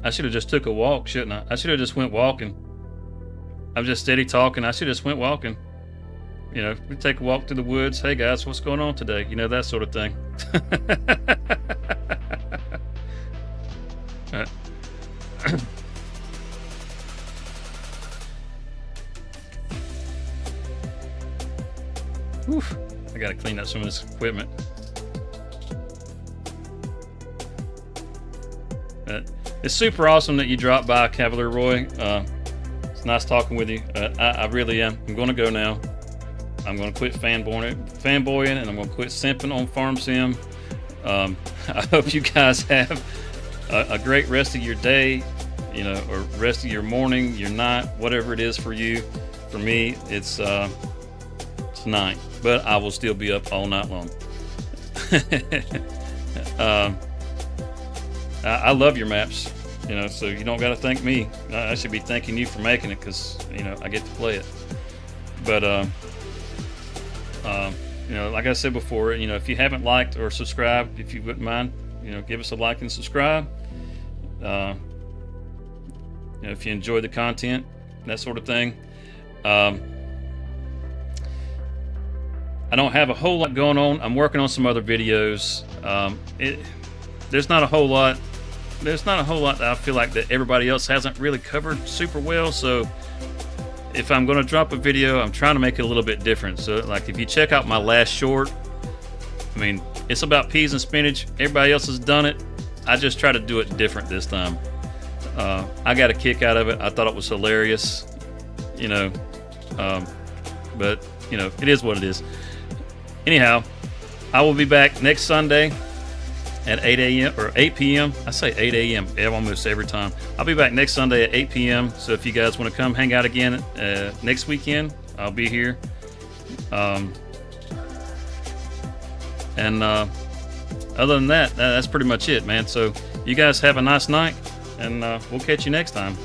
[SPEAKER 1] I should have just took a walk, shouldn't I? I should have just went walking. I'm just steady talking. I should have just went walking. You know, we take a walk through the woods. Hey guys, what's going on today? You know, that sort of thing. Oof, I gotta clean up some of this equipment. It's super awesome that you dropped by, Cavalier Roy. It's nice talking with you. I really am. I'm going to go now. I'm going to quit fanboying, and I'm going to quit simping on Farm Sim. I hope you guys have a great rest of your day, you know, or rest of your morning, your night, whatever it is for you. For me, it's night, but I will still be up all night long. I love your maps, so you don't got to thank me. I should be thanking you for making it, because I get to play it. But like I said before, if you haven't liked or subscribed, if you wouldn't mind, give us a like and subscribe. If you enjoy the content, that sort of thing. I don't have a whole lot going on. I'm working on some other videos. There's not a whole lot that I feel like that everybody else hasn't really covered super well. So if I'm going to drop a video, I'm trying to make it a little bit different. So like, if you check out my last short, I mean, it's about peas and spinach. Everybody else has done it. I just try to do it different this time. I got a kick out of it. I thought it was hilarious, but it is what it is. Anyhow, I will be back next Sunday at 8 a.m. or 8 p.m. I say 8 a.m. almost every time. I'll be back next Sunday at 8 p.m. So if you guys want to come hang out again next weekend, I'll be here. And other than that, that's pretty much it, man. So you guys have a nice night, and we'll catch you next time.